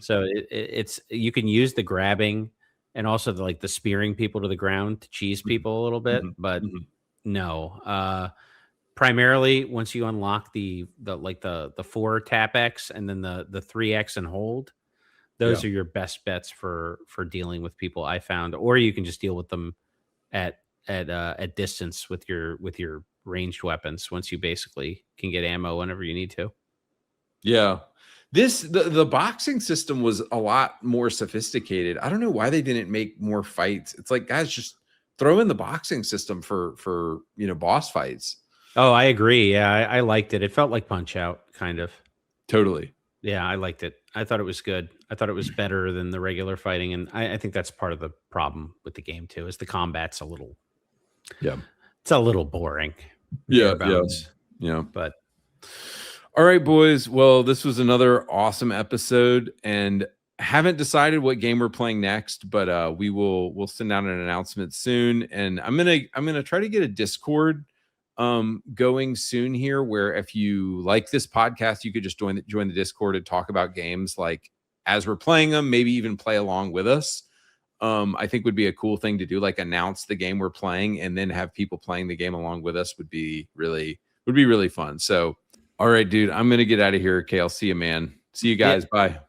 So it's you can use the grabbing and also like the spearing people to the ground to cheese people a little bit, but no. Primarily, once you unlock the 4 tap X and then the 3X and hold, those are your best bets for dealing with people, I found. Or you can just deal with them at distance with your ranged weapons once you basically can get ammo whenever you need to. Yeah. The boxing system was a lot more sophisticated. I don't know why they didn't make more fights. It's like, guys, just throw in the boxing system for you know, boss fights. Oh, I agree. Yeah, I liked it. It felt like Punch Out, kind of. Totally. Yeah, I liked it. I thought it was good. I thought it was better than the regular fighting, and I think that's part of the problem with the game too. Is the combat's a little, it's a little boring. Yeah. But all right, boys. Well, this was another awesome episode, and haven't decided what game we're playing next, but we'll send out an announcement soon, and I'm gonna try to get a Discord going soon here, where if you like this podcast, you could just join the Discord and talk about games like as we're playing them, maybe even play along with us. I think would be a cool thing to do, like announce the game we're playing and then have people playing the game along with us would be really fun. So all right, dude, I'm gonna get out of here. Okay, I'll see you, man. See you guys. Bye.